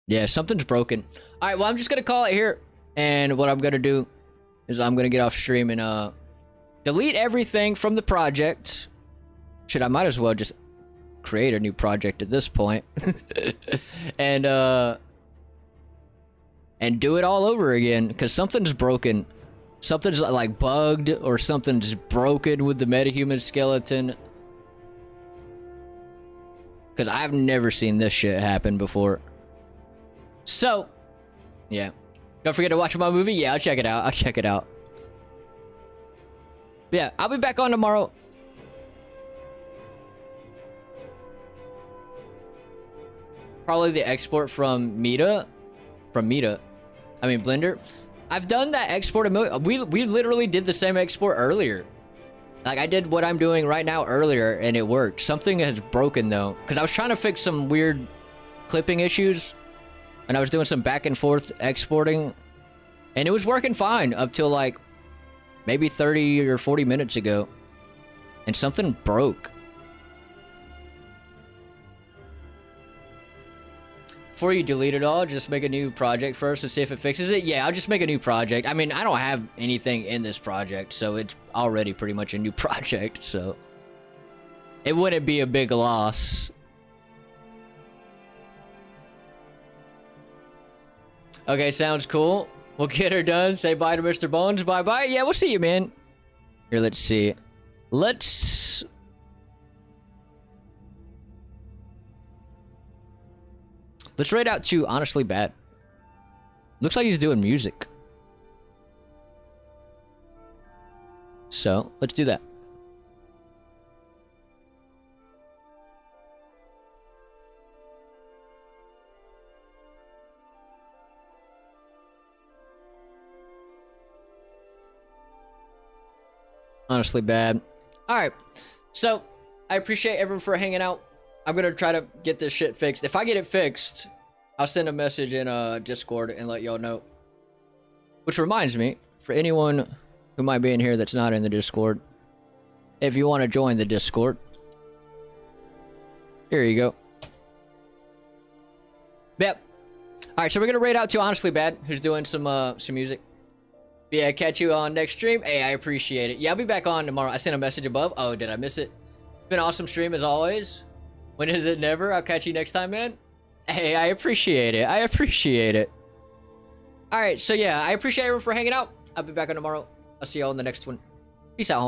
Yeah, something's broken. All right, well, I'm just gonna call it here, and what I'm gonna do is I'm gonna get off stream and delete everything from the project. Shit, I might as well just create a new project at this point. and do it all over again, because something's broken. Something's like bugged, or something's broken with the metahuman skeleton. Because I've never seen this shit happen before. So, yeah. Don't forget to watch my movie. Yeah, I'll check it out. I'll check it out. Yeah, I'll be back on tomorrow. Probably the export from Meta. I mean, Blender. I've done that export a million. We literally did the same export earlier. Like, I did what I'm doing right now earlier, and it worked. Something has broken, though. Because I was trying to fix some weird clipping issues. And I was doing some back and forth exporting. And it was working fine up till, like, maybe 30 or 40 minutes ago. And something broke. Before you delete it all, just make a new project first and see if it fixes it. Yeah, I'll just make a new project. I mean, I don't have anything in this project, so it's already pretty much a new project, so it wouldn't be a big loss. Okay, sounds cool. We'll get her done. Say bye to Mr. Bones. Bye-bye. Yeah, we'll see you, man. Here, let's see. Let's rate out to honestly bad. Looks like he's doing music. So, let's do that. Honestly bad. Alright. So, I appreciate everyone for hanging out. I'm gonna try to get this shit fixed. If I get it fixed, I'll send a message in Discord and let y'all know. Which reminds me, for anyone who might be in here that's not in the Discord, if you want to join the Discord, here you go. Yep. Alright, so we're gonna raid out to Honestly Bad, who's doing some music. But yeah, catch you on next stream. Hey, I appreciate it. Yeah, I'll be back on tomorrow. I sent a message above. Oh, did I miss it? It's been an awesome stream as always. When is it never? I'll catch you next time, man. Hey, I appreciate it. I appreciate it. Alright, so yeah, I appreciate everyone for hanging out. I'll be back on tomorrow. I'll see y'all in the next one. Peace out, homie.